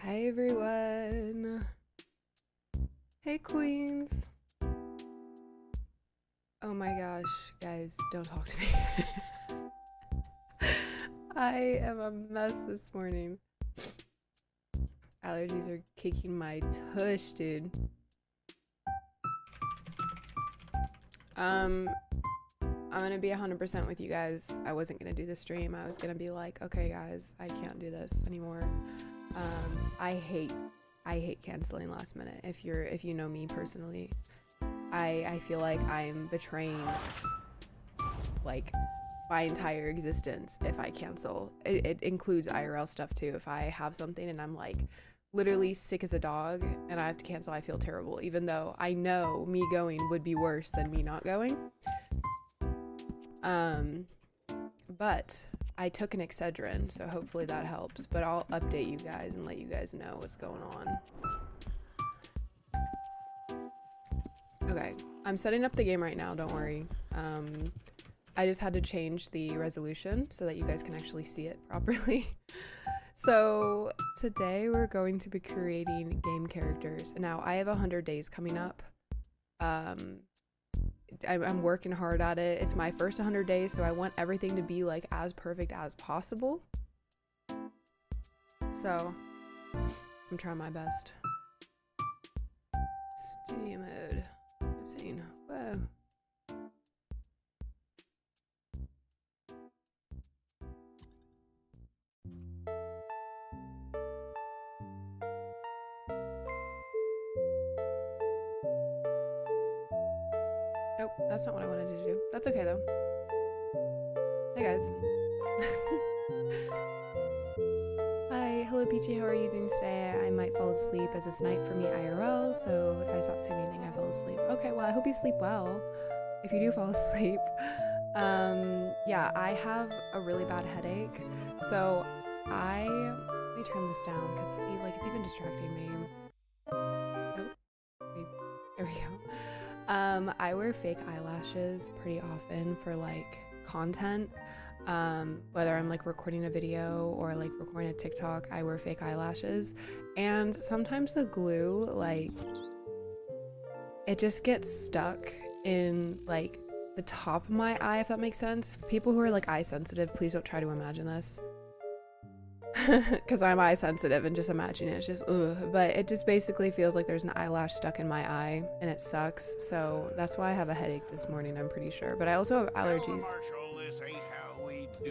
Hi everyone. Hey queens. Oh my gosh, guys, don't talk to me. I am a mess this morning. Allergies are kicking my tush, dude. I'm gonna be 100% with you guys. I wasn't gonna do the stream. I was gonna be like, okay guys, I can't do this anymore. I hate canceling last minute. If you know me personally, I feel like I'm betraying like my entire existence if I cancel. It includes IRL stuff too. If I have something and I'm like literally sick as a dog and I have to cancel, I feel terrible, even though I know me going would be worse than me not going. But I took an Excedrin, so hopefully that helps, but I'll update you guys and let you guys know what's going on. Okay, I'm setting up the game right now, don't worry. I just had to change the resolution so that you guys can actually see it properly. So today we're going to be creating game characters. Now I have 100 days coming up. I'm working hard at it. It's my first 100 days, so I want everything to be like as perfect as possible. So I'm trying my best. Studio mode. I'm saying, whoa. Nope, that's not what I wanted to do. That's okay though. Hey guys. Hi, hello Peachy, how are you doing today? I might fall asleep as it's night for me IRL, so if I stop saying anything, I fall asleep. Okay, well I hope you sleep well, if you do fall asleep. Yeah, I have a really bad headache, so let me turn this down because it's even distracting me. Oh, okay, there we go. I wear fake eyelashes pretty often for like content. Whether I'm like recording a video or like recording a TikTok, I wear fake eyelashes. And sometimes the glue, like, it just gets stuck in like the top of my eye, if that makes sense. People who are like eye sensitive, please don't try to imagine this. Because I'm eye sensitive and just imagine it. It's just ugh. But it just basically feels like there's an eyelash stuck in my eye and it sucks. So that's why I have a headache this morning, I'm pretty sure. But I also have allergies.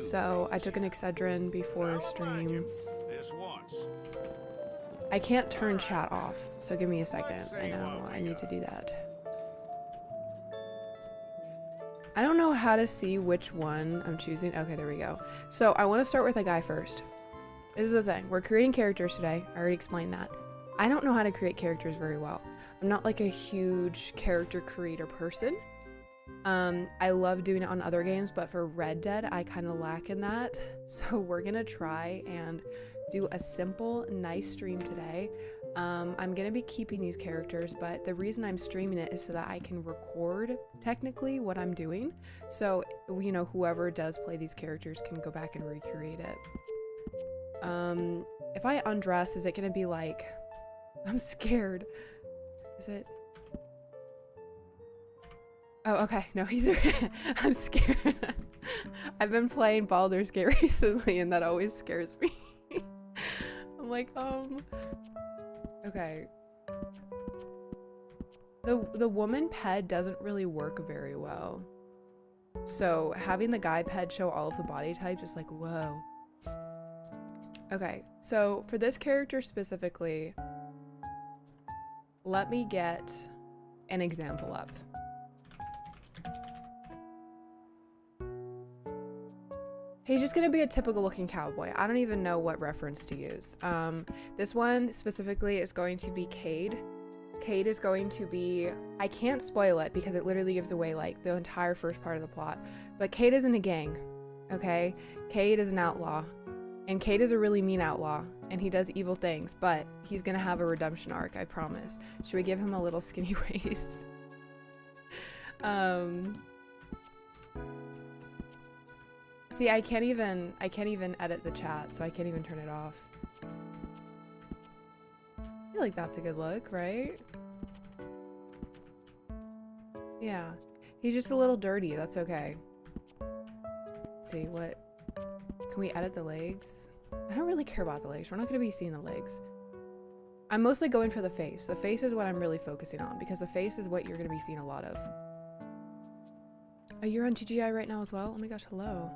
So I took an Excedrin before stream. I can't turn chat off, so give me a second. I know I need to do that. I don't know how to see which one I'm choosing. Okay, there we go. So I want to start with a guy first. This is the thing, we're creating characters today. I already explained that. I don't know how to create characters very well. I'm not like a huge character creator person. I love doing it on other games, but for Red Dead, I kind of lack in that. So we're gonna try and do a simple, nice stream today. I'm gonna be keeping these characters, but the reason I'm streaming it is so that I can record technically what I'm doing. So, you know, whoever does play these characters can go back and recreate it. If I undress, is it gonna be like, I'm scared. Is it? Oh, okay. No, he's, I'm scared. I've been playing Baldur's Gate recently and that always scares me. I'm like, okay. The woman ped doesn't really work very well. So having the guy ped show all of the body types is like, whoa. Okay, so for this character specifically, let me get an example up. He's just gonna be a typical looking cowboy. I don't even know what reference to use. This one specifically is going to be Cade. Cade is going to be, I can't spoil it because it literally gives away like the entire first part of the plot, but Cade is in a gang, okay? Cade is an outlaw. And Cade is a really mean outlaw, and he does evil things, but he's gonna have a redemption arc, I promise. Should we give him a little skinny waist? See, I can't even edit the chat, so I can't even turn it off. feel like that's a good look, right? Yeah. He's just a little dirty. That's okay. Let's see, what... Can we edit the legs? I don't really care about the legs. We're not going to be seeing the legs. I'm mostly going for the face. The face is what I'm really focusing on because the face is what you're going to be seeing a lot of. Oh, you're on GGI right now as well? Oh my gosh, hello.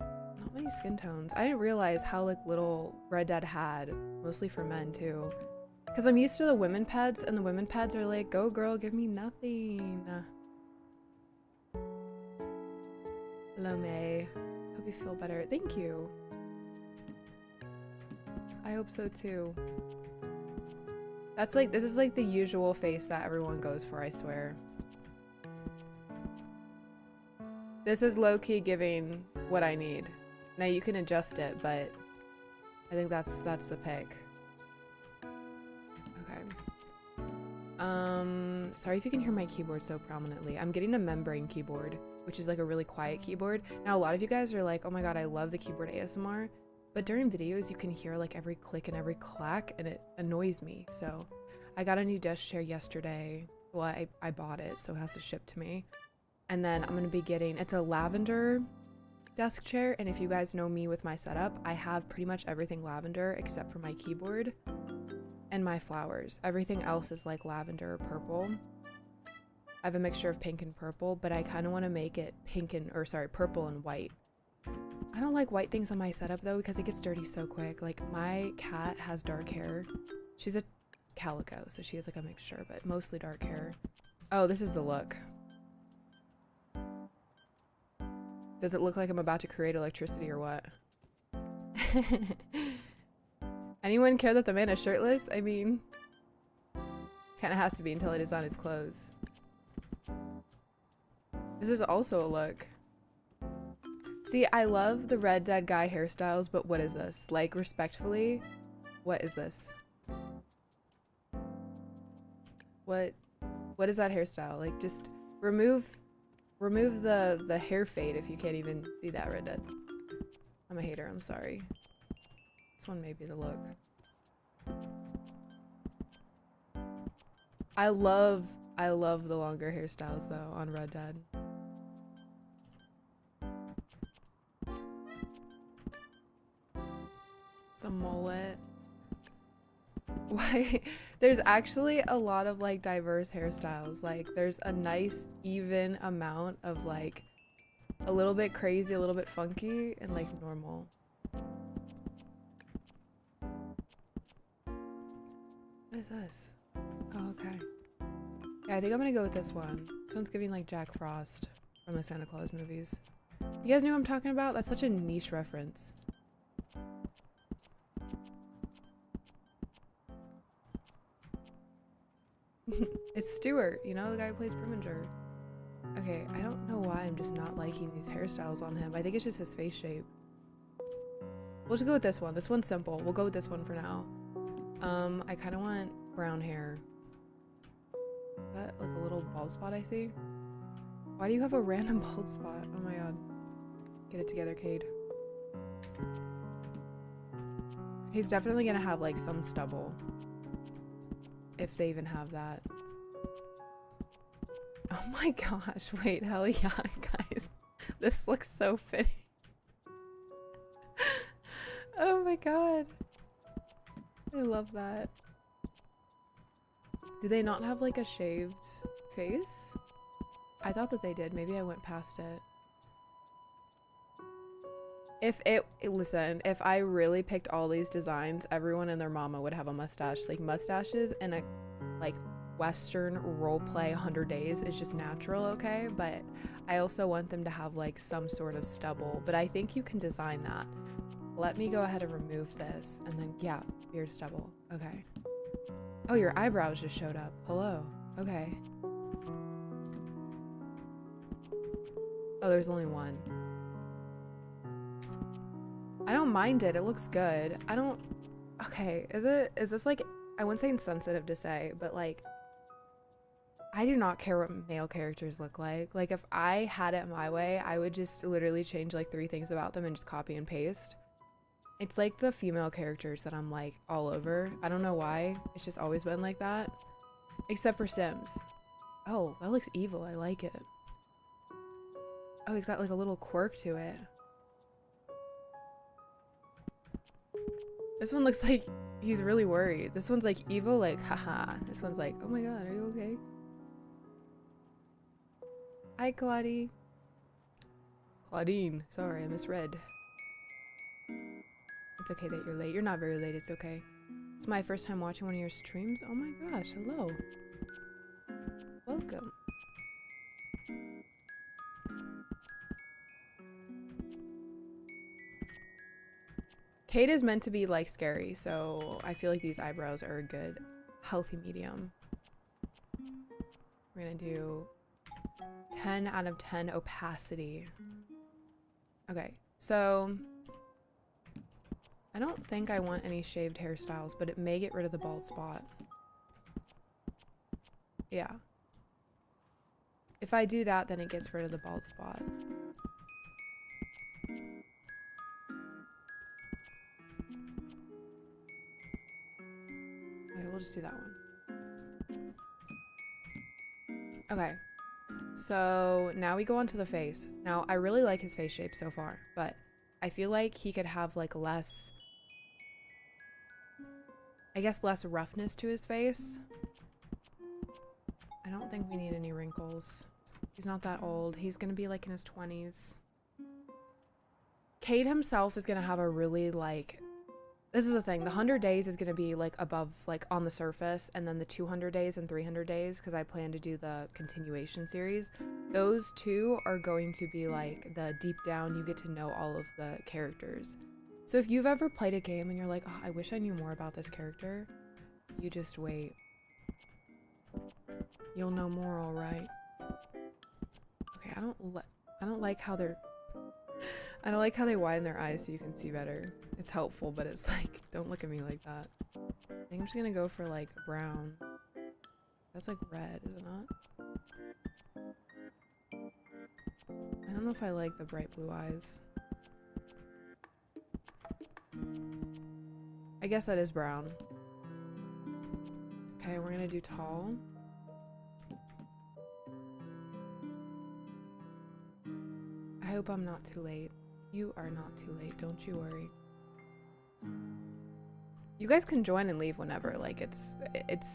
Not many skin tones. I didn't realize how like little Red Dead had, mostly for men too. Because I'm used to the women pads, and the women pads are like, go girl, give me nothing. Hello, May. Hope you feel better. Thank you. I hope so too. That's like, this is like the usual face that everyone goes for, I swear. This is low-key giving what I need. Now you can adjust it, but I think that's the pick. Sorry if you can hear my keyboard so prominently. I'm getting a membrane keyboard, which is like a really quiet keyboard. Now a lot of you guys are like, oh my god, I love the keyboard ASMR, but during videos you can hear like every click and every clack and it annoys me. So I got a new desk chair yesterday. Well, I bought it, so it has to ship to me. And then I'm gonna be getting, it's a lavender desk chair, and if you guys know me with my setup, I have pretty much everything lavender except for my keyboard and my flowers. Everything else is like lavender or purple. I have a mixture of pink and purple, but I kind of want to make it pink and, or sorry, purple and white. I don't like white things on my setup though because it gets dirty so quick. Like my cat has dark hair. She's a calico, so she has like a mixture, but mostly dark hair. Oh, this is the look. Does it look like I'm about to create electricity or what? Anyone care that the man is shirtless? I mean, kind of has to be until it is on his clothes. This is also a look. See, I love the Red Dead guy hairstyles, but what is this? Like, respectfully, what is this? What is that hairstyle? Like, just remove the hair fade if you can't even see that, Red Dead. I'm a hater, I'm sorry. This one may be the look. I love the longer hairstyles though on Red Dead. The mullet. Why? There's actually a lot of like diverse hairstyles. Like there's a nice even amount of like a little bit crazy, a little bit funky, and like normal. What is this? Oh, okay. Yeah, I think I'm gonna go with this one. This one's giving like Jack Frost from the Santa Claus movies. You guys know what I'm talking about? That's such a niche reference. It's Stewart, you know, the guy who plays Preminger. Okay, I don't know why I'm just not liking these hairstyles on him. I think it's just his face shape. We'll just go with this one. This one's simple. We'll go with this one for now. I kind of want brown hair. Is that like a little bald spot I see? Why do you have a random bald spot? Oh my god. Get it together, Cade. He's definitely gonna have like some stubble. If they even have that. Oh my gosh, wait, hell yeah, guys. This looks so fitting. Oh my god. I love that. Do they not have like a shaved face? I thought that they did. Maybe I went past it. Listen, if I really picked all these designs, everyone and their mama would have a mustache. Like mustaches in a like Western roleplay 100 days is just natural, okay? But I also want them to have like some sort of stubble, but I think you can design that. Let me go ahead and remove this and then, yeah, beard stubble. Okay. Oh, your eyebrows just showed up. Hello. Okay. Oh, there's only one. I don't mind it. It looks good. I don't... Okay, is this like... I wouldn't say insensitive to say, but like... I do not care what male characters look like. Like, if I had it my way, I would just literally change like 3 things about them and just copy and paste. It's like the female characters that I'm like all over. I don't know why. It's just always been like that. Except for Sims. Oh, that looks evil. I like it. Oh, he's got like a little quirk to it. This one looks like he's really worried. This one's like evil, like haha. This one's like, oh my god, are you okay? Hi, Claudie. Claudine. Sorry, I misread. It's okay that you're late. You're not very late. It's okay. It's my first time watching one of your streams. Oh my gosh, hello. Welcome. Cade is meant to be like scary, so I feel like these eyebrows are a good, healthy medium. We're gonna do 10 out of 10 opacity. Okay, so I don't think I want any shaved hairstyles, but it may get rid of the bald spot. Yeah. If I do that, then it gets rid of the bald spot. Okay, we'll just do that one. Okay. So now we go on to the face. Now, I really like his face shape so far, but I feel like he could have like less, I guess less roughness to his face. I don't think we need any wrinkles. He's not that old. He's gonna be like in his 20s. Cade himself is gonna have a really like, this is the thing, the 100 days is gonna be like above, like on the surface, and then the 200 days and 300 days, because I plan to do the continuation series. Those two are going to be like the deep down, you get to know all of the characters. So if you've ever played a game and you're like, oh, I wish I knew more about this character, you just wait. You'll know more, all right. Okay, I don't like how they're, I don't like how they widen their eyes so you can see better. It's helpful, but it's like, don't look at me like that. I think I'm just gonna go for like brown. That's like red, is it not? I don't know if I like the bright blue eyes. I guess that is brown. Okay, we're gonna do tall. I hope I'm not too late. You are not too late, don't you worry. You guys can join and leave whenever. Like it's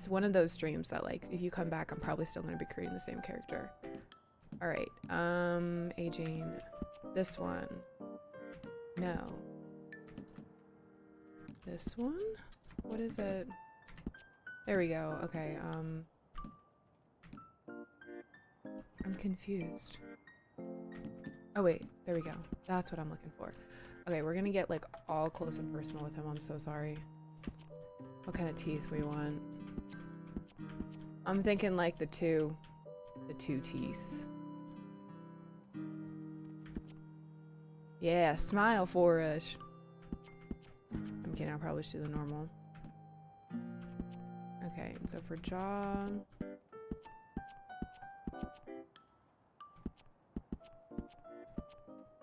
one of those streams that like if you come back, I'm probably still gonna be creating the same character. All right, aging. This one. No. This one? What is it? There we go. Okay, I'm confused. Oh wait, there we go. That's what I'm looking for. Okay, we're gonna get like all close and personal with him. I'm so sorry. What kind of teeth we want? I'm thinking like the two teeth. Yeah, smile for us. I'm kidding, I'll probably just do the normal. Okay, and so for jaw.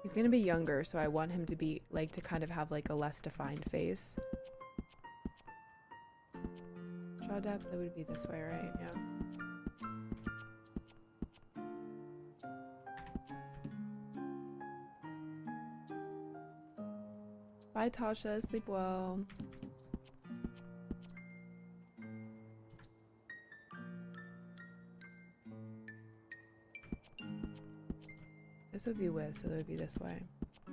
He's gonna be younger, so I want him to be like to kind of have like a less defined face. Jaw depth, that would be this way, right? Yeah. Bye, Tasha. Sleep well. This would be with, so that would be this way. I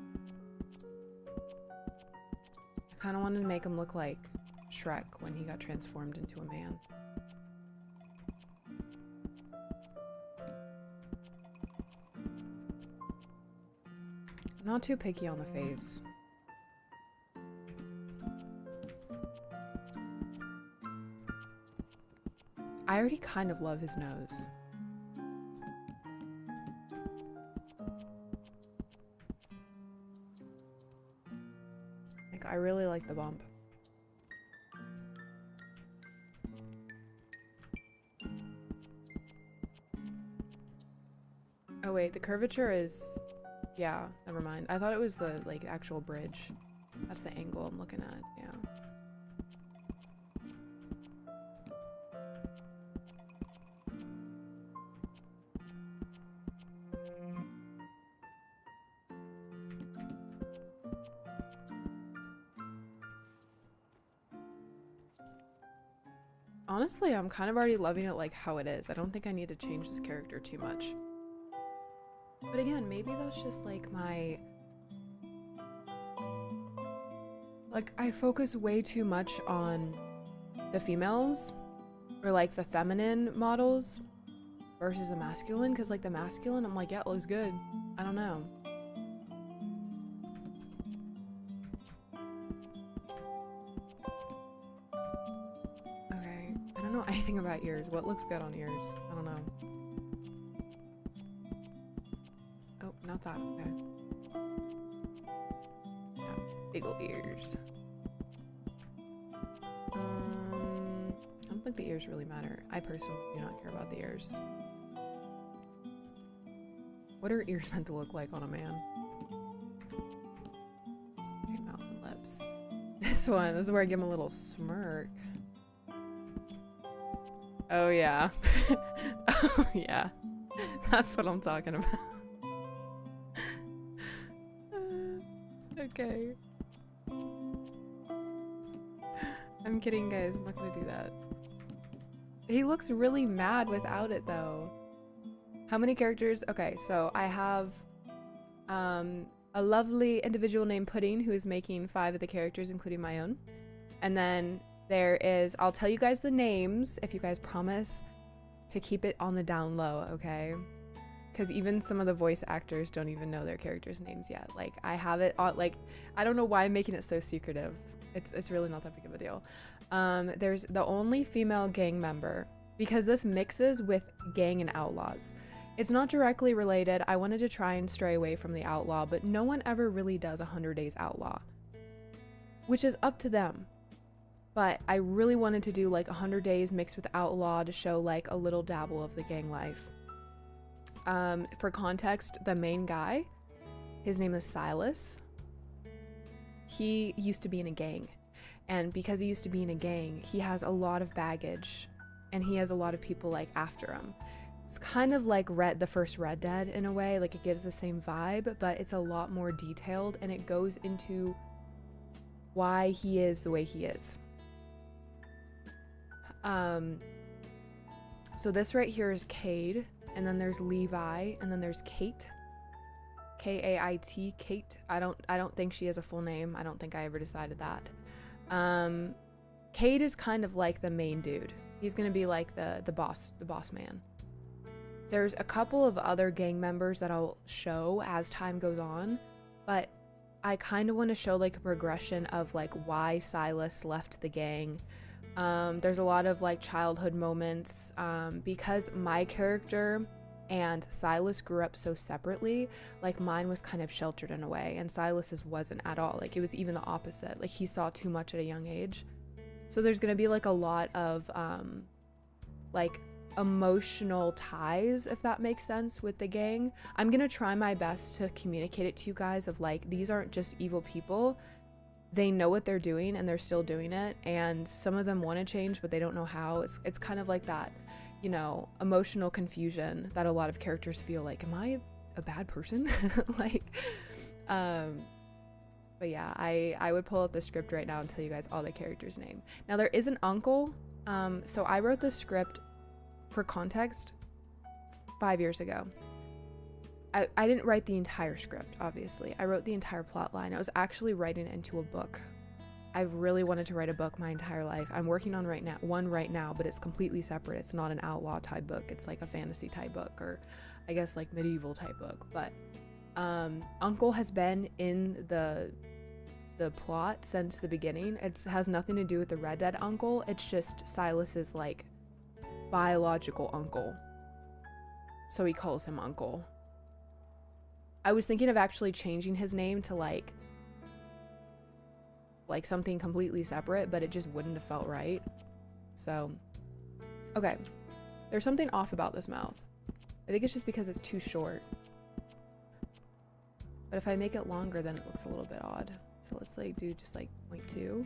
kind of wanted to make him look like Shrek when he got transformed into a man. I'm not too picky on the face. I already kind of love his nose. Like, I really like the bump. Oh wait, the curvature is... Yeah, never mind. I thought it was the, like, actual bridge. That's the angle I'm looking at, yeah. Honestly, I'm kind of already loving it like how it is. I don't think I need to change this character too much. But again, maybe that's just like my... Like, I focus way too much on the females or like the feminine models versus the masculine, because like the masculine, I'm like, yeah, it looks good. I don't know. Okay, I don't know anything about ears. What looks good on ears? I don't know. Oh, not that. Okay. Yeah, big ol' ears. I don't think the ears really matter. I personally do not care about the ears. What are ears meant to look like on a man? Okay, mouth and lips. This is where I give him a little smirk. Oh yeah. Oh yeah. That's what I'm talking about. Okay. I'm kidding, guys. I'm not gonna do that. He looks really mad without it though. How many characters? Okay, so I have a lovely individual named Pudding who is making 5 of the characters, including my own. And then there is, I'll tell you guys the names if you guys promise to keep it on the down low, okay? Because even some of the voice actors don't even know their characters' names yet. Like, I have it on, like, I don't know why I'm making it so secretive. It's really not that big of a deal. There's the only female gang member, because this mixes with gang and outlaws. It's not directly related. I wanted to try and stray away from the outlaw, but no one ever really does 100 Days Outlaw, which is up to them. But I really wanted to do like 100 Days mixed with outlaw to show like a little dabble of the gang life. For context, the main guy, his name is Silas. He used to be in a gang, and because he used to be in a gang, he has a lot of baggage, and he has a lot of people like after him. It's kind of like the first Red Dead in a way, like it gives the same vibe, but it's a lot more detailed, and it goes into why he is the way he is. So this right here is Cade, and then there's Levi, and then there's Kate. K-A-I-T, Kate. I don't think she has a full name. I don't think I ever decided that. Cade is kind of like the main dude. He's gonna be like the boss man. There's a couple of other gang members that I'll show as time goes on, but I kind of want to show like a progression of like why Silas left the gang. There's a lot of like childhood moments, because my character and Silas grew up so separately. Like mine was kind of sheltered in a way, and Silas's wasn't at all. Like it was even the opposite. Like he saw too much at a young age. So there's gonna be like a lot of like emotional ties, if that makes sense, with the gang. I'm gonna try my best to communicate it to you guys of like, these aren't just evil people. They know what they're doing and they're still doing it, and some of them want to change but they don't know how. It's kind of like that, you know, emotional confusion that a lot of characters feel like, am I a bad person? Like but yeah, I would pull up the script right now and tell you guys all the characters' name. Now there is an uncle. So I wrote the script, for context, 5 years ago. I didn't write the entire script, obviously. I wrote the entire plot line. I was actually writing it into a book. I really wanted to write a book my entire life. I'm working on one right now, but it's completely separate. It's not an outlaw type book. It's like a fantasy type book, or I guess like medieval type book. But Uncle has been in the plot since the beginning. It has nothing to do with the Red Dead uncle. It's just Silas's like biological uncle. So he calls him Uncle. I was thinking of actually changing his name to like something completely separate, but it just wouldn't have felt right. So, okay. There's something off about this mouth. I think it's just because it's too short. But if I make it longer, then it looks a little bit odd. So let's like do just like 0.2.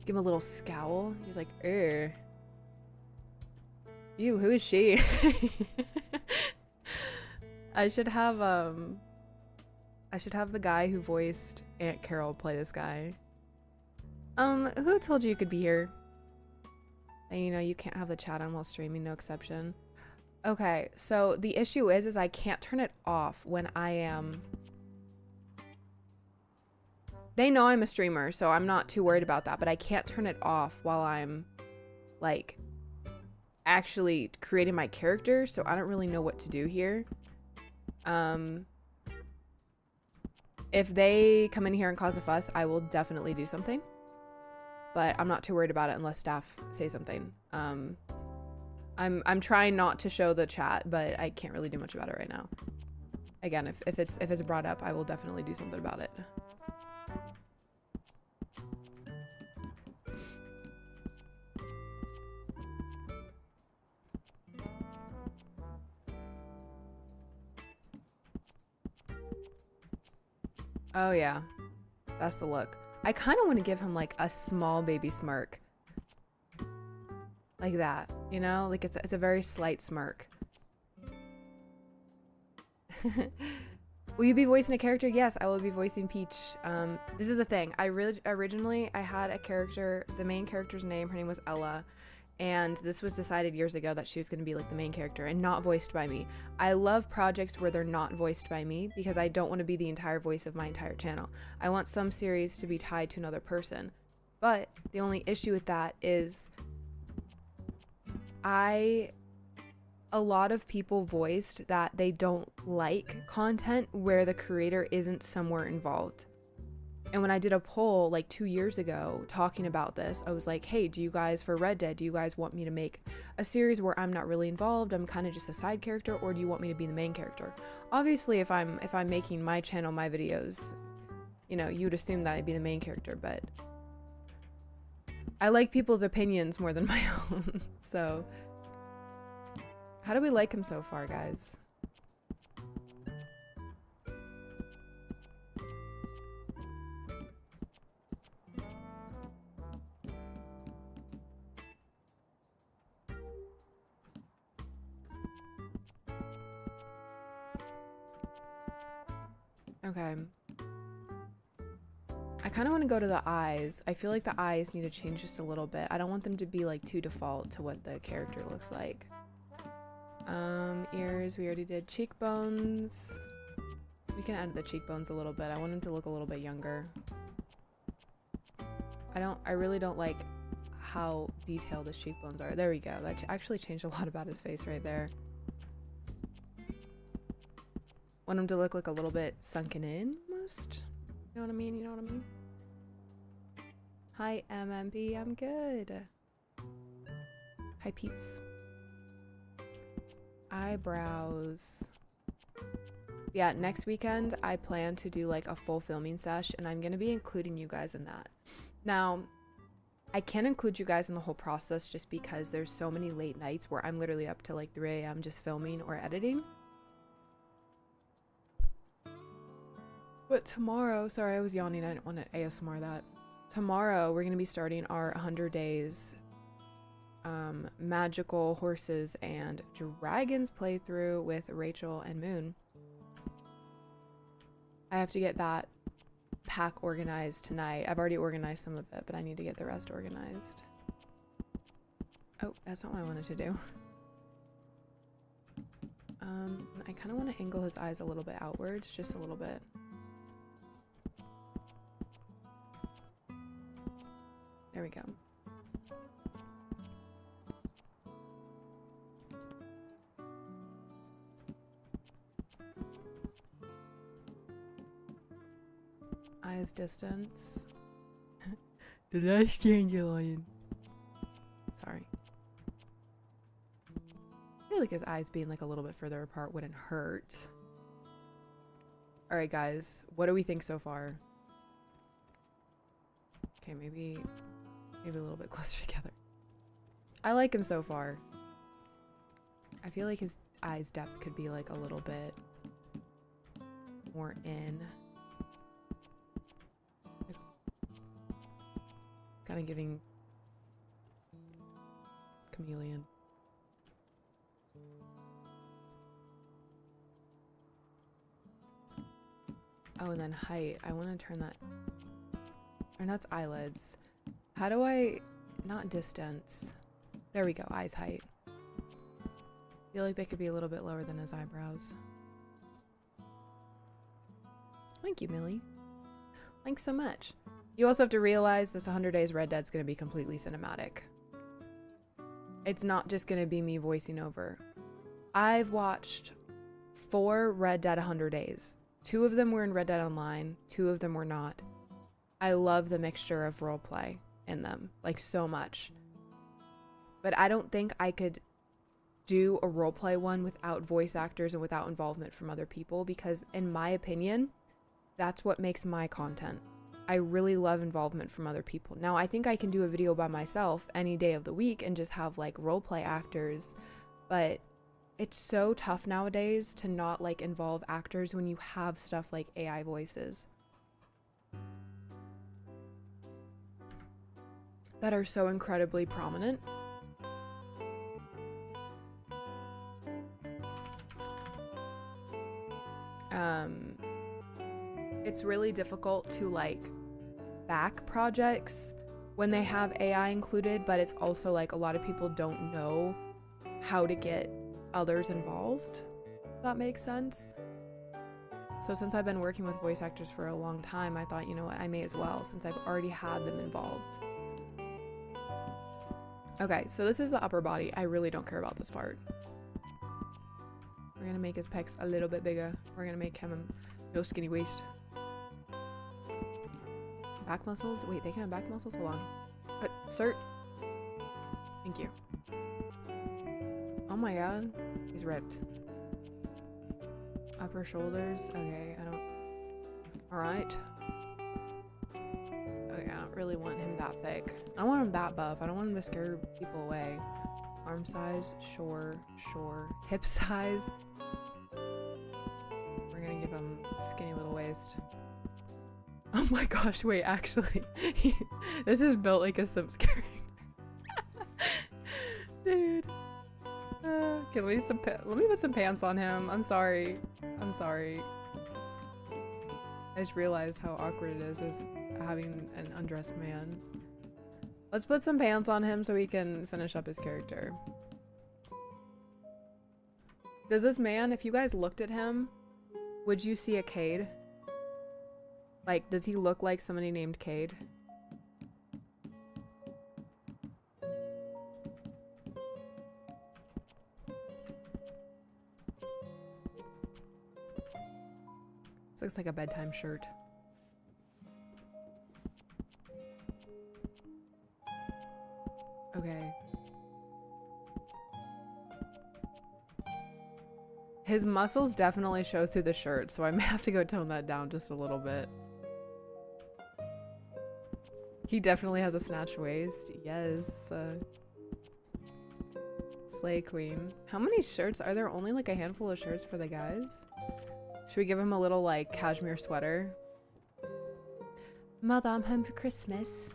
Give him a little scowl. He's like, ew, who is she? I should have the guy who voiced Aunt Carol play this guy. Who told you could be here? And you know you can't have the chat on while streaming, no exception. Okay, so the issue is I can't turn it off when I am. They know I'm a streamer, so I'm not too worried about that, but I can't turn it off while I'm like actually creating my character, so I don't really know what to do here. If they come in here and cause a fuss, I will definitely do something, but I'm not too worried about it unless staff say something. I'm trying not to show the chat, but I can't really do much about it right now. Again, if it's brought up, I will definitely do something about it. Oh yeah, that's the look. I kind of want to give him like a small baby smirk. Like that, you know? Like it's a very slight smirk. Will you be voicing a character? Yes, I will be voicing Peach. This is the thing. Originally I had a character, the main character's name, her name was Ella. And this was decided years ago that she was going to be like the main character and not voiced by me. I love projects where they're not voiced by me because I don't want to be the entire voice of my entire channel. I want some series to be tied to another person. But the only issue with that is a lot of people voiced that they don't like content where the creator isn't somewhere involved. And when I did a poll like 2 years ago talking about this, I was like, hey, do you guys, for Red Dead, do you guys want me to make a series where I'm not really involved, I'm kind of just a side character, or do you want me to be the main character? Obviously, if I'm making my channel, my videos, you know, you'd assume that I'd be the main character, but I like people's opinions more than my own. So, how do we like him so far, guys? Okay. I kind of want to go to the eyes. I feel like the eyes need to change just a little bit. I don't want them to be like too default to what the character looks like. Ears, we already did. Cheekbones. We can add the cheekbones a little bit. I want him to look a little bit younger. I really don't like how detailed his cheekbones are. There we go. That actually changed a lot about his face right there. Want him to look like a little bit sunken in, almost. You know what I mean? You know what I mean? Hi, MMB. I'm good. Hi, peeps. Eyebrows. Yeah, next weekend, I plan to do like a full filming sesh, and I'm going to be including you guys in that. Now, I can't include you guys in the whole process just because there's so many late nights where I'm literally up to like 3 a.m. just filming or editing. But tomorrow, sorry, I was yawning. I didn't want to ASMR that. Tomorrow, we're going to be starting our 100 days magical horses and dragons playthrough with Rachel and Moon. I have to get that pack organized tonight. I've already organized some of it, but I need to get the rest organized. Oh, that's not what I wanted to do. I kind of want to angle his eyes a little bit outwards, just a little bit. There we go. Eyes distance. Did I stand you lion? Sorry. I feel like his eyes being like a little bit further apart wouldn't hurt. Alright guys, what do we think so far? Okay, maybe a little bit closer together. I like him so far. I feel like his eyes depth could be like a little bit more in. Kind of giving chameleon. Oh, and then height. I want to turn that. Or that's eyelids. How do I... Not distance. There we go. Eyes height. I feel like they could be a little bit lower than his eyebrows. Thank you, Millie. Thanks so much. You also have to realize this 100 Days Red Dead's going to be completely cinematic. It's not just going to be me voicing over. I've watched 4 Red Dead 100 Days. 2 of them were in Red Dead Online. 2 of them were not. I love the mixture of roleplay in them, like so much. But I don't think I could do a roleplay one without voice actors and without involvement from other people, because in my opinion, that's what makes my content. I really love involvement from other people. Now, I think I can do a video by myself any day of the week and just have like roleplay actors, but it's so tough nowadays to not like involve actors when you have stuff like AI voices that are so incredibly prominent. It's really difficult to like back projects when they have AI included, but it's also like a lot of people don't know how to get others involved, if that makes sense. So since I've been working with voice actors for a long time, I thought, you know what, I may as well, since I've already had them involved. Okay, so this is the upper body. I really don't care about this part. We're gonna make his pecs a little bit bigger. We're gonna make him no skinny waist. Back muscles? Wait, they can have back muscles? Hold on. Cert. Thank you. Oh my god. He's ripped. Upper shoulders. Okay, I don't... Alright. Okay, I don't really want him that thick. I don't want him that buff. I don't want him to scare people away. Arm size. Sure. Sure. Hip size. We're gonna give him skinny little waist. Oh my gosh, wait, actually. This is built like a Sims character. Dude. Can we let me put some pants on him. I'm sorry. I'm sorry. I just realized how awkward it is as having an undressed man. Let's put some pants on him so he can finish up his character. Does this man, if you guys looked at him, would you see a Cade? Like, does he look like somebody named Cade? This looks like a bedtime shirt. Okay. His muscles definitely show through the shirt, so I may have to go tone that down just a little bit. He definitely has a snatched waist. Yes. Slay Queen. How many shirts? Are there only like a handful of shirts for the guys? Should we give him a little like cashmere sweater? Mother, I'm home for Christmas.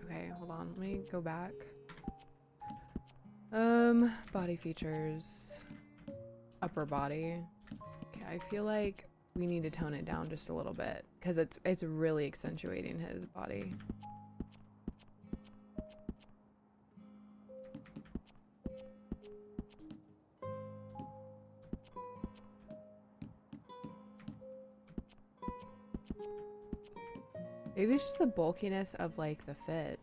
Okay, hold on. Let me go back. Body features. Upper body. Okay, I feel like we need to tone it down just a little bit because it's really accentuating his body. Maybe it's just the bulkiness of like the fit.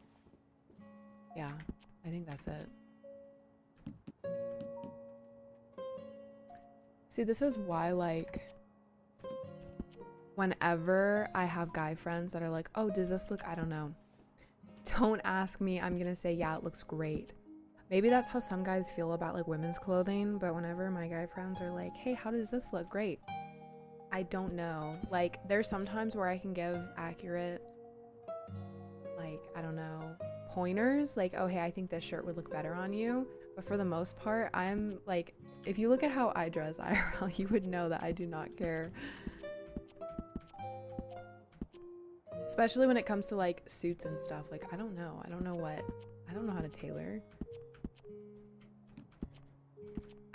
Yeah, I think that's it. See, this is why like whenever I have guy friends that are like, oh, does this look, I don't know. Don't ask me. I'm gonna say, yeah, it looks great. Maybe that's how some guys feel about like women's clothing, but whenever my guy friends are like, hey, how does this look? Great. I don't know. Like, there's sometimes where I can give accurate, like, I don't know, pointers. Like, oh, hey, I think this shirt would look better on you. But for the most part, I'm like, if you look at how I dress IRL, you would know that I do not care. Especially when it comes to like suits and stuff. Like, I don't know. I don't know how to tailor.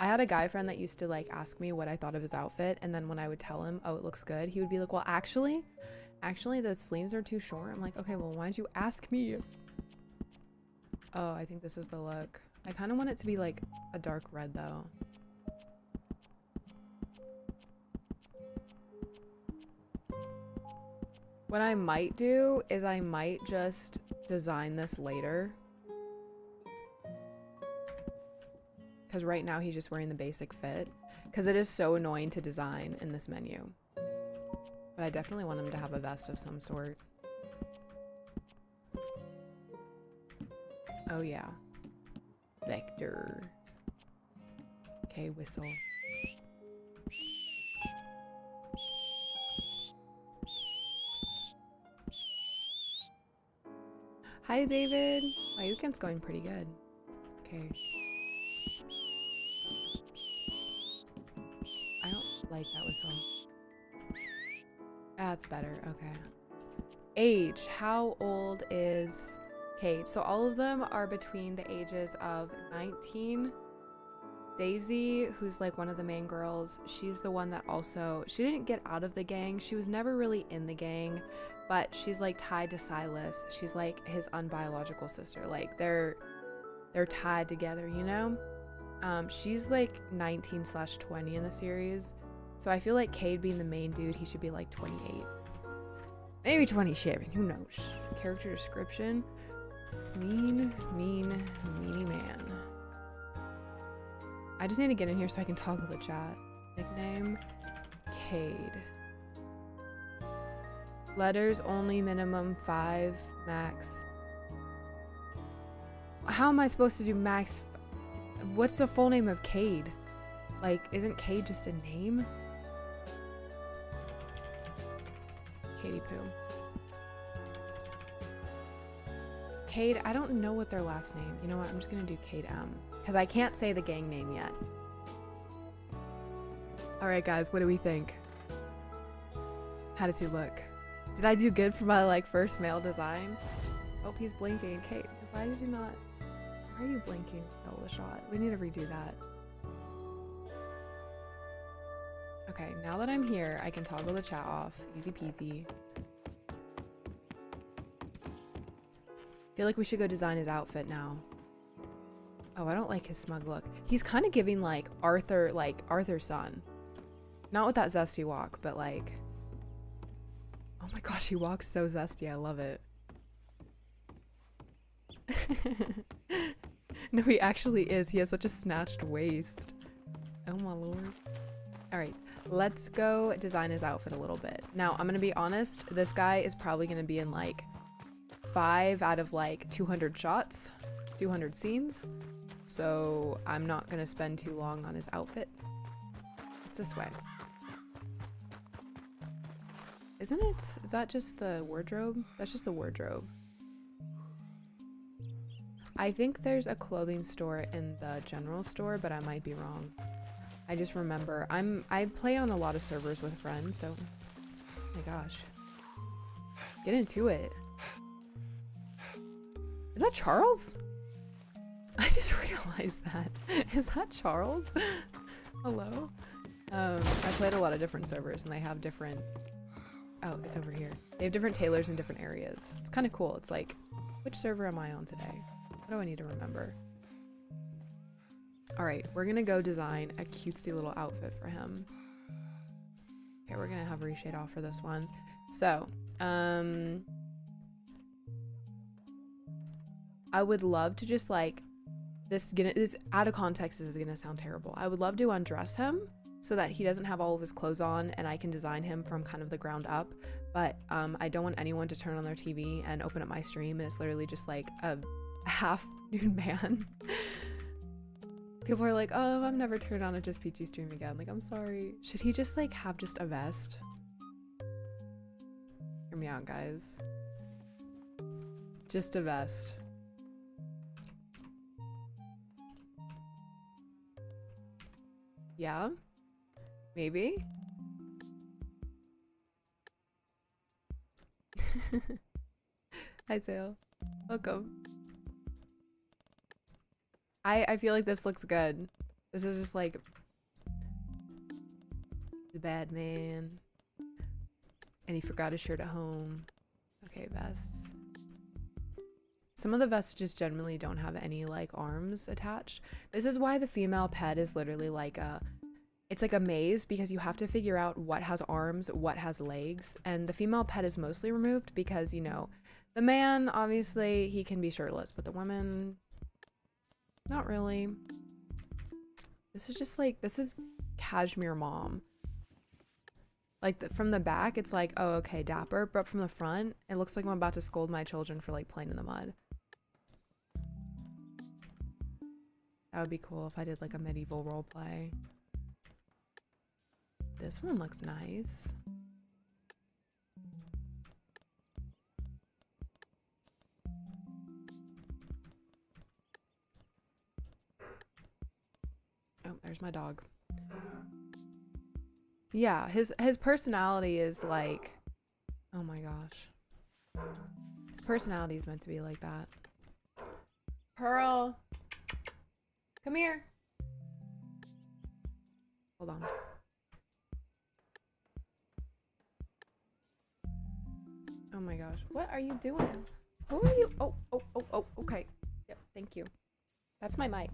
I had a guy friend that used to like ask me what I thought of his outfit, and then when I would tell him, oh, it looks good, he would be like, well, actually the sleeves are too short. I'm like, okay, well, why'd you ask me? Oh, I think this is the look. I kind of want it to be like a dark red though. What I might do is I might just design this later. Because right now he's just wearing the basic fit. Because it is so annoying to design in this menu. But I definitely want him to have a vest of some sort. Oh yeah. Vector. Okay, whistle. Hi David. My weekend's going pretty good. Okay. I don't like that whistle. That's better. Okay. Age. How old is Cade? So all of them are between the ages of 19. Daisy, who's like one of the main girls, she's the one that also, she didn't get out of the gang. She was never really in the gang, but she's like tied to Silas. She's like his unbiological sister. Like they're tied together, you know? She's like 19/20 in the series. So I feel like Cade being the main dude, he should be like 28. Maybe 27, who knows? Character description. Meanie man. I just need to get in here so I can toggle the chat. Nickname, Cade. Letters only, minimum 5, max. How am I supposed to do max? What's the full name of Cade? Like, isn't Cade just a name? Katie Poo. Cade, I don't know what their last name. You know what? I'm just gonna do Cade M. Because I can't say the gang name yet. Alright guys, what do we think? How does he look? Did I do good for my like first male design? Oh, he's blinking. Cade, why did you not? Why are you blinking? Oh, the shot. We need to redo that. Okay, now that I'm here, I can toggle the chat off. Easy peasy. I feel like we should go design his outfit now. Oh, I don't like his smug look. He's kind of giving like Arthur's son. Not with that zesty walk, but like, oh my gosh, he walks so zesty. I love it. No, he actually is. He has such a snatched waist. Oh my lord. All right, let's go design his outfit a little bit. Now, I'm gonna be honest. This guy is probably gonna be in like 5 out of like 200 shots, 200 scenes. So I'm not gonna spend too long on his outfit. It's this way. Isn't it? Is that just the wardrobe? That's just the wardrobe. I think there's a clothing store in the general store, but I might be wrong. I just remember I play on a lot of servers with friends, so oh my gosh. Get into it. Is that Charles? I just realized that. Is that Charles? Hello? I played a lot of different servers and they have different, oh, it's over here. They have different tailors in different areas. It's kind of cool. It's like, which server am I on today? What do I need to remember? All right, we're gonna go design a cutesy little outfit for him. Okay, we're gonna have reshade off for this one. So, I would love to just like, this out of context is gonna sound terrible. I would love to undress him so that he doesn't have all of his clothes on and I can design him from kind of the ground up. But I don't want anyone to turn on their TV and open up my stream and it's literally just like a half nude man. People are like, oh, I'm never turned on a Just Peachy stream again. Like, I'm sorry. Should he just like have just a vest? Hear me out, guys. Just a vest. Yeah? Maybe? Hi, Sale. Welcome. I feel like this looks good. This is just like the bad man. And he forgot his shirt at home. Okay, vests. Some of the vests just generally don't have any like arms attached. This is why the female pet is literally like it's like a maze, because you have to figure out what has arms, what has legs, and the female pet is mostly removed because, you know, the man, obviously, he can be shirtless, but the woman, not really. This is just like, this is cashmere mom. Like, from the back, it's like, oh, okay, dapper, but from the front, it looks like I'm about to scold my children for, like, playing in the mud. That would be cool if I did, like, a medieval roleplay. This one looks nice. Oh, there's my dog. Yeah, his personality is like, oh my gosh. His personality is meant to be like that. Pearl, come here. Hold on. Oh my gosh, what are you doing? Who are you? Oh, okay. Yep, thank you. That's my mic.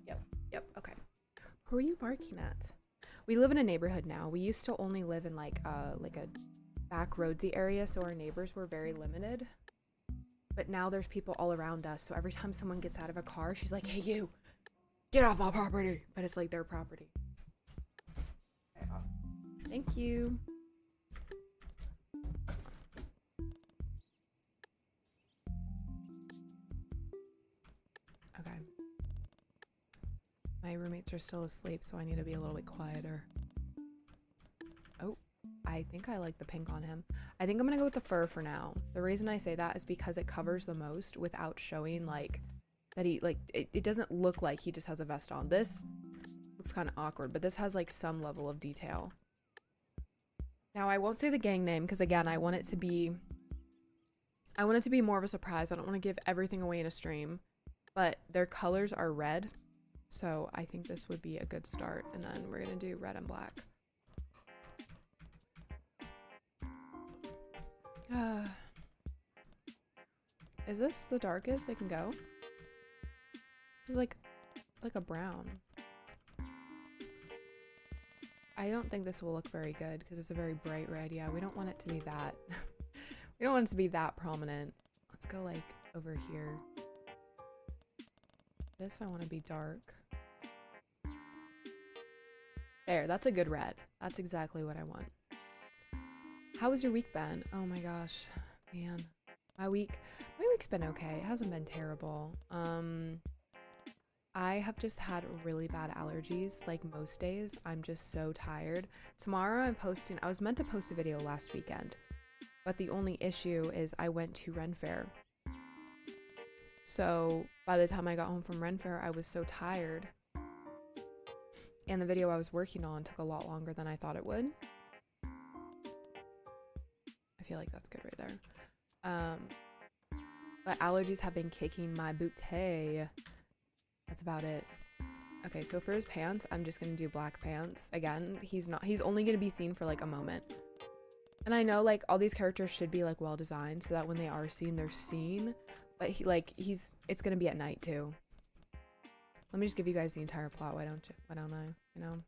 Yep, okay. Who are you barking at? We live in a neighborhood now. We used to only live in like a back roadsy area, so our neighbors were very limited. But now there's people all around us, so every time someone gets out of a car, she's like, hey you, get off my property. But it's like their property. Okay, off. Thank you. Okay. My roommates are still asleep, so I need to be a little bit quieter. Oh, I think I like the pink on him. I think I'm gonna go with the fur for now. The reason I say that is because it covers the most without showing like that he like it doesn't look like he just has a vest on. This looks kind of awkward, but this has like some level of detail. Now I won't say the gang name because again I want it to be more of a surprise. I don't want to give everything away in a stream, but their colors are red. So I think this would be a good start, and then we're gonna do red and black. Is this the darkest it can go? It's like a brown. I don't think this will look very good because it's a very bright red. Yeah, we don't want it to be that. We don't want it to be that prominent. Let's go like over here. This I want to be dark. There, that's a good red. That's exactly what I want. How was your week been? Oh my gosh, man. My week's been okay. It hasn't been terrible. I have just had really bad allergies like most days. I'm just so tired. Tomorrow I was meant to post a video last weekend, but the only issue is I went to Ren Fair. So by the time I got home from Ren Fair, I was so tired. And the video I was working on took a lot longer than I thought it would. I feel like that's good right there. But allergies have been kicking my booty. That's about it. Okay, so for his pants, I'm just gonna do black pants. Again, he's only gonna be seen for like a moment. And I know like all these characters should be like well designed so that when they are seen, they're seen. But it's gonna be at night too. Let me just give you guys the entire plot. Why don't I? You know?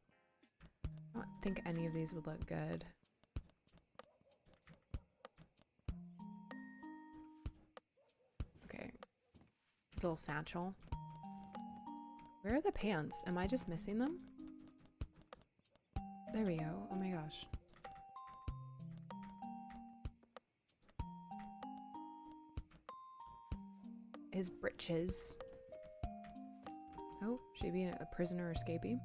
I don't think any of these would look good. Okay. Little satchel. Where are the pants? Am I just missing them? There we go. Oh my gosh. His britches. Oh, she being a prisoner escapee.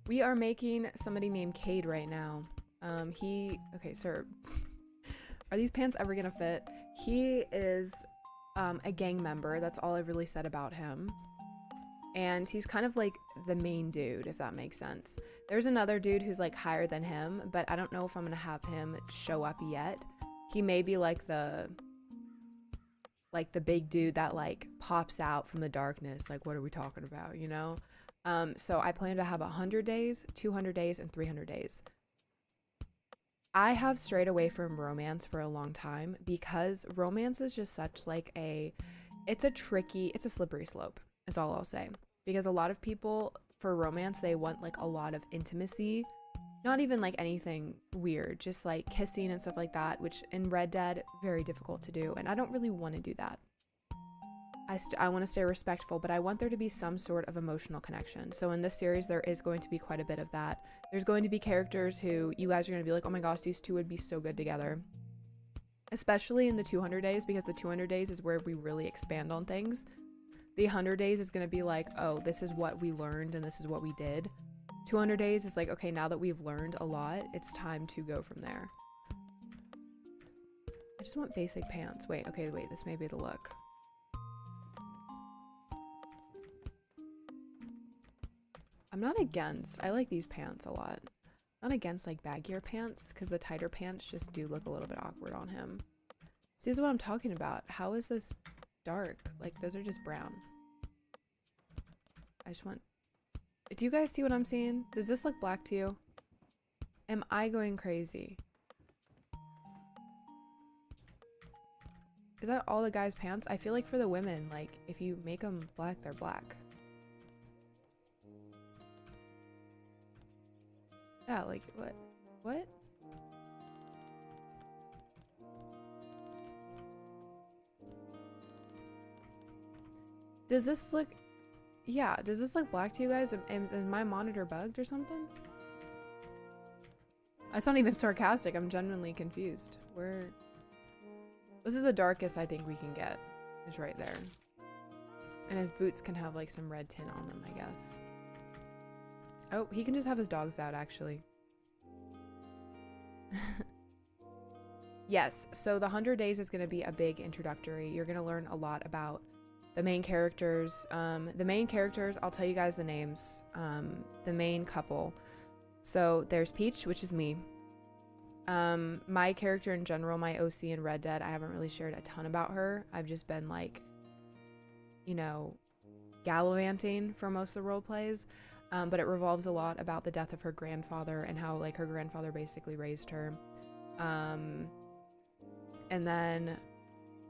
We are making somebody named Cade right now. Okay, sir. Are these pants ever gonna fit? He is a gang member. That's all I've really said about him. and he's kind of like the main dude, if that makes sense. There's another dude who's like higher than him, but I don't know if I'm gonna have him show up yet. He may be like the big dude that like pops out from the darkness, like what are we talking about, you know? So I plan to have 100 days, 200 days, and 300 days. I have strayed away from romance for a long time because romance is just such like it's a slippery slope, is all I'll say. Because a lot of people, for romance, they want like a lot of intimacy, not even like anything weird, just like kissing and stuff like that, which in Red Dead, very difficult to do. And I don't really want to do that. I want to stay respectful, but I want there to be some sort of emotional connection. So in this series, there is going to be quite a bit of that. There's going to be characters who you guys are going to be like, oh my gosh, these two would be so good together. Especially in the 200 days, because the 200 days is where we really expand on things. The 100 days is going to be like, oh, this is what we learned and this is what we did. 200 days is like, okay, now that we've learned a lot, it's time to go from there. I just want basic pants. Wait, this may be the look. I'm not against, I like these pants a lot. Not against like baggier pants, because the tighter pants just do look a little bit awkward on him. See, this is what I'm talking about. How is this dark? Like, those are just brown. I just want... Do you guys see what I'm seeing? Does this look black to you? Am I going crazy? Is that all the guys' pants? I feel like for the women, like, if you make them black, they're black. Yeah, like, what? What? Does this look... Yeah, does this look black to you guys? Is my monitor bugged or something? That's not even sarcastic. I'm genuinely confused. This is the darkest I think we can get. Is right there. And his boots can have like some red tint on them, I guess. Oh, he can just have his dogs out, actually. Yes, so the 100 days is going to be a big introductory. You're going to learn a lot about the main characters. I'll tell you guys the names. The main couple. So there's Peach, which is me. My character in general, my OC in Red Dead, I haven't really shared a ton about her. I've just been like, you know, gallivanting for most of the role plays. But it revolves a lot about the death of her grandfather and how like her grandfather basically raised her. And then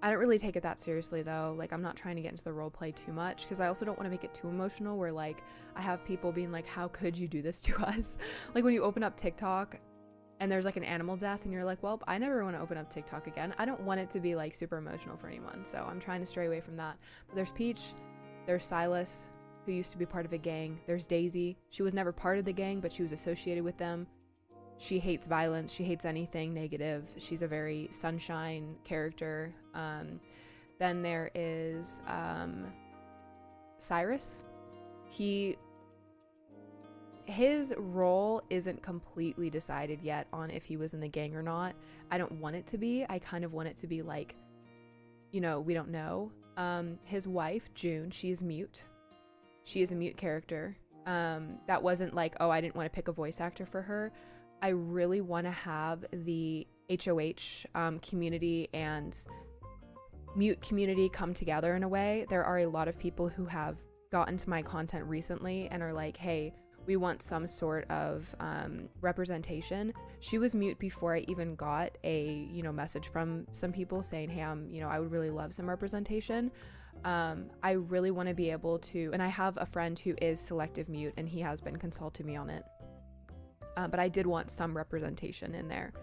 I don't really take it that seriously though. Like, I'm not trying to get into the role play too much because I also don't want to make it too emotional where like I have people being like, how could you do this to us? Like when you open up TikTok and there's like an animal death and you're like, well, I never want to open up TikTok again. I don't want it to be like super emotional for anyone. So I'm trying to stray away from that. But there's Peach, there's Silas, who used to be part of a gang. There's Daisy. She was never part of the gang, but she was associated with them. She hates violence. She hates anything negative. She's a very sunshine character. Then there is Cyrus. His role isn't completely decided yet on if he was in the gang or not. I don't want it to be. I kind of want it to be like, you know, we don't know. His wife, June, she's mute. She is a mute character. That wasn't like, oh, I didn't want to pick a voice actor for her. I really want to have the HOH community and mute community come together in a way. There are a lot of people who have gotten to my content recently and are like, hey, we want some sort of representation. She was mute before I even got a, you know, message from some people saying, hey, I would really love some representation. I really want to be able to, and I have a friend who is selective mute and he has been consulting me on it. But I did want some representation in there.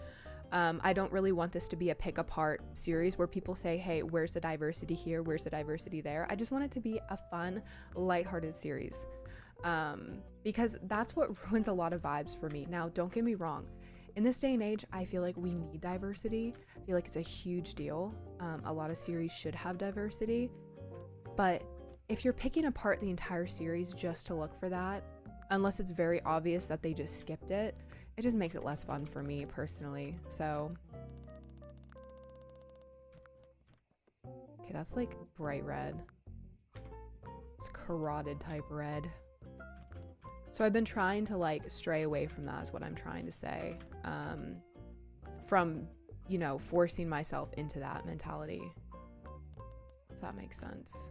I don't really want this to be a pick apart series where people say, hey, where's the diversity here? Where's the diversity there? I just want it to be a fun, lighthearted series. Because that's what ruins a lot of vibes for me. Now, don't get me wrong. In this day and age, I feel like we need diversity. I feel like it's a huge deal. A lot of series should have diversity. But if you're picking apart the entire series just to look for that, unless it's very obvious that they just skipped it, it just makes it less fun for me personally. So, okay, that's like bright red. It's carotid type red. So I've been trying to like stray away from that is what I'm trying to say. From, you know, forcing myself into that mentality. If that makes sense.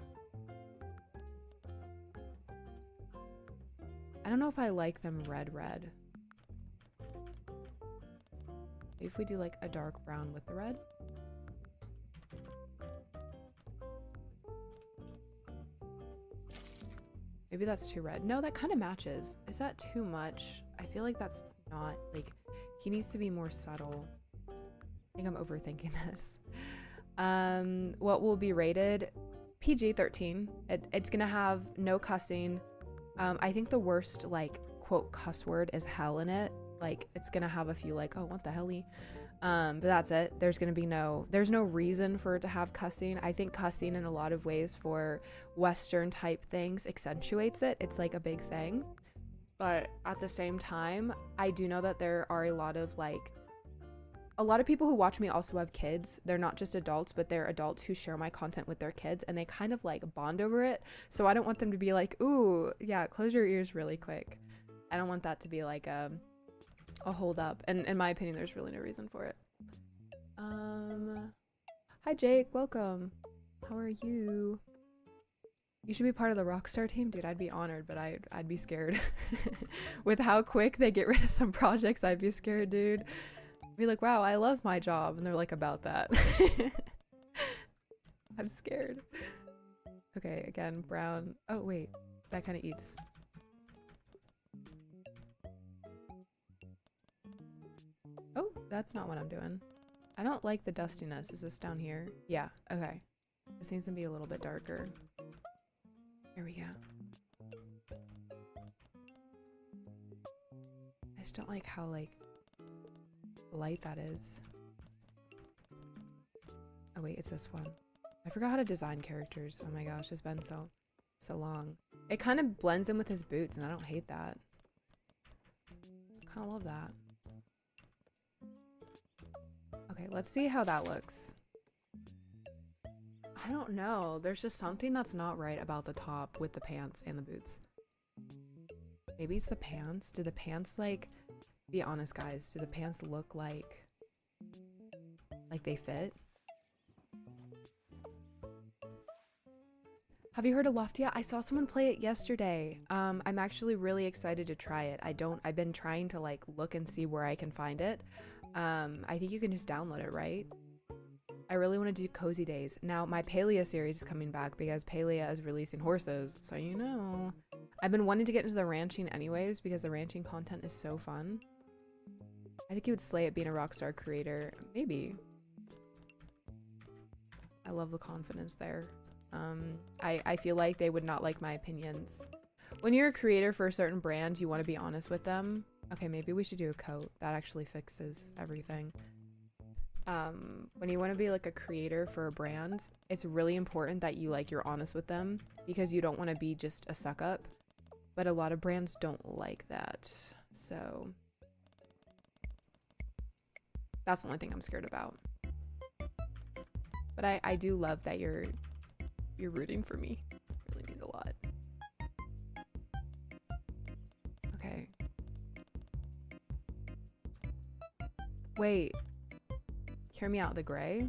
I don't know if I like them red. Maybe if we do like a dark brown with the red. Maybe that's too red. No, that kind of matches. Is that too much? I feel like that's not, like, he needs to be more subtle. I think I'm overthinking this. What will be rated? PG-13. It's gonna have no cussing. I think the worst, like, quote, cuss word is hell in it. Like, it's gonna have a few, like, oh, what the helly? But that's it. There's no reason for it to have cussing. I think cussing in a lot of ways for Western type things accentuates it. It's like a big thing. But at the same time, I do know that there are a lot of people who watch me also have kids. They're not just adults, but they're adults who share my content with their kids, and they kind of like bond over it. So I don't want them to be like, ooh, yeah, close your ears really quick. I don't want that to be like a hold up. And in my opinion, there's really no reason for it. Hi Jake, welcome. How are you? You should be part of the Rockstar team. Dude, I'd be honored, but I'd be scared. With how quick they get rid of some projects, I'd be scared, dude. Be like, wow, I love my job. And they're like, about that. I'm scared. Okay, again, brown. Oh, wait. That kind of eats. Oh, that's not what I'm doing. I don't like the dustiness. Is this down here? Yeah, okay. This needs to be a little bit darker. There we go. I just don't like how, like, light that is. Oh wait, it's this one. I forgot how to design characters. Oh my gosh, it's been so long. It kind of blends in with his boots, and I don't hate that. I kind of love that. Okay, let's see how that looks. I don't know. There's just something that's not right about the top with the pants and the boots. Maybe it's the pants. Do the pants, like, be honest guys, do the pants look like they fit? Have you heard of Loftia? I saw someone play it yesterday. I'm actually really excited to try it. I've been trying to like look and see where I can find it. I think you can just download it, right? I really want to do Cozy Days. Now, my Palea series is coming back because Palea is releasing horses, so you know. I've been wanting to get into the ranching anyways because the ranching content is so fun. I think you would slay at being a Rockstar creator. Maybe. I love the confidence there. I feel like they would not like my opinions. When you're a creator for a certain brand, you want to be honest with them. Okay, maybe we should do a coat. That actually fixes everything. When you want to be like a creator for a brand, it's really important that you're honest with them because you don't want to be just a suck up. But a lot of brands don't like that. So that's the only thing I'm scared about. But I do love that you're rooting for me. It really means a lot. Okay. Wait. Hear me out, the gray?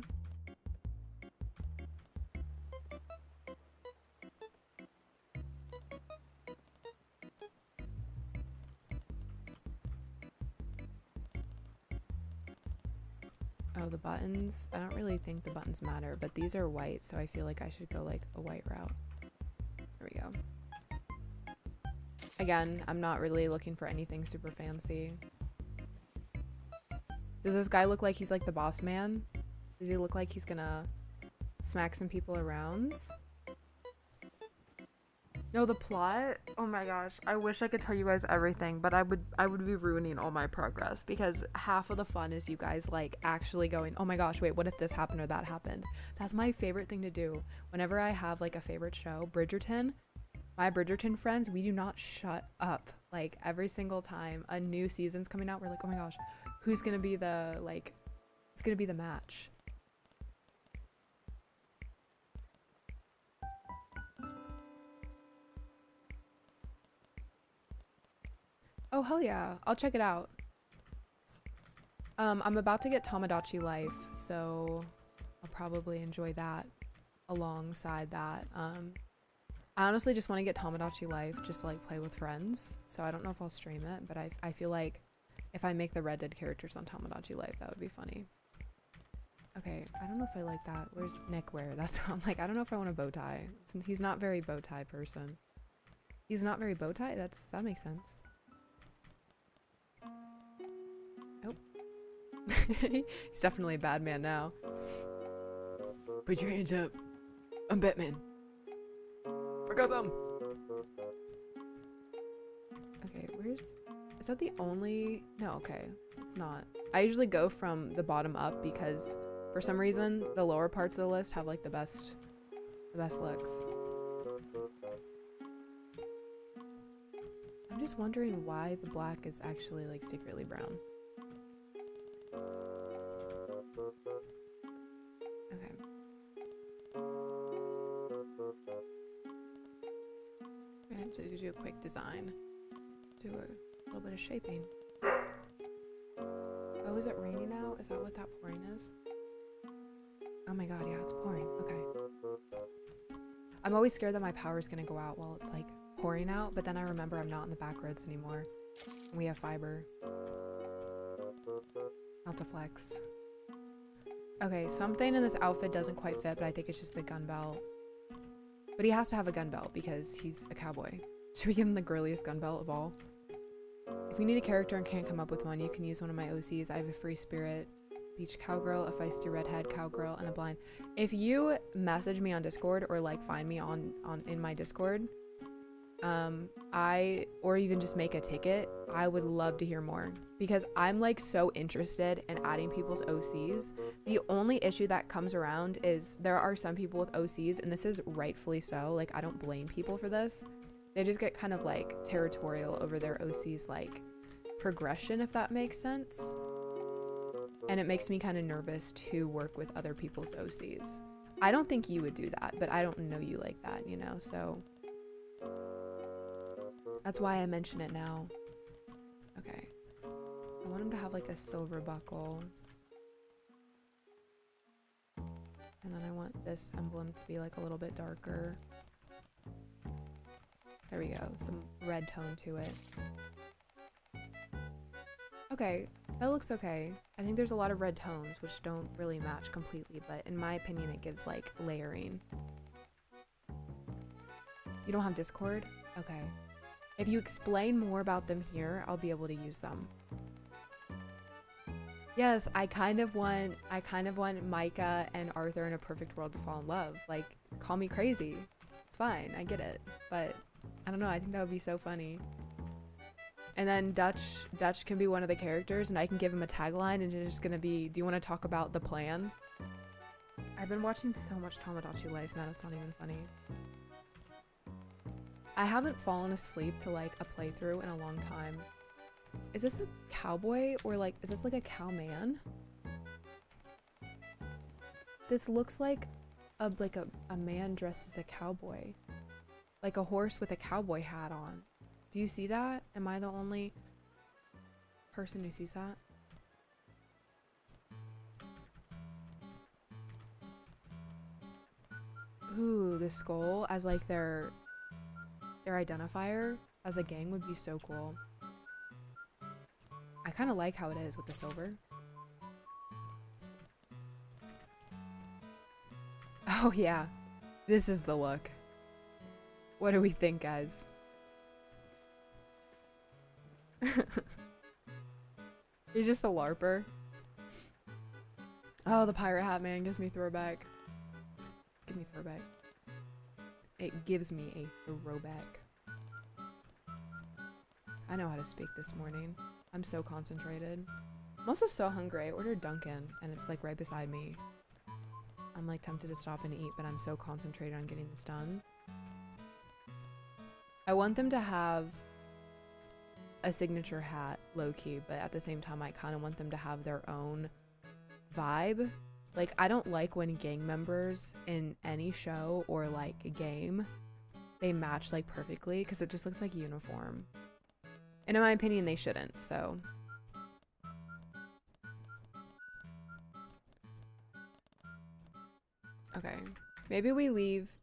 Oh, the buttons. I don't really think the buttons matter, but these are white, so I feel like I should go like a white route. There we go. Again, I'm not really looking for anything super fancy. Does this guy look like he's like the boss man? Does he look like he's gonna smack some people around? No, the plot? Oh my gosh. I wish I could tell you guys everything, but I would be ruining all my progress because half of the fun is you guys like actually going, oh my gosh, wait, what if this happened or that happened? That's my favorite thing to do. Whenever I have like a favorite show, Bridgerton, my Bridgerton friends, we do not shut up. Like every single time a new season's coming out, we're like, oh my gosh, who's gonna be the who's gonna be the match? Oh, hell yeah. I'll check it out. I'm about to get Tomodachi Life, so I'll probably enjoy that alongside that. I honestly just want to get Tomodachi Life just to like play with friends, so I don't know if I'll stream it, but I feel like if I make the Red Dead characters on Tomodachi Life, that would be funny. Okay, I don't know if I like that. Where's neckwear? That's I'm like, I don't know if I want a bow tie. He's not very bow tie person. He's not very bow tie? That makes sense. Oh. He's definitely a bad man now. Put your hands up. I'm Batman. Forgot them. Okay, is that the only? No, okay, it's not. I usually go from the bottom up because for some reason the lower parts of the list have like the best looks. I'm just wondering why the black is actually like secretly brown. Okay. I'm gonna have to do a quick design. Do a little bit of shaping. Oh, is it raining now? Is that what that pouring is? Oh my god, yeah, it's pouring. Okay. I'm always scared that my power is gonna go out while it's like pouring out, but then I remember I'm not in the back roads anymore. We have fiber. Not to flex. Okay, something in this outfit doesn't quite fit, but I think it's just the gun belt. But he has to have a gun belt because he's a cowboy. Should we give him the girliest gun belt of all? If you need a character and can't come up with one, you can use one of my OCs. I have a free spirit, beach cowgirl, a feisty redhead cowgirl, and a blind. If you message me on Discord or like find me in my Discord, or even just make a ticket, I would love to hear more because I'm like so interested in adding people's OCs. The only issue that comes around is there are some people with OCs, and this is rightfully so. Like, I don't blame people for this. They just get kind of like territorial over their OCs like progression, if that makes sense. And it makes me kind of nervous to work with other people's OCs. I don't think you would do that, but I don't know you like that, you know, so that's why I mention it now. Okay. I want him to have like a silver buckle. And then I want this emblem to be like a little bit darker. There we go. Some red tone to it. Okay. That looks okay. I think there's a lot of red tones which don't really match completely, but in my opinion it gives like layering. You don't have Discord? Okay. If you explain more about them here, I'll be able to use them. Yes, I kind of want Micah and Arthur in a perfect world to fall in love. Like, call me crazy. It's fine, I get it. But I don't know, I think that would be so funny. And then Dutch can be one of the characters and I can give him a tagline and it's just gonna be, do you want to talk about the plan? I've been watching so much Tomodachi Life now, it's not even funny. I haven't fallen asleep to like a playthrough in a long time. Is this a cowboy or like, is this like a cowman? This looks like a man dressed as a cowboy. Like a horse with a cowboy hat on. Do you see that? Am I the only person who sees that? Ooh, the skull as like their identifier as a gang would be so cool. I kind of like how it is with the silver. Oh yeah, this is the look. What do we think, guys? He's just a LARPer. Oh, the pirate hat man gives me throwback. Give me throwback. It gives me a throwback. I know how to speak this morning. I'm so concentrated. I'm also so hungry. I ordered Dunkin' and it's like right beside me. I'm like tempted to stop and eat, but I'm so concentrated on getting this done. I want them to have a signature hat, low-key, but at the same time I kind of want them to have their own vibe. Like, I don't like when gang members in any show or like a game, they match like perfectly because it just looks like uniform. And in my opinion, they shouldn't, so. Okay. Maybe we leave,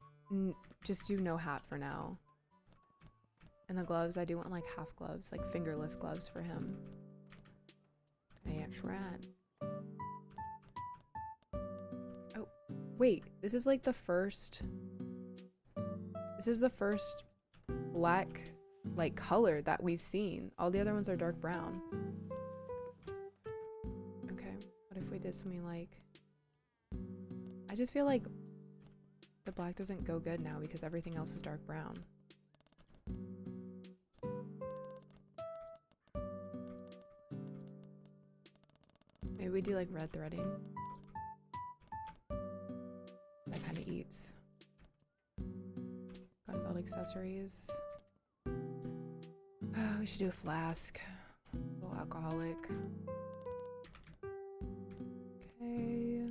just do no hat for now. And the gloves, I do want like half gloves, like fingerless gloves for him. Yeah, rat. Oh, wait, this is like the first. This is the first black, like, color that we've seen. All the other ones are dark brown. Okay, what if we did something like... I just feel like the black doesn't go good now because everything else is dark brown. Maybe we do like red threading. That kind of eats. Gun belt accessories. Oh, we should do a flask. A little alcoholic. Okay.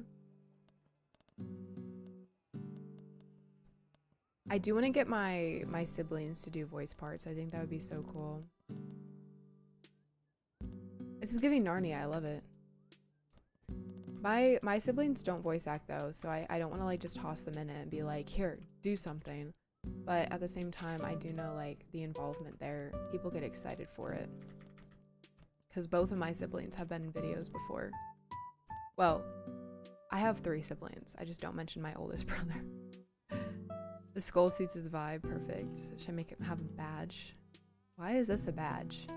I do want to get my siblings to do voice parts. I think that would be so cool. This is giving Narnia. I love it. My siblings don't voice act though, so I don't want to like just toss them in it and be like, here, do something. But at the same time, I do know like the involvement there. People get excited for it. Because both of my siblings have been in videos before. Well, I have 3 siblings. I just don't mention my oldest brother. The skull suits his vibe. Perfect. Should I make him have a badge? Why is this a badge?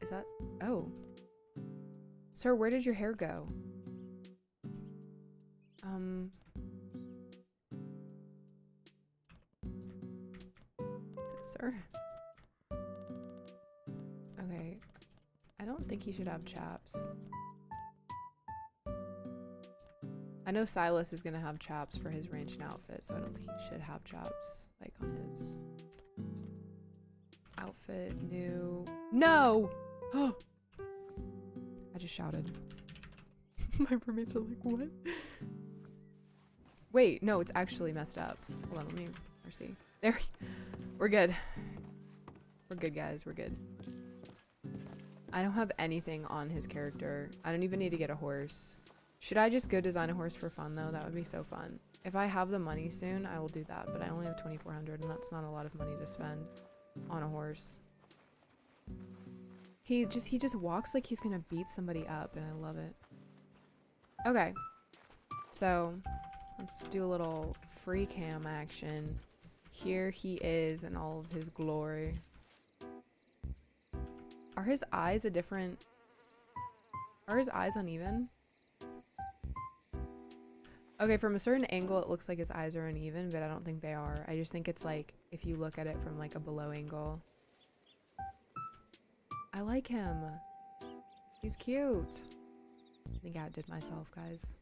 Is that... Oh. Sir, where did your hair go? Sir? Okay. I don't think he should have chaps. I know Silas is gonna have chaps for his ranching outfit, so I don't think he should have chaps, like, on his outfit. New... No! Oh! I just shouted. My roommates are like, what? Wait, no, it's actually messed up. Hold on, let me see. There, we're good. We're good, guys, we're good. I don't have anything on his character. I don't even need to get a horse. Should I just go design a horse for fun though? That would be so fun. If I have the money soon, I will do that, but I only have 2,400 and that's not a lot of money to spend on a horse. He just walks like he's gonna beat somebody up and I love it. Okay. So, let's do a little free cam action. Here he is in all of his glory. Are his eyes a different... Are his eyes uneven? Okay, from a certain angle it looks like his eyes are uneven, but I don't think they are. I just think it's like, if you look at it from like a below angle. I like him. He's cute. I think I outdid myself, guys.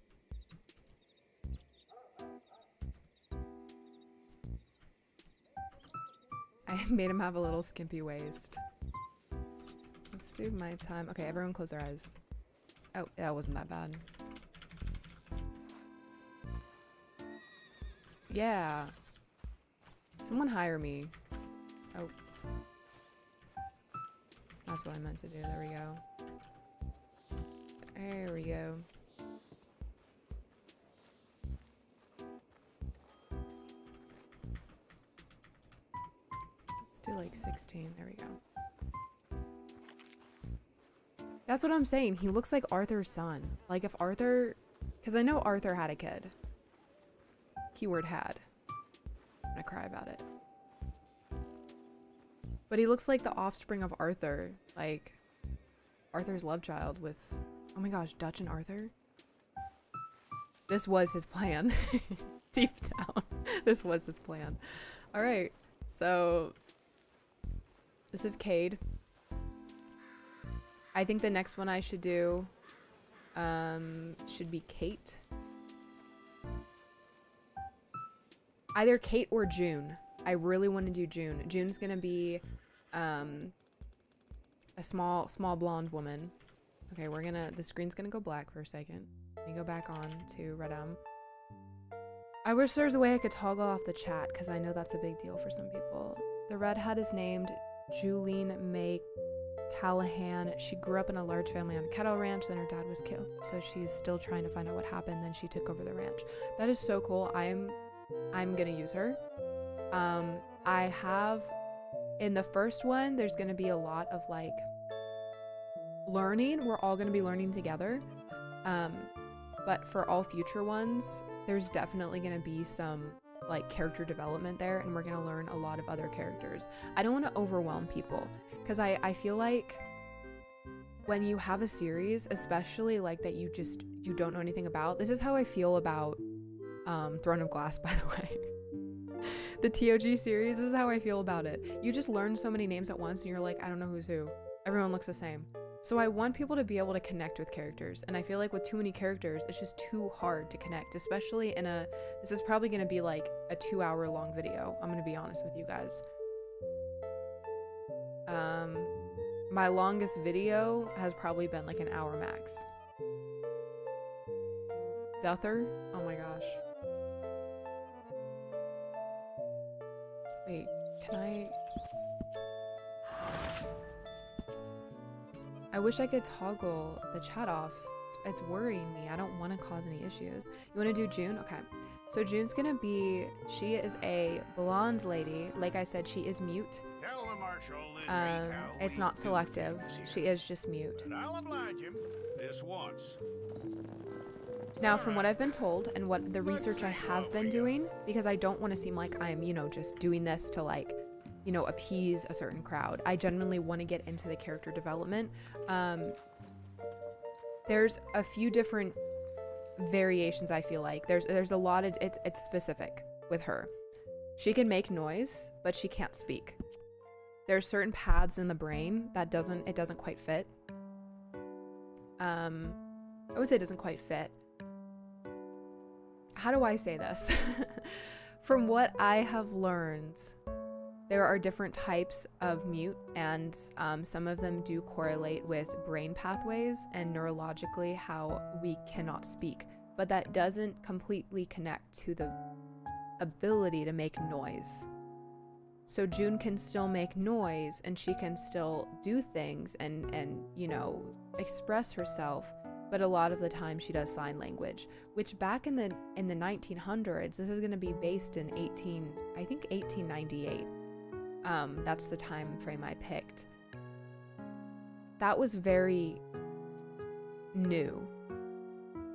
I made him have a little skimpy waist. Let's do my time. Okay, everyone close their eyes. Oh, that wasn't that bad. Yeah. Someone hire me. Oh. That's what I meant to do. There we go. There we go. Let's do like 16. There we go. That's what I'm saying. He looks like Arthur's son. Like if Arthur... Because I know Arthur had a kid. Keyword had. I'm gonna cry about it. But he looks like the offspring of Arthur. Like Arthur's love child with... Oh my gosh, Dutch and Arthur? This was his plan. Deep down. This was his plan. Alright, so... This is Cade. I think the next one I should do... should be Kate. Either Kate or June. I really want to do June. June's gonna be a small blonde woman. Okay, the screen's gonna go black for a second. Let me go back on to RedM. I wish there's a way I could toggle off the chat because I know that's a big deal for some people. The redhead is named Julene May Callahan. She grew up in a large family on a cattle ranch, then her dad was killed, so she's still trying to find out what happened, then she took over the ranch. That is so cool. I'm gonna use her. I have, in the first one, there's gonna be a lot of like learning. We're all gonna be learning together. But for all future ones, there's definitely gonna be some like character development there, and we're gonna learn a lot of other characters. I don't want to overwhelm people, because I feel like when you have a series, especially like that you don't know anything about, this is how I feel about Throne of Glass, by the way. The TOG series, this is how I feel about it. You just learn so many names at once and you're like, I don't know who's who. Everyone looks the same. So I want people to be able to connect with characters, and I feel like with too many characters, it's just too hard to connect, especially in this is probably going to be like a 2-hour long video. I'm going to be honest with you guys. My longest video has probably been like an hour max. Deather? Oh my gosh. Wait, can I wish I could toggle the chat off. It's worrying me. I don't want to cause any issues. You want to do June? Okay. So June's gonna be, she is a blonde lady. Like I said, she is mute. Tell the marshal It's not selective. She is just mute. And I'll oblige him this once. Now, from what I've been told and what the research I have been doing, because I don't want to seem like I'm, just doing this to like, appease a certain crowd. I genuinely want to get into the character development. There's a few different variations. I feel like there's a lot of it's specific with her. She can make noise, but she can't speak. There's certain paths in the brain that it doesn't quite fit. I would say it doesn't quite fit. How do I say this? From what I have learned, there are different types of mute, and some of them do correlate with brain pathways and neurologically how we cannot speak, but that doesn't completely connect to the ability to make noise. So June can still make noise, and she can still do things and express herself, but a lot of the time she does sign language, which back in the 1900s, this is going to be based in 1898. That's the time frame I picked. That was very new.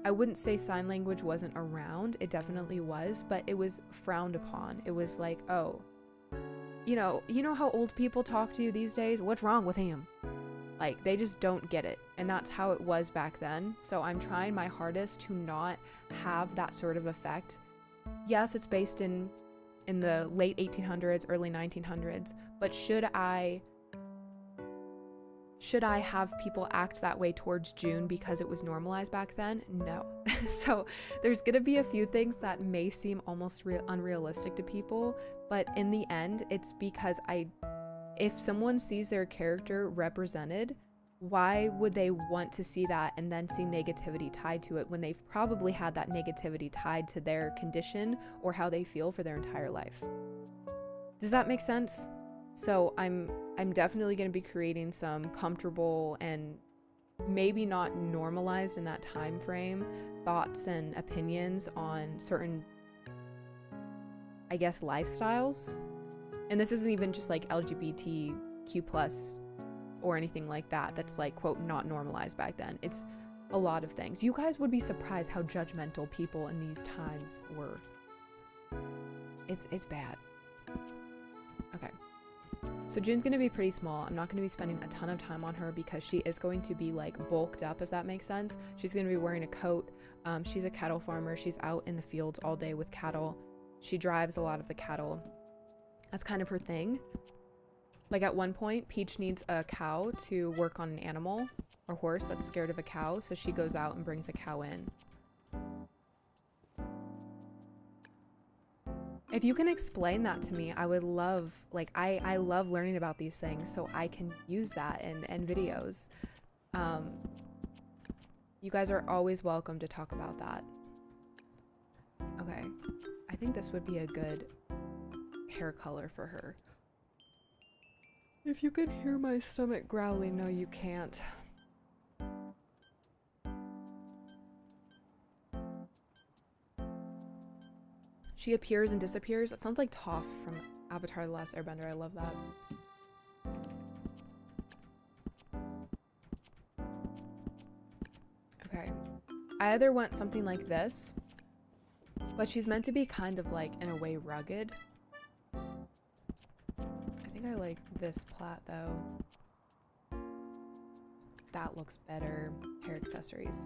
I wouldn't say sign language wasn't around. It definitely was, but it was frowned upon. It was like, oh, you know how old people talk to you these days? What's wrong with him? Like, they just don't get it. And that's how it was back then. So I'm trying my hardest to not have that sort of effect. Yes, it's based in the late 1800s, early 1900s, but should I have people act that way towards June because it was normalized back then? No. So there's gonna be a few things that may seem almost unrealistic to people, but in the end, it's because if someone sees their character represented, why would they want to see that and then see negativity tied to it when they've probably had that negativity tied to their condition or how they feel for their entire life? Does that make sense? So I'm definitely going to be creating some comfortable and maybe not normalized in that time frame thoughts and opinions on certain, I guess, lifestyles. And this isn't even just like LGBTQ plus or anything like that that's like, quote, not normalized back then. It's a lot of things. You guys would be surprised how judgmental people in these times were. It's bad. Okay. So June's going to be pretty small. I'm not going to be spending a ton of time on her because she is going to be like bulked up, if that makes sense. She's going to be wearing a coat. She's a cattle farmer. She's out in the fields all day with cattle. She drives a lot of the cattle. That's kind of her thing. Like at one point, Peach needs a cow to work on an animal or horse that's scared of a cow. So she goes out and brings a cow in. If you can explain that to me, I would love, like, I love learning about these things so I can use that in videos. You guys are always welcome to talk about that. Okay, I think this would be a good hair color for her. If you can hear my stomach growling, no, you can't. She appears and disappears. That sounds like Toph from Avatar: The Last Airbender. I love that. Okay. I either want something like this, but she's meant to be kind of like, in a way, rugged. I think I like this plait though. That looks better. Hair accessories.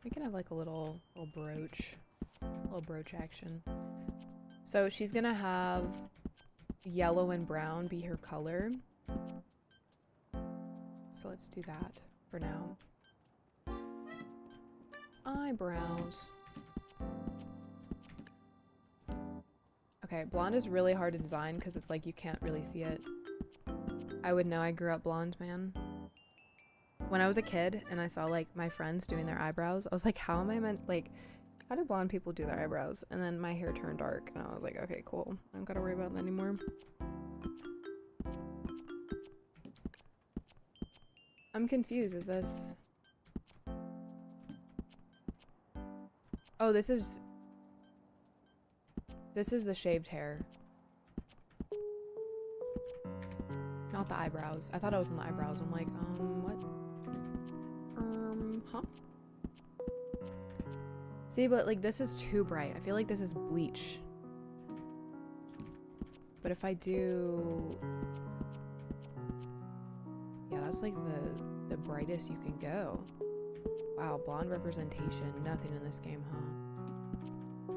We can have like a little brooch action. So she's gonna have yellow and brown be her color. So let's do that for now. Eyebrows. Okay, blonde is really hard to design because it's like you can't really see it. I would know, I grew up blonde, man. When I was a kid and I saw like my friends doing their eyebrows, I was like, how am I meant, like, how do blonde people do their eyebrows? And then my hair turned dark and I was like, okay, cool. I don't gotta worry about that anymore. I'm confused. Is this... Oh, this is the shaved hair. Not the eyebrows. I thought I was in the eyebrows. I'm like, what? Huh? See, but like this is too bright. I feel like this is bleach. But if I do... Yeah, that's like the brightest you can go. Wow, blonde representation. Nothing in this game, huh?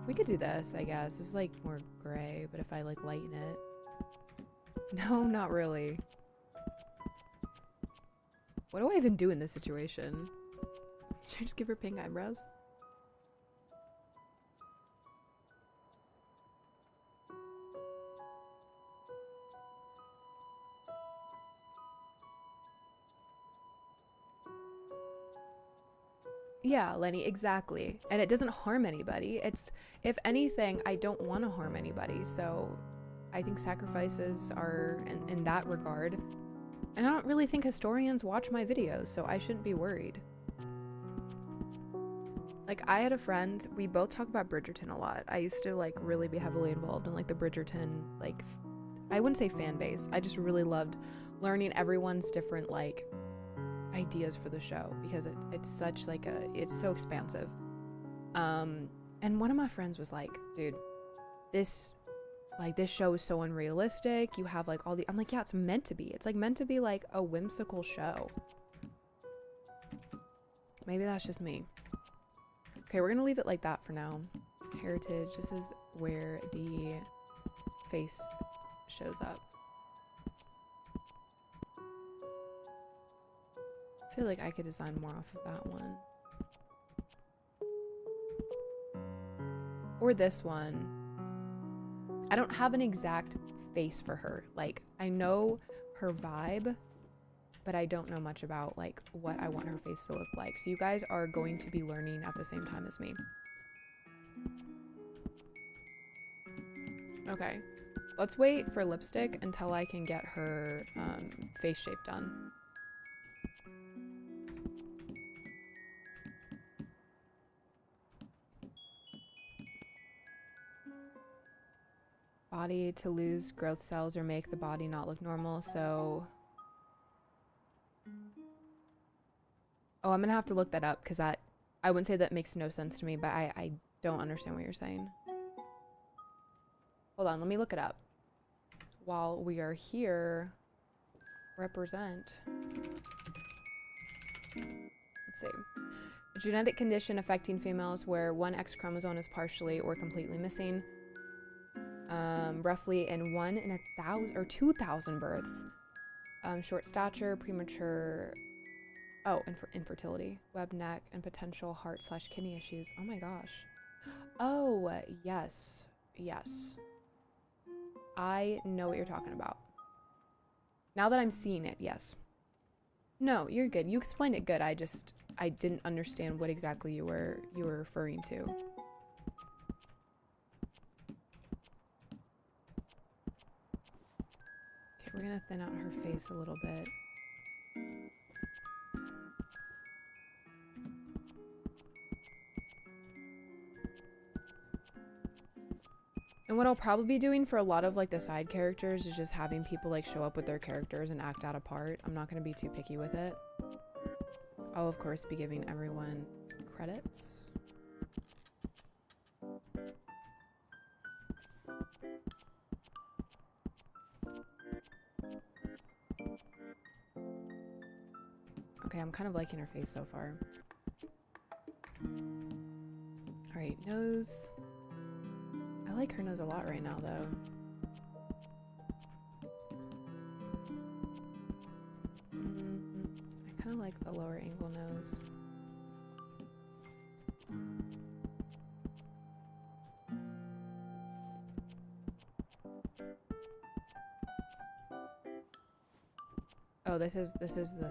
We could do this, I guess. It's like more gray, but if I like lighten it... No, not really. What do I even do in this situation? Should I just give her pink eyebrows? Yeah, Lenny, exactly. And it doesn't harm anybody. It's, if anything, I don't want to harm anybody, so I think sacrifices are in that regard. And I don't really think historians watch my videos, so I shouldn't be worried. Like, I had a friend, we both talk about Bridgerton a lot. I used to, like, really be heavily involved in, like, the Bridgerton, like, I wouldn't say fan base. I just really loved learning everyone's different, like, ideas for the show, because it's such, like, it's so expansive. And one of my friends was like, dude, this show is so unrealistic. You have like all the, I'm like, yeah, it's meant to be. It's like meant to be like a whimsical show. Maybe that's just me. Okay, we're gonna leave it like that for now. Heritage, this is where the face shows up. I feel like I could design more off of that one. Or this one. I don't have an exact face for her. Like, I know her vibe, but I don't know much about, like, what I want her face to look like. So you guys are going to be learning at the same time as me. Okay. Let's wait for lipstick until I can get her face shape done. Body to lose growth cells or make the body not look normal, so... Oh, I'm gonna have to look that up, because that... I wouldn't say that makes no sense to me, but I don't understand what you're saying. Hold on, let me look it up. While we are here... Represent... Let's see. A genetic condition affecting females where one X chromosome is partially or completely missing. Roughly in 1 in 1,000 or 2,000 births. Short stature, premature, infertility, web neck, and potential heart/kidney issues. Oh my gosh. Oh, yes. Yes. I know what you're talking about. Now that I'm seeing it, yes. No, you're good. You explained it good. I didn't understand what exactly you were referring to. We're gonna thin out her face a little bit. And what I'll probably be doing for a lot of like the side characters is just having people like show up with their characters and act out a part. I'm not going to be too picky with it. I'll of course be giving everyone credits. Okay, I'm kind of liking her face so far. All right, nose. I like her nose a lot right now, though. I kind of like the lower angle nose. Oh, this is the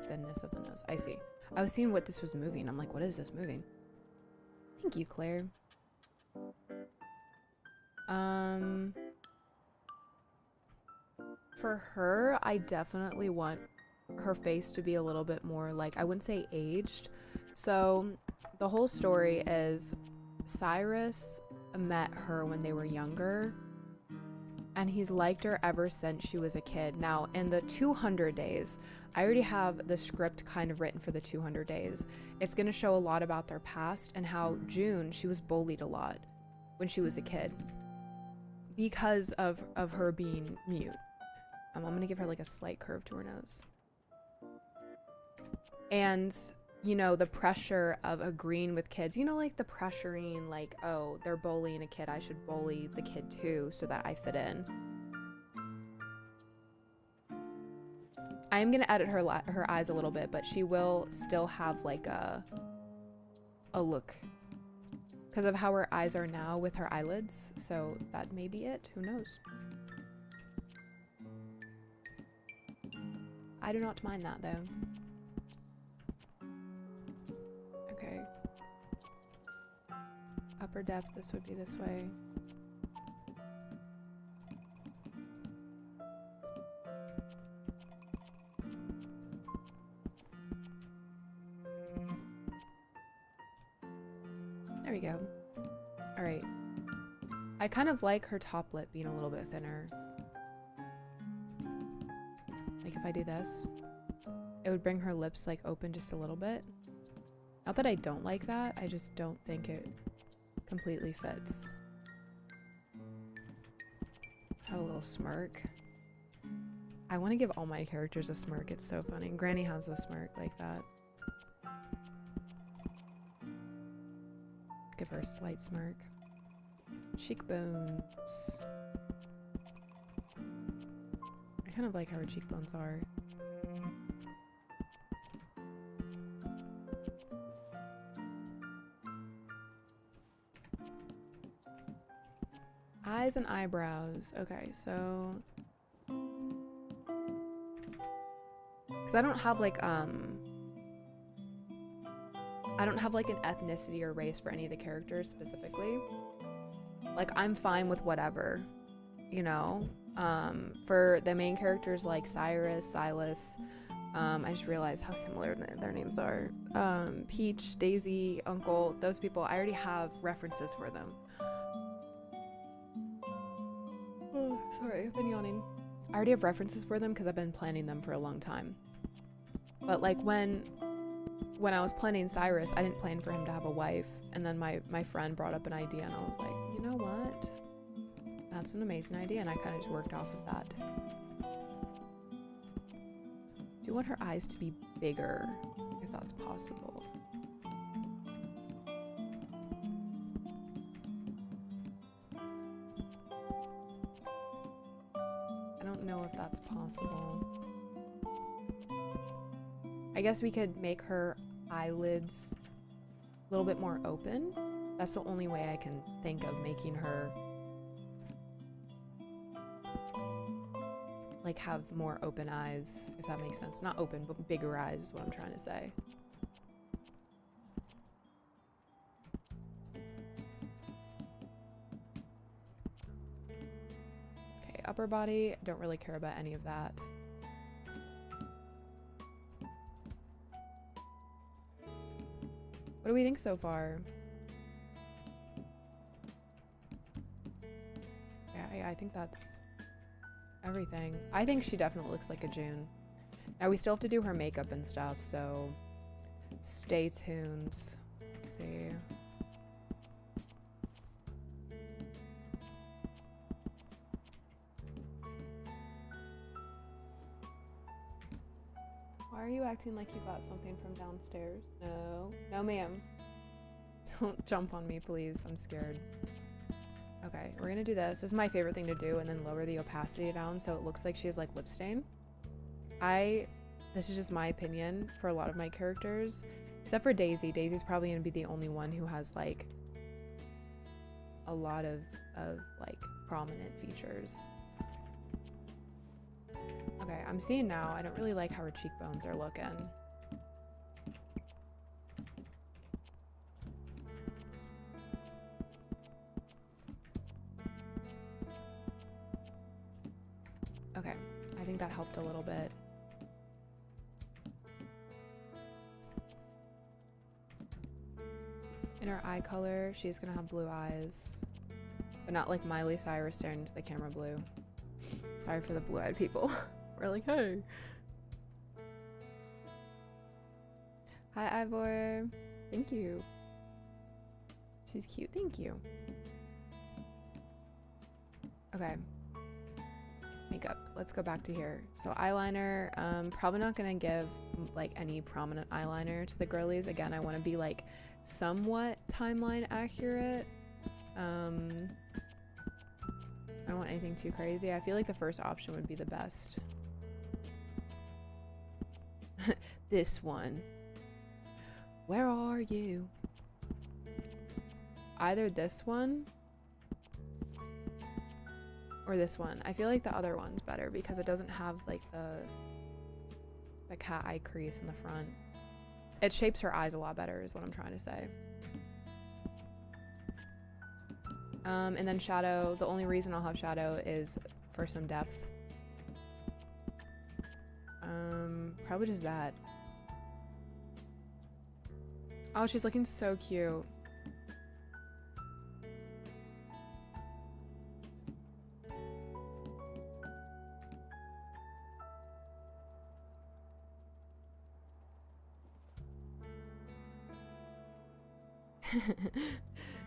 thinness of the nose. I see. I was seeing what this was moving. I'm like, what is this moving? Thank you, Claire. For her, I definitely want her face to be a little bit more like, I wouldn't say aged. So the whole story is Cyrus met her when they were younger, and he's liked her ever since she was a kid. Now, in the 200 days, I already have the script kind of written for the 200 days. It's going to show a lot about their past and how June, she was bullied a lot when she was a kid because of her being mute. I'm going to give her like a slight curve to her nose. And, you know, the pressure of agreeing with kids, you know, like the pressuring, like, oh, they're bullying a kid, I should bully the kid too so that I fit in. I am going to edit her eyes a little bit, but she will still have like a look because of how her eyes are now with her eyelids. So that may be it. Who knows? I do not mind that though. Okay. Upper depth, this would be this way. There we go. All right. I kind of like her top lip being a little bit thinner. Like if I do this, it would bring her lips like open just a little bit. Not that I don't like that, I just don't think it completely fits. Have a little smirk. I want to give all my characters a smirk, it's so funny. Granny has a smirk like that. Give her a slight smirk. Cheekbones. I kind of like how her cheekbones are. Eyes and eyebrows. Okay, so because I don't have like an ethnicity or race for any of the characters specifically. Like I'm fine with whatever, you know. For the main characters like Cyrus, Silas, I just realized how similar their names are. Peach, Daisy, Uncle, those people, I already have references for them. Oh, sorry, I've been yawning. I already have references for them because I've been planning them for a long time. But like when I was planning Cyrus, I didn't plan for him to have a wife. And then my friend brought up an idea and I was like, you know what? That's an amazing idea. And I kind of just worked off of that. Do you want her eyes to be bigger, if that's possible? I don't know if that's possible. I guess we could make her eyelids a little bit more open. That's the only way I can think of making her like have more open eyes, if that makes sense. Not open, but bigger eyes is what I'm trying to say. Okay, upper body, don't really care about any of that. What do we think so far? Yeah, I think that's everything. I think she definitely looks like a June. Now we still have to do her makeup and stuff, so stay tuned. Let's see. Why are you acting like you got something from downstairs? No. No, ma'am. Don't jump on me, please. I'm scared. Okay, we're gonna do this. This is my favorite thing to do, and then lower the opacity down so it looks like she has like lip stain. This is just my opinion for a lot of my characters, except for Daisy. Daisy's probably gonna be the only one who has like a lot of like prominent features. Okay, I'm seeing now. I don't really like how her cheekbones are looking. Okay, I think that helped a little bit. In her eye color, she's gonna have blue eyes, but not like Miley Cyrus staring into the camera blue. Sorry for the blue-eyed people. We're like, hey. Hi, Ivor. Thank you. She's cute. Thank you. Okay. Makeup. Let's go back to here. So eyeliner. Probably not gonna give like any prominent eyeliner to the girlies. Again, I want to be like somewhat timeline accurate. I don't want anything too crazy. I feel like the first option would be the best. This one. Where are you? Either this one or this one. I feel like the other one's better because it doesn't have like the cat eye crease in the front. It shapes her eyes a lot better is what I'm trying to say. And then shadow. The only reason I'll have shadow is for some depth. Probably just that. Oh, she's looking so cute.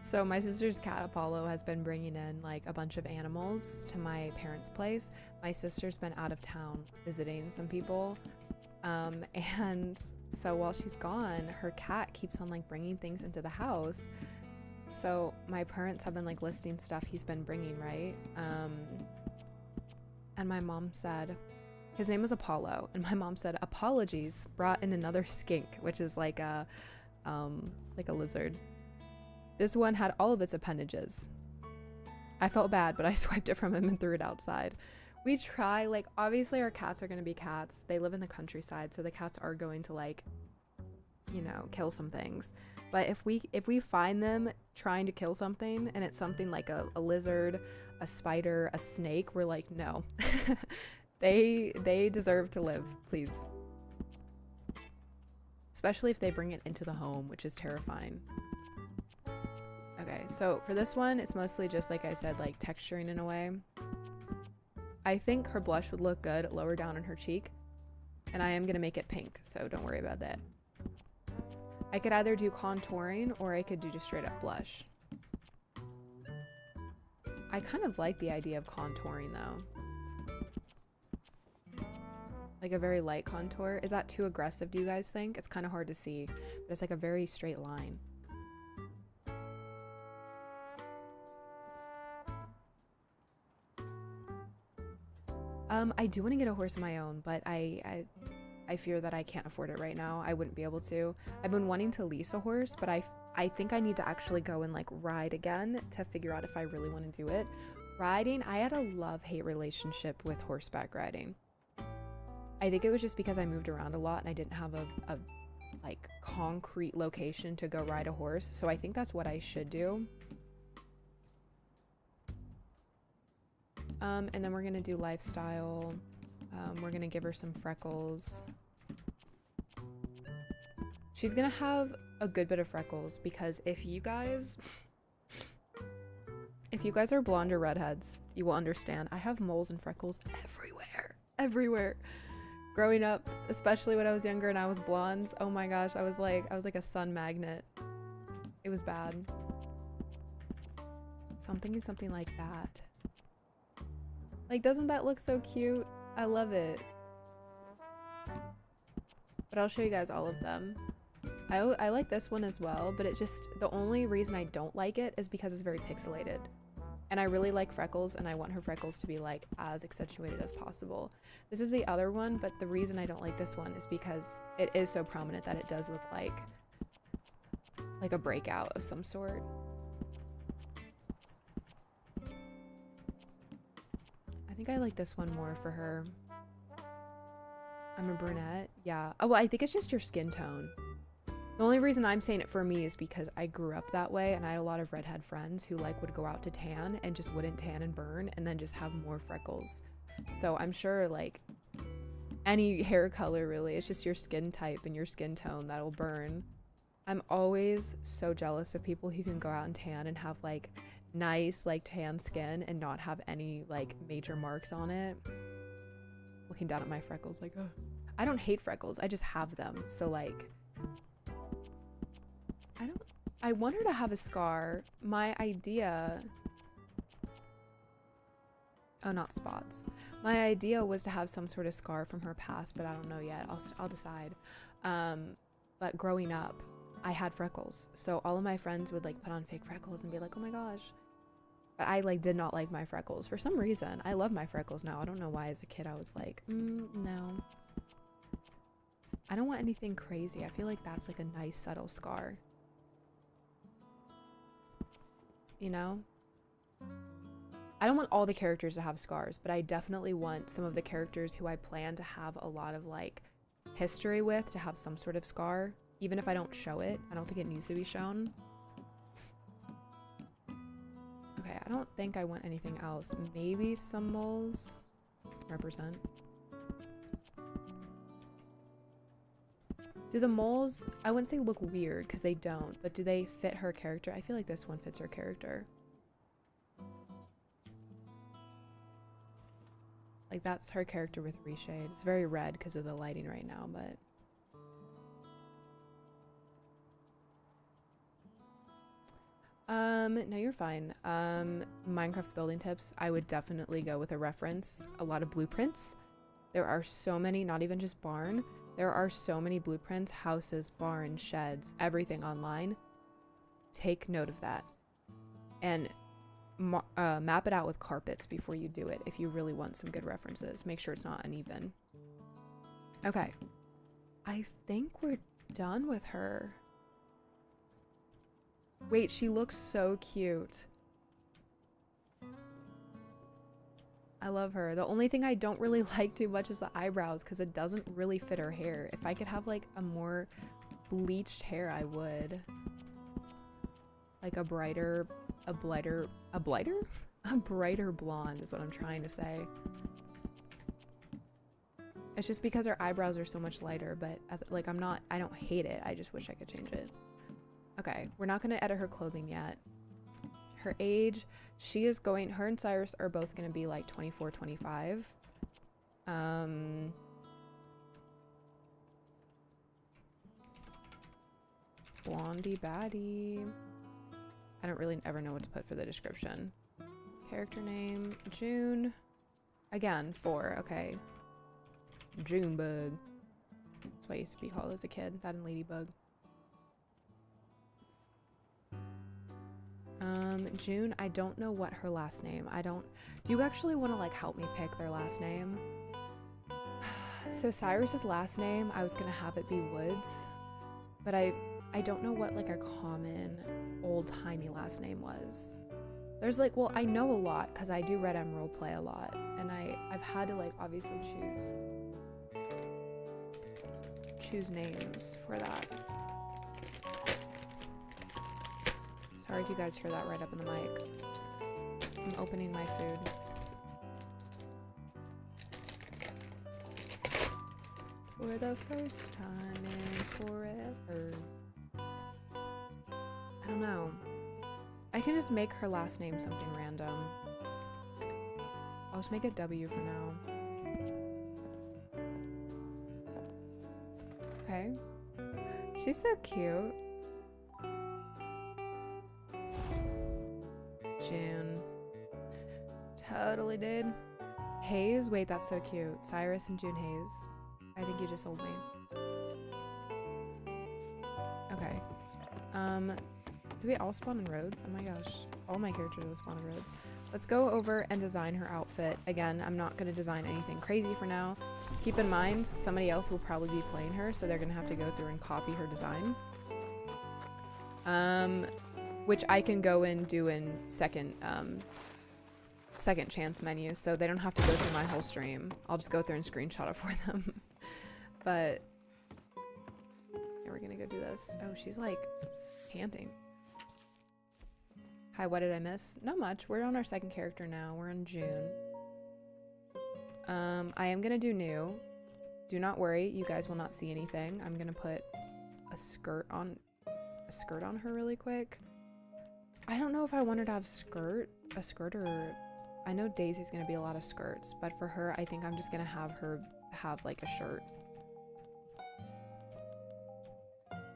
So my sister's cat Apollo has been bringing in like a bunch of animals to my parents' place. My sister's been out of town visiting some people, and so while she's gone, her cat keeps on like bringing things into the house. So my parents have been like listing stuff he's been bringing, right? And my mom said his name was Apollo, and my mom said apologies, brought in another skink, which is like a lizard. This one had all of its appendages. I felt bad, but I swiped it from him and threw it outside. We try, like, obviously our cats are going to be cats. They live in the countryside, so the cats are going to, like, you know, kill some things. But if we find them trying to kill something, and it's something like a lizard, a spider, a snake, we're like, no. They deserve to live, please. Especially if they bring it into the home, which is terrifying. Okay, so for this one, it's mostly just, like I said, like texturing in a way. I think her blush would look good lower down in her cheek, and I am going to make it pink, so don't worry about that. I could either do contouring or I could do just straight up blush. I kind of like the idea of contouring though. Like a very light contour. Is that too aggressive, do you guys think? It's kind of hard to see, but it's like a very straight line. I do want to get a horse of my own, but I fear that I can't afford it right now. I wouldn't be able to. I've been wanting to lease a horse, but I think I need to actually go and like ride again to figure out if I really want to do it. Riding, I had a love-hate relationship with horseback riding. I think it was just because I moved around a lot and I didn't have a like concrete location to go ride a horse. So I think that's what I should do. And then we're gonna do lifestyle. We're gonna give her some freckles. She's gonna have a good bit of freckles, because if you guys are blonde or redheads, you will understand. I have moles and freckles everywhere. Growing up, especially when I was younger and I was blonde, oh my gosh, I was like a sun magnet. It was bad. So I'm thinking something like that. Like, doesn't that look so cute? I love it. But I'll show you guys all of them. I like this one as well, but it just, the only reason I don't like it is because it's very pixelated. And I really like freckles, and I want her freckles to be like as accentuated as possible. This is the other one, but the reason I don't like this one is because it is so prominent that it does look like a breakout of some sort. I think I like this one more for her. I'm a brunette. Yeah. Oh, well, I think it's just your skin tone. The only reason I'm saying it for me is because I grew up that way, and I had a lot of redhead friends who like would go out to tan and just wouldn't tan and burn and then just have more freckles. So I'm sure like any hair color really, it's just your skin type and your skin tone that'll burn. I'm always so jealous of people who can go out and tan and have like nice like tan skin and not have any like major marks on it. Looking down at my freckles like, oh. I don't hate freckles, I just have them. So like I want her to have a scar. My idea, oh, not spots. My idea was to have some sort of scar from her past, but I don't know yet. I'll decide. But growing up, I had freckles, so all of my friends would like put on fake freckles and be like, oh my gosh. But I like did not like my freckles for some reason. I love my freckles now. I don't know why as a kid I was like, no. I don't want anything crazy. I feel like that's like a nice subtle scar. You know? I don't want all the characters to have scars, but I definitely want some of the characters who I plan to have a lot of like history with to have some sort of scar, even if I don't show it. I don't think it needs to be shown. Okay, I don't think I want anything else. Maybe some moles. Represent. Do the moles, I wouldn't say look weird because they don't, but do they fit her character? I feel like this one fits her character. Like that's her character with reshade. It's very red because of the lighting right now, but no, you're fine. Minecraft building tips, I would definitely go with a reference. A lot of blueprints. There are so many, not even just barn. There are so many blueprints, houses, barns, sheds, everything online. Take note of that. And map it out with carpets before you do it if you really want some good references. Make sure it's not uneven. Okay. I think we're done with her. Wait, she looks so cute. I love her. The only thing I don't really like too much is the eyebrows because it doesn't really fit her hair. If I could have like a more bleached hair, I would. Like a brighter blonde is what I'm trying to say. It's just because her eyebrows are so much lighter, but like I don't hate it. I just wish I could change it. Okay, we're not gonna edit her clothing yet. Her age, her and Cyrus are both gonna be like 24, 25. Blondie baddie. I don't really ever know what to put for the description. Character name, June. Again, 4, okay. Junebug. That's what I used to be called as a kid, that and Ladybug. June, I don't know what her last name. Do you actually want to like help me pick their last name? So Cyrus's last name, I was gonna have it be Woods, but I don't know what like a common old-timey last name was. There's like, well, I know a lot because I do RedM roleplay a lot, and I've had to like obviously choose names for that. Sorry if you guys hear that right up in the mic. I'm opening my food. For the first time in forever. don't know. I can just make her last name something random. I'll just make it W for now. Okay. She's so cute. June. Totally did. Hayes? Wait, that's so cute. Cyrus and June Hayes. I think you just sold me. Okay. Do we all spawn in Rhodes? Oh my gosh. All my characters will spawn in Rhodes. Let's go over and design her outfit. Again, I'm not going to design anything crazy for now. Keep in mind, somebody else will probably be playing her, so they're going to have to go through and copy her design. Which I can go and do in second chance menu, so they don't have to go through my whole stream. I'll just go through and screenshot it for them. But yeah, we're gonna go do this. Oh, she's like panting. Hi, what did I miss? Not much. We're on our second character now. We're in June. I am gonna do new. Do not worry, you guys will not see anything. I'm gonna put a skirt on her really quick. I don't know if I want her to have a skirt, or I know Daisy's gonna be a lot of skirts, but for her, I think I'm just gonna have her have like a shirt.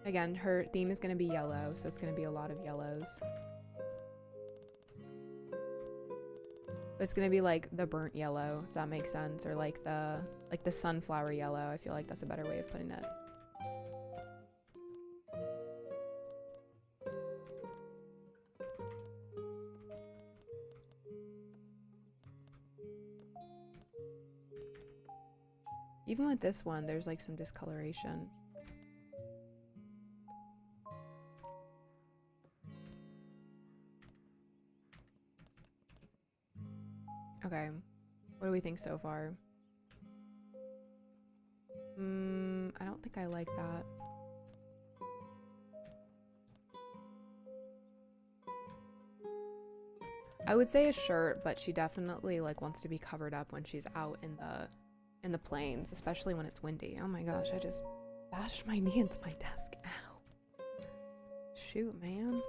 Again, her theme is gonna be yellow, so it's gonna be a lot of yellows. It's gonna be like the burnt yellow, if that makes sense, or like the sunflower yellow. I feel like that's a better way of putting it. Even with this one, there's like some discoloration. Okay, what do we think so far? I don't think I like that. I would say a shirt, but she definitely like wants to be covered up when she's out in the plains, especially when it's windy. Oh my gosh, I just bashed my knee into my desk. Ow. Shoot, man.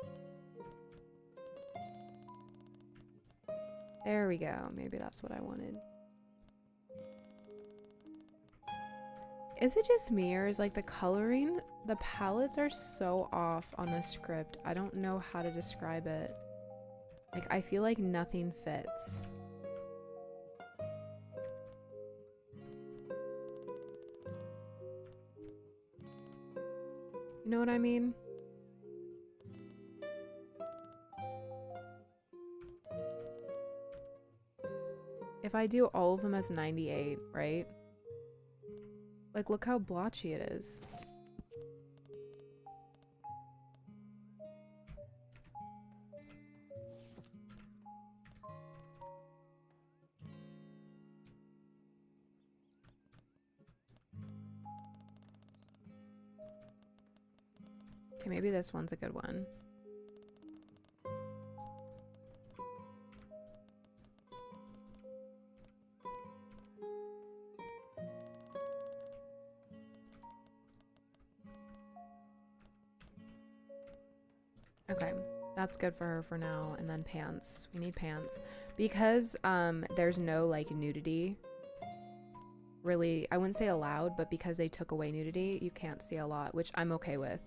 There we go. Maybe that's what I wanted. Is it just me, or is like the coloring, the palettes are so off on the script? I don't know how to describe it. Like, I feel like nothing fits. You know what I mean? If I do all of them as 98, right? Like, look how blotchy it is. Okay, maybe this one's a good one. Okay, that's good for her for now. And then pants. We need pants. Because there's no like nudity. Really, I wouldn't say allowed, but because they took away nudity, you can't see a lot, which I'm okay with.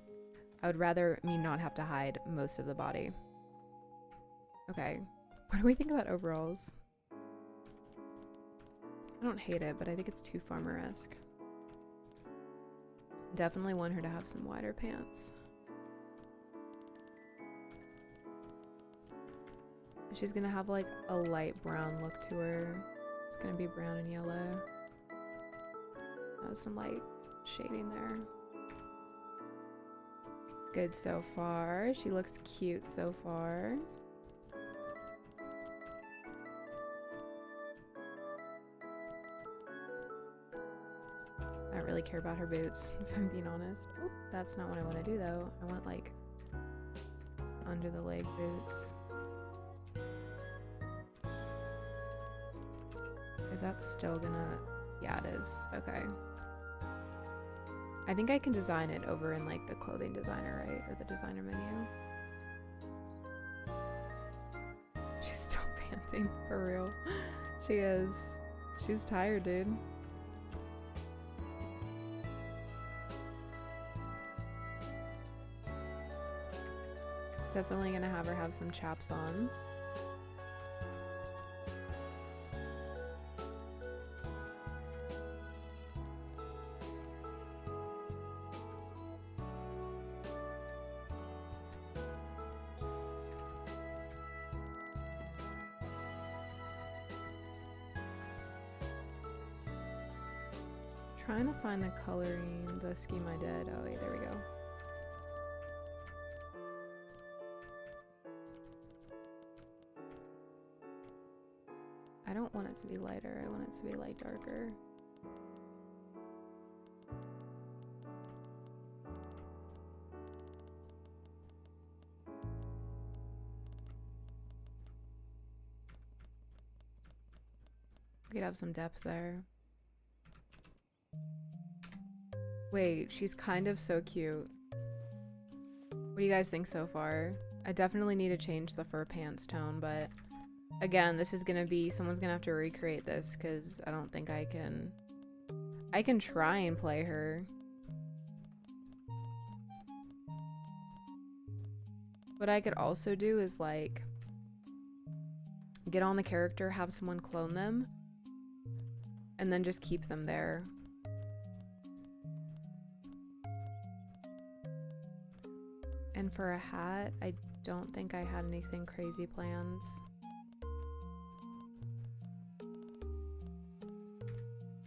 I would rather me not have to hide most of the body. Okay, what do we think about overalls? I don't hate it, but I think it's too farmer-esque. Definitely want her to have some wider pants. She's gonna have like a light brown look to her. It's gonna be brown and yellow. Some light shading there. Good so far. She looks cute so far. I don't really care about her boots, if I'm being honest. Oop, that's not what I want to do though. I want like under the leg boots. Is that still gonna... Yeah, it is. Okay. I think I can design it over in like the clothing designer, right? Or the designer menu. She's still panting, for real. She is. She's tired, dude. Definitely gonna have her have some chaps on. Trying to find the coloring, the scheme I did. Oh, yeah, there we go. I don't want it to be lighter. I want it to be like darker. We could have some depth there. Wait, she's kind of so cute. What do you guys think so far? I definitely need to change the fur pants tone, but again, this is gonna be, someone's gonna have to recreate this because I don't think I can. I can try and play her. What I could also do is like get on the character, have someone clone them, and then just keep them there. And for a hat, I don't think I had anything crazy plans.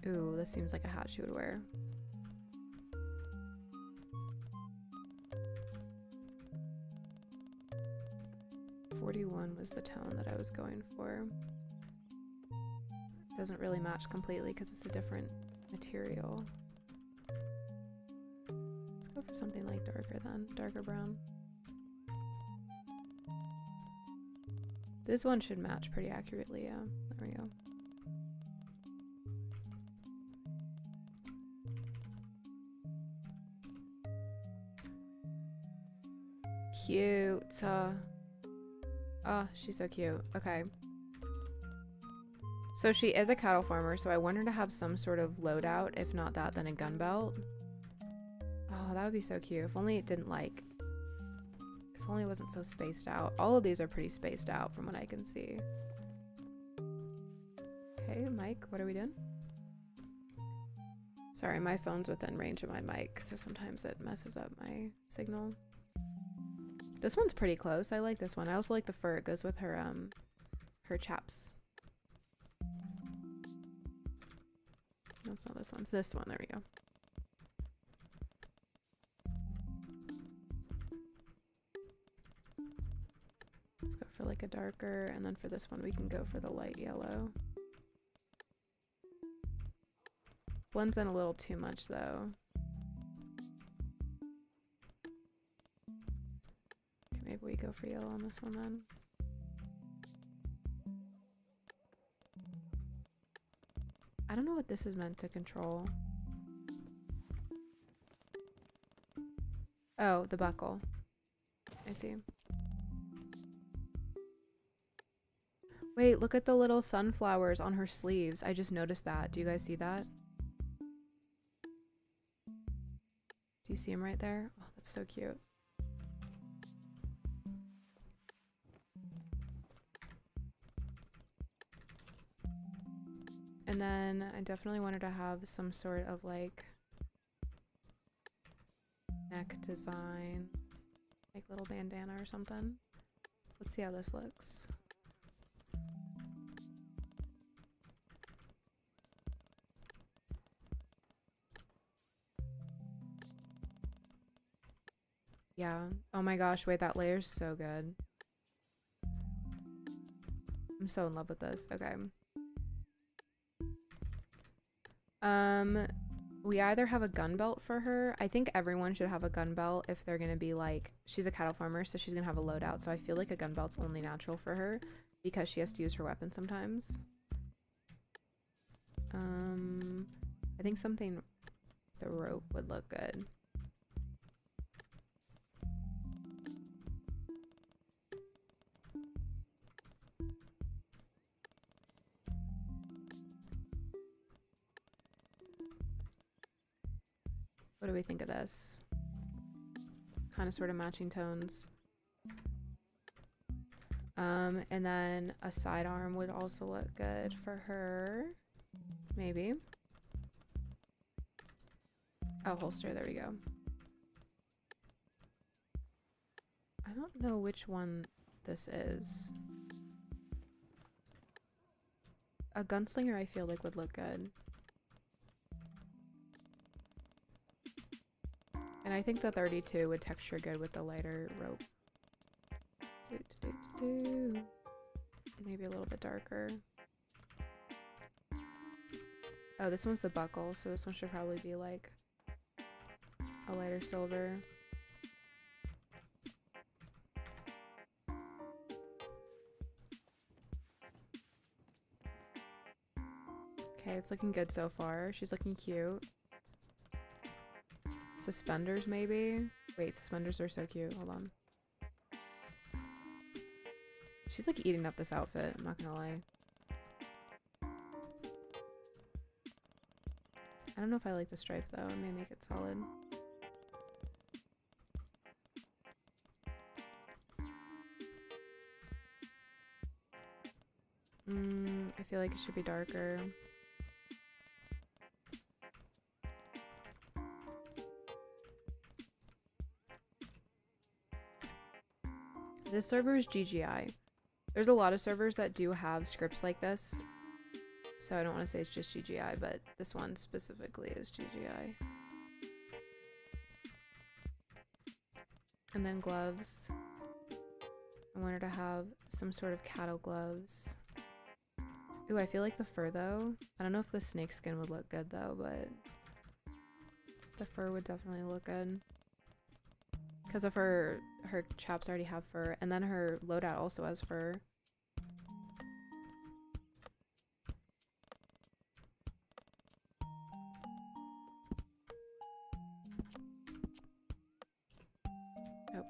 Ooh, this seems like a hat she would wear. $41 was the tone that I was going for. Doesn't really match completely because it's a different material. Let's go for something like darker then, darker brown. This one should match pretty accurately, yeah. There we go. Cute. Oh, she's so cute. Okay. So she is a cattle farmer, so I want her to have some sort of loadout. If not that, then a gun belt. Oh, that would be so cute. If only it didn't like... If only it wasn't so spaced out. All of these are pretty spaced out from what I can see. Okay, Mike, what are we doing? Sorry, my phone's within range of my mic, so sometimes it messes up my signal. This one's pretty close. I like this one. I also like the fur. It goes with her chaps. No, it's not this one. It's this one. There we go. Let's go for like a darker, and then for this one we can go for the light yellow. Blends in a little too much though. Okay, maybe we go for yellow on this one then. I don't know what this is meant to control. Oh, the buckle. I see. Wait, look at the little sunflowers on her sleeves. I just noticed that. Do you guys see that? Do you see them right there? Oh, that's so cute. And then I definitely wanted to have some sort of like neck design, like little bandana or something. Let's see how this looks. Yeah. Oh my gosh, wait, that layer's so good. I'm so in love with this. Okay. We either have a gun belt for her. I think everyone should have a gun belt if they're gonna be like, she's a cattle farmer, so she's gonna have a loadout. So I feel like a gun belt's only natural for her because she has to use her weapon sometimes. I think something, the rope would look good. What do we think of this? Kind of sort of matching tones. And then a sidearm would also look good for her. Maybe. Oh, holster, there we go. I don't know which one this is. A gunslinger I feel like would look good. And I think the 32 would texture good with the lighter rope. Maybe a little bit darker. Oh, this one's the buckle, so this one should probably be like a lighter silver. Okay, it's looking good so far. She's looking cute. Suspenders, maybe? Wait, suspenders are so cute. Hold on. She's like eating up this outfit, I'm not gonna lie. I don't know if I like the stripe though. It may make it solid. I feel like it should be darker. This server is GGI. There's a lot of servers that do have scripts like this, so I don't want to say it's just GGI, but this one specifically is GGI. And then gloves. I want her to have some sort of cattle gloves. Ooh, I feel like the fur though. I don't know if the snake skin would look good though, but the fur would definitely look good. Because of her chaps already have fur, and then her loadout also has fur. Oh,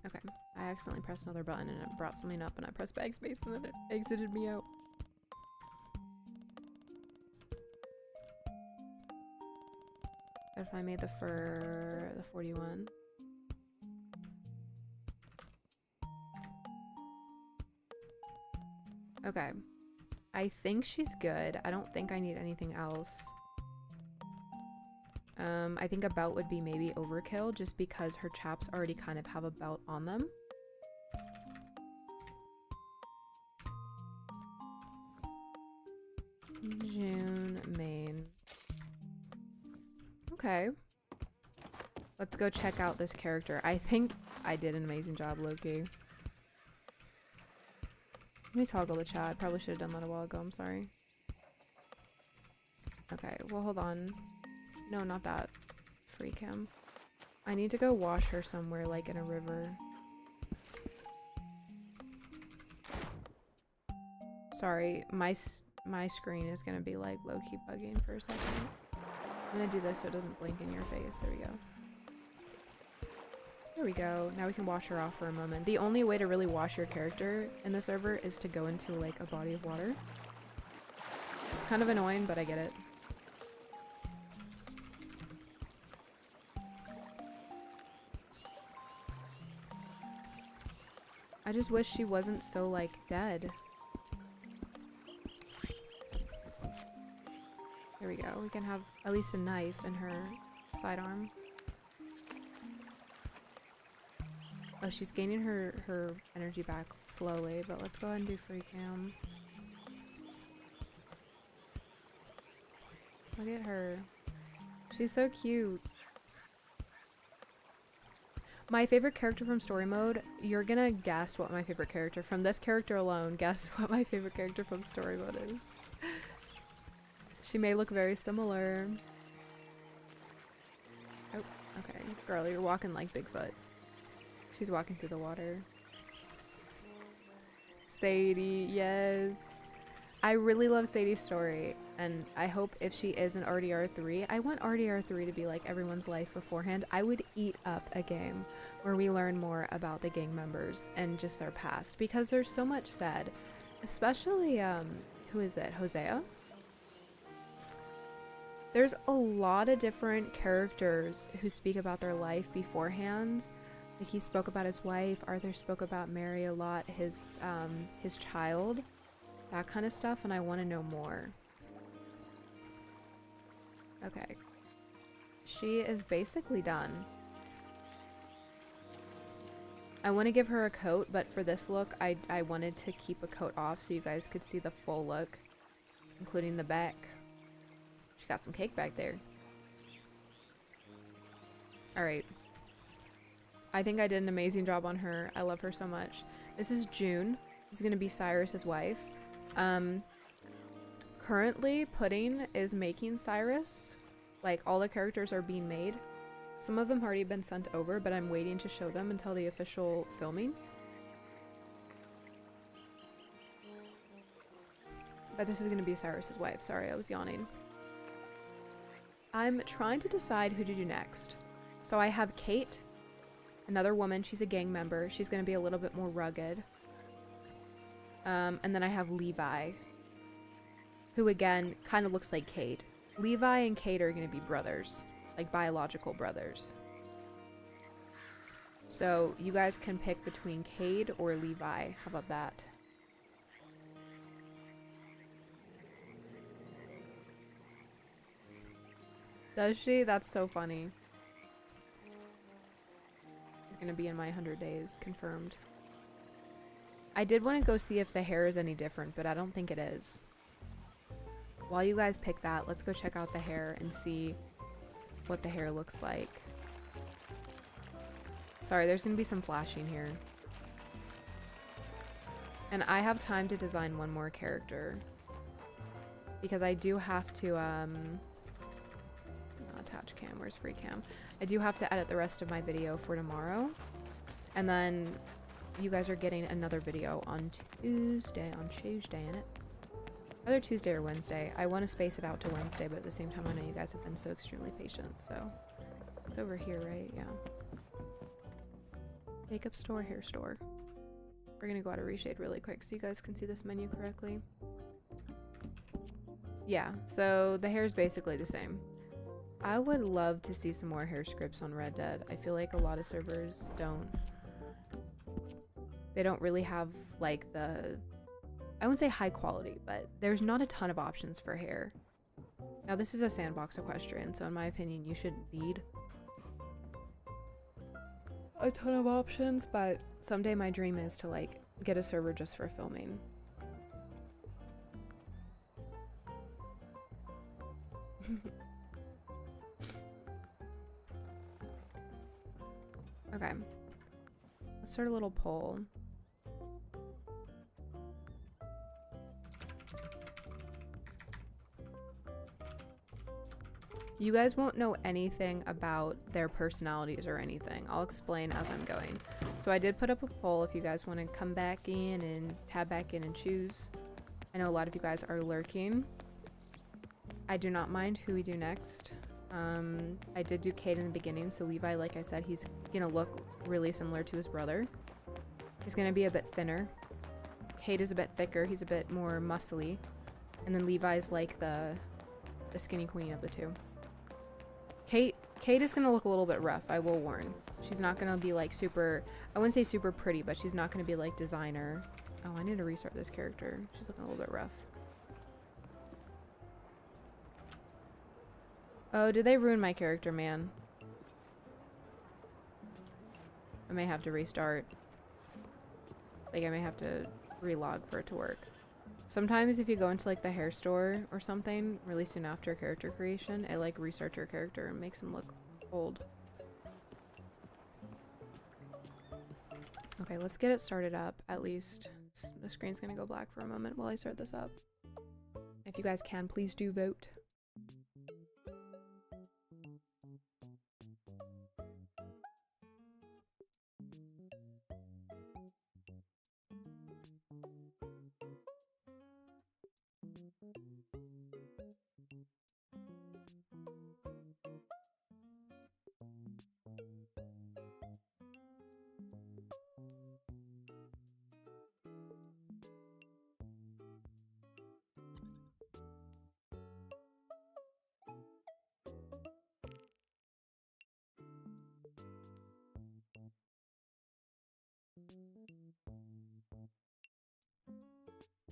okay. I accidentally pressed another button and it brought something up, and I pressed backspace and then it exited me out. What if I made the fur the 41? Okay. I think she's good. I don't think I need anything else. I think a belt would be maybe overkill just because her chaps already kind of have a belt on them. June, Maine. Okay. Let's go check out this character. I think I did an amazing job, Loki. Let me toggle the chat. I probably should have done that a while ago. I'm sorry. Okay, well, hold on. No, not that. Free cam. I need to go wash her somewhere, like in a river. Sorry, my screen is gonna be like low-key bugging for a second. I'm gonna do this so it doesn't blink in your face. There we go. There we go. Now we can wash her off for a moment. The only way to really wash your character in the server is to go into like a body of water. It's kind of annoying, but I get it. I just wish she wasn't so like dead. There we go. We can have at least a knife in her sidearm. Oh, she's gaining her energy back slowly, but let's go ahead and do free cam. Look at her. She's so cute. My favorite character from story mode, you're gonna guess what my favorite character from this character alone, guess what my favorite character from story mode is. She may look very similar. Oh, okay. Girl, you're walking like Bigfoot. She's walking through the water. Sadie, yes. I really love Sadie's story, and I hope if she is an RDR3, I want RDR3 to be like everyone's life beforehand. I would eat up a game where we learn more about the gang members and just their past, because there's so much said, especially, who is it? Hosea? There's a lot of different characters who speak about their life beforehand. Like he spoke about his wife, Arthur spoke about Mary a lot, his child, that kind of stuff, and I want to know more. Okay. She is basically done. I want to give her a coat, but for this look, I wanted to keep a coat off so you guys could see the full look, including the back. She got some cake back there. Alright. I think I did an amazing job on her. I love her so much. This is June. This is going to be Cyrus's wife. Currently, Pudding is making Cyrus. Like, all the characters are being made. Some of them have already been sent over, but I'm waiting to show them until the official filming. But this is going to be Cyrus's wife. Sorry, I was yawning. I'm trying to decide who to do next. So I have Kate, another woman. She's a gang member. She's going to be a little bit more rugged. And then I have Levi, who again kind of looks like Cade. Levi and Cade are going to be brothers, like biological brothers. So you guys can pick between Cade or Levi. How about that? Does she? That's so funny. You're gonna be in my 100 days, confirmed. I did want to go see if the hair is any different, but I don't think it is. While you guys pick that, let's go check out the hair and see what the hair looks like. Sorry, there's gonna be some flashing here. And I have time to design one more character, because I do have to, attach cam, where's free cam? I do have to edit the rest of my video for tomorrow. And then you guys are getting another video on Tuesday, innit? Either Tuesday or Wednesday. I want to space it out to Wednesday, but at the same time I know you guys have been so extremely patient, so. It's over here, right? Yeah. Makeup store, hair store. We're gonna go out of reshade really quick so you guys can see this menu correctly. Yeah, so the hair is basically the same. I would love to see some more hair scripts on Red Dead. I feel like a lot of servers don't. They don't really have like the, I wouldn't say high quality, but there's not a ton of options for hair. Now this is a sandbox equestrian, so in my opinion you shouldn't need a ton of options, but someday my dream is to like get a server just for filming. Okay, let's start a little poll. You guys won't know anything about their personalities or anything. I'll explain as I'm going. So I did put up a poll if you guys want to come back in and tab back in and choose. I know a lot of you guys are lurking. I do not mind who we do next. I did do Cade in the beginning, so Levi, like I said, he's gonna look really similar to his brother. He's gonna be a bit thinner. Cade is a bit thicker, he's a bit more muscly. And then Levi's like the skinny queen of the two. Cade is gonna look a little bit rough, I will warn. She's not gonna be like super, I wouldn't say super pretty, but she's not gonna be like designer. Oh, I need to restart this character. She's looking a little bit rough. Oh, did they ruin my character, man? I may have to restart. Like, I may have to relog for it to work. Sometimes if you go into like the hair store or something really soon after character creation, it like restarts your character and makes him look old. Okay, let's get it started up at least. The screen's gonna go black for a moment while I start this up. If you guys can, please do vote.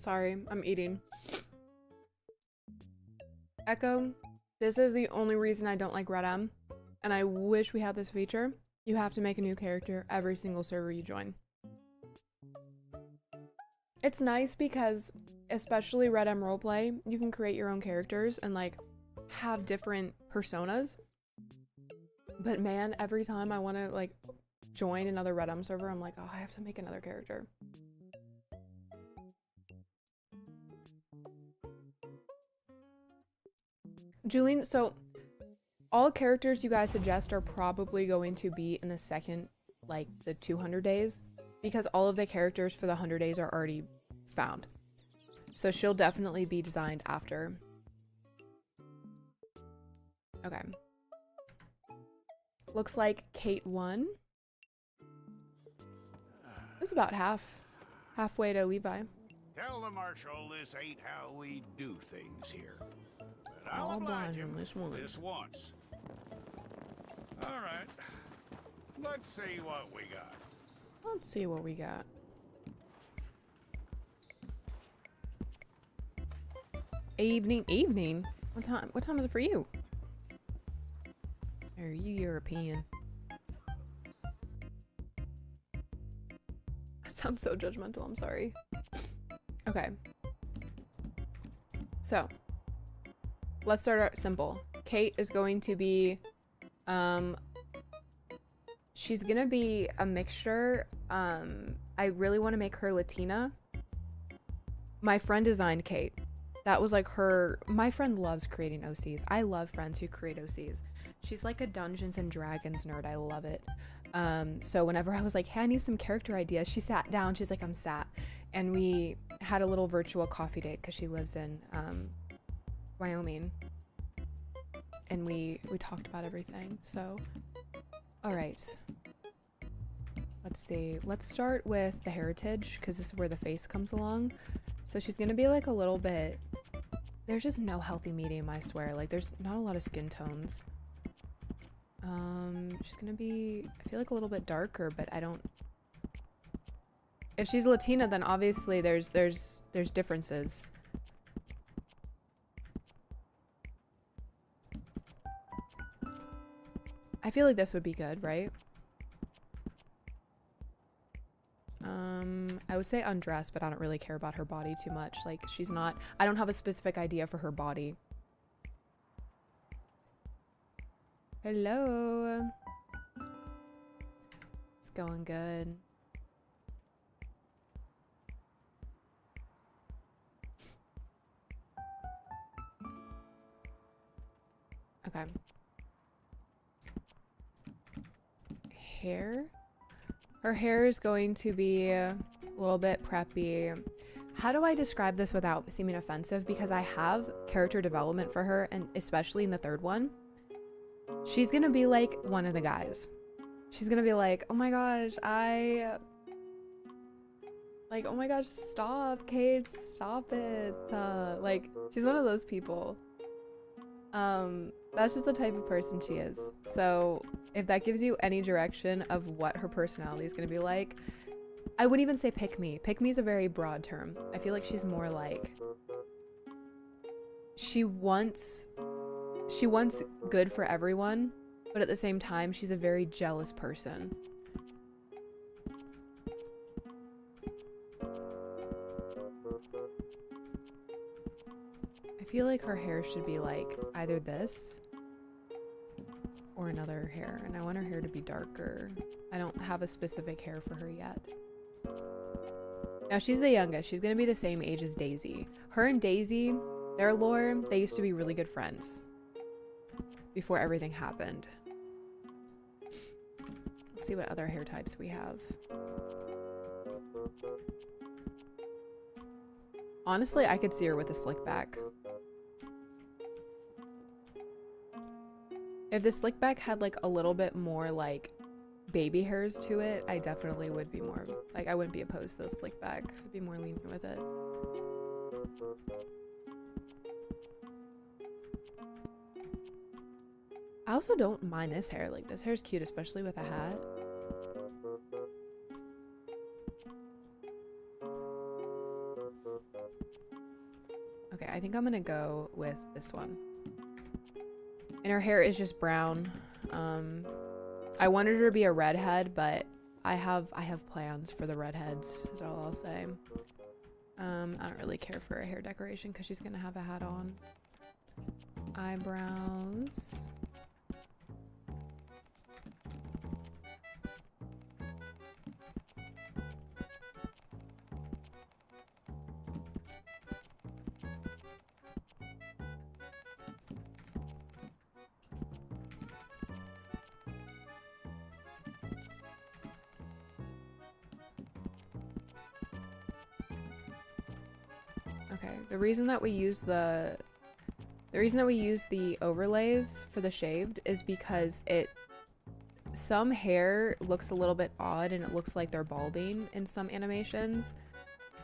Sorry, I'm eating. Echo, this is the only reason I don't like RedM, and I wish we had this feature. You have to make a new character every single server you join. It's nice because, especially RedM roleplay, you can create your own characters and like have different personas. But man, every time I want to like join another RedM server, I'm like, oh, I have to make another character. Julian, so all characters you guys suggest are probably going to be in the second, like the 200 days, because all of the characters for the 100 days are already found. So she'll definitely be designed after. Okay. Looks like Cade won. It was about halfway to Levi. Tell the Marshal this ain't how we do things here. But I'll I'll oblige oblige him him this once. All right. Let's see what we got. Let's see what we got. Evening. What time is it for you? Are you European? That sounds so judgmental, I'm sorry. Okay. So, let's start out simple. Kate is going to be, she's gonna be a mixture. I really want to make her Latina. My friend designed Kate. That was like her, my friend loves creating OCs. I love friends who create OCs. She's like a Dungeons and Dragons nerd. I love it. So whenever I was like, hey, I need some character ideas, she sat down. She's like, I'm sat. And we had a little virtual coffee date because she lives in Wyoming. And we talked about everything. So, all right. Let's see. Let's start with the heritage because this is where the face comes along. So she's going to be like a little bit, there's just no healthy medium, I swear. Like there's not a lot of skin tones. She's going to be, I feel like a little bit darker, but I don't, if she's Latina, then obviously there's differences. I feel like this would be good, right? I would say undressed, but I don't really care about her body too much. Like, she's not, I don't have a specific idea for her body. Hello. It's going good. Okay. Hair? Her hair is going to be a little bit preppy. How do I describe this without seeming offensive? Because I have character development for her, and especially in the third one. She's gonna be like one of the guys. She's gonna be like, oh my gosh, like, oh my gosh, stop, Cade, stop it. Like, she's one of those people. That's just the type of person she is. So if that gives you any direction of what her personality is going to be like, I wouldn't even say pick me. Pick me is a very broad term. I feel like she's more like, she wants good for everyone, but at the same time, she's a very jealous person. I feel like her hair should be like either this or another hair, and I want her hair to be darker. I don't have a specific hair for her yet. Now she's the youngest. She's gonna be the same age as Daisy. Her and Daisy, their lore, they used to be really good friends before everything happened. Let's see what other hair types we have. Honestly, I could see her with a slick back. If the slick back had like a little bit more like baby hairs to it, I definitely would be more like, I wouldn't be opposed to the slick back. I'd be more lenient with it. I also don't mind this hair. Like, this hair's cute, especially with a hat. I think I'm gonna go with this one. And her hair is just brown. I wanted her to be a redhead, but I have plans for the redheads, is all I'll say. I don't really care for a hair decoration because she's gonna have a hat on. Eyebrows. Okay, the reason that we use the overlays for the shaved is because some hair looks a little bit odd and it looks like they're balding in some animations.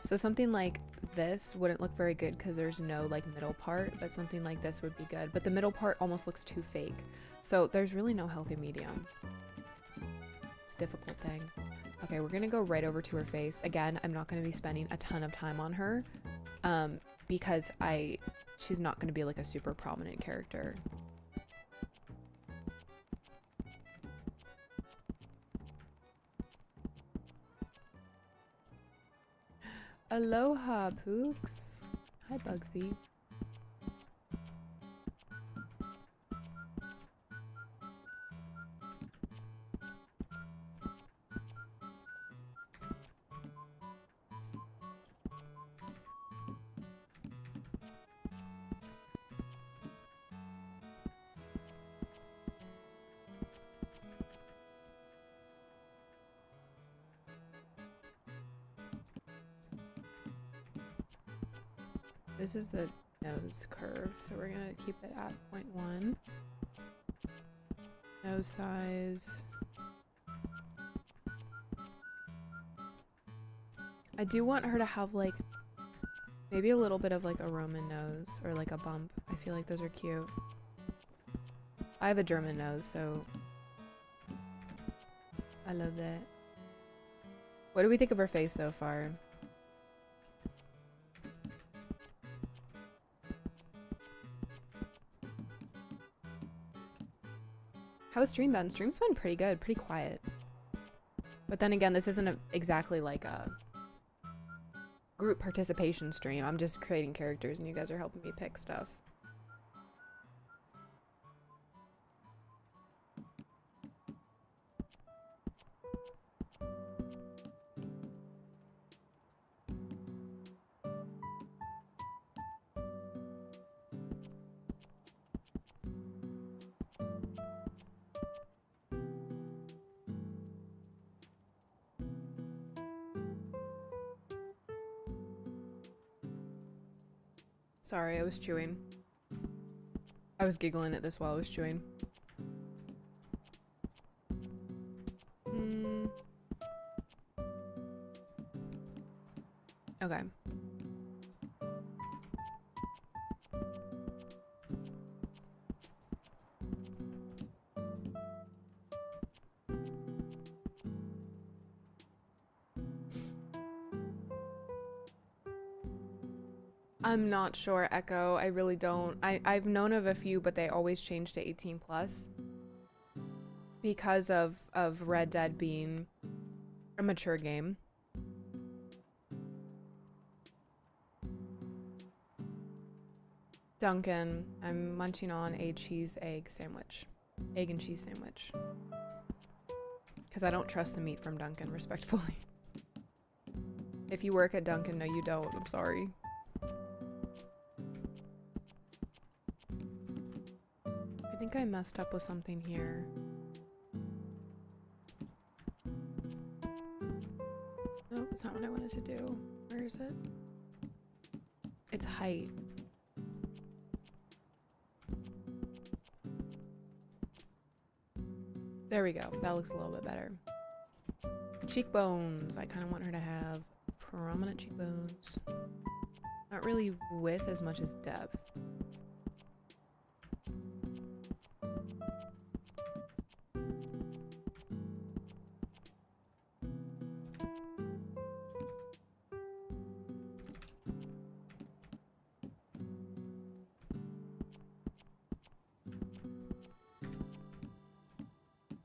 So something like this wouldn't look very good because there's no like middle part, but something like this would be good. But the middle part almost looks too fake. So there's really no healthy medium. It's a difficult thing. Okay, we're gonna go right over to her face. Again, I'm not gonna be spending a ton of time on her because she's not gonna be like a super prominent character. Aloha, Pooks. Hi, Bugsy. This is the nose curve, so we're gonna keep it at 0.1. Nose size. I do want her to have like maybe a little bit of like a Roman nose or like a bump. I feel like those are cute. I have a German nose, so I love that. What do we think of her face so far? How's stream been? Stream's been pretty good, pretty quiet. But then again, this isn't exactly like a group participation stream. I'm just creating characters and you guys are helping me pick stuff. Sorry, I was chewing. I was giggling at this while I was chewing. Okay. I'm not sure, Echo. I really don't. I've known of a few, but they always change to 18 plus because of Red Dead being a mature game. Duncan, I'm munching on a egg sandwich. Egg and cheese sandwich. Because I don't trust the meat from Duncan, respectfully. If you work at Duncan, no you don't. I'm sorry. I think I messed up with something here. Nope, that's not what I wanted to do. Where is it? It's height. There we go. That looks a little bit better. Cheekbones. I kind of want her to have prominent cheekbones. Not really width as much as depth.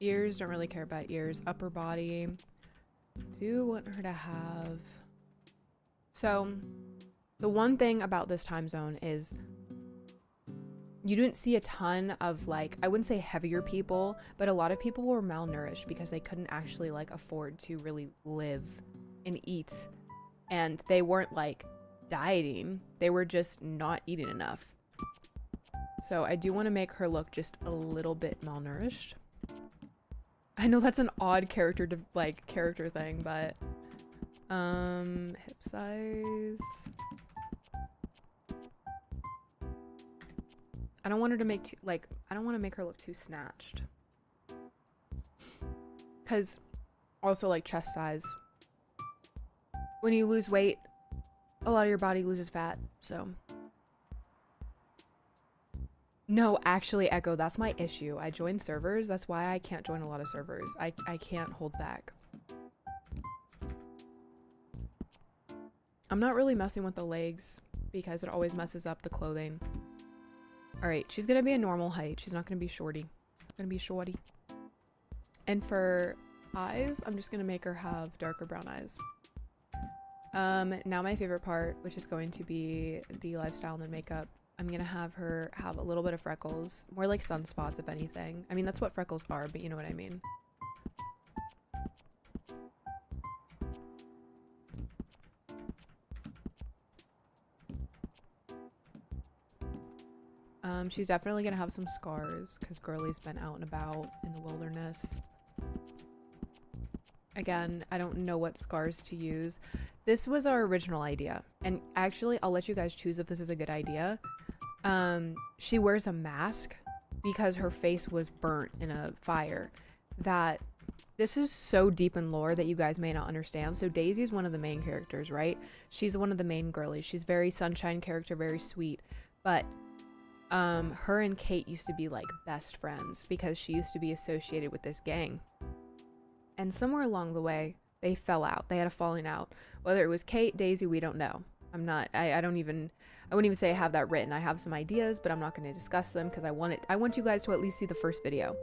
Ears, don't really care about ears. Upper body, do want her to have... So, the one thing about this time zone is you didn't see a ton of, like, I wouldn't say heavier people, but a lot of people were malnourished because they couldn't actually, like, afford to really live and eat. And they weren't, like, dieting. They were just not eating enough. So I do want to make her look just a little bit malnourished. I know that's an odd character thing, but hip size. I don't want her to make too, like, I don't want to make her look too snatched. Cause also, like, chest size. When you lose weight, a lot of your body loses fat, so. No, actually, Echo, that's my issue. I joined servers. That's why I can't join a lot of servers. I can't hold back. I'm not really messing with the legs because it always messes up the clothing. All right, she's gonna be a normal height. She's not gonna be shorty. Gonna be shorty. And for eyes, I'm just gonna make her have darker brown eyes. Now my favorite part, which is going to be the lifestyle and the makeup. I'm gonna have her have a little bit of freckles, more like sunspots if anything. I mean, that's what freckles are, but you know what I mean. She's definitely gonna have some scars because Girly's been out and about in the wilderness. Again, I don't know what scars to use. This was our original idea, and actually I'll let you guys choose if this is a good idea. She wears a mask because her face was burnt in a fire. That this is so deep in lore that you guys may not understand. So Daisy is one of the main characters, right? She's one of the main girlies. She's very sunshine character, very sweet, but her and Kate used to be like best friends because she used to be associated with this gang. And somewhere along the way, they fell out. They had a falling out. Whether it was Kate, Daisy, we don't know. I wouldn't even say I have that written. I have some ideas, but I'm not going to discuss them because I want you guys to at least see the first video.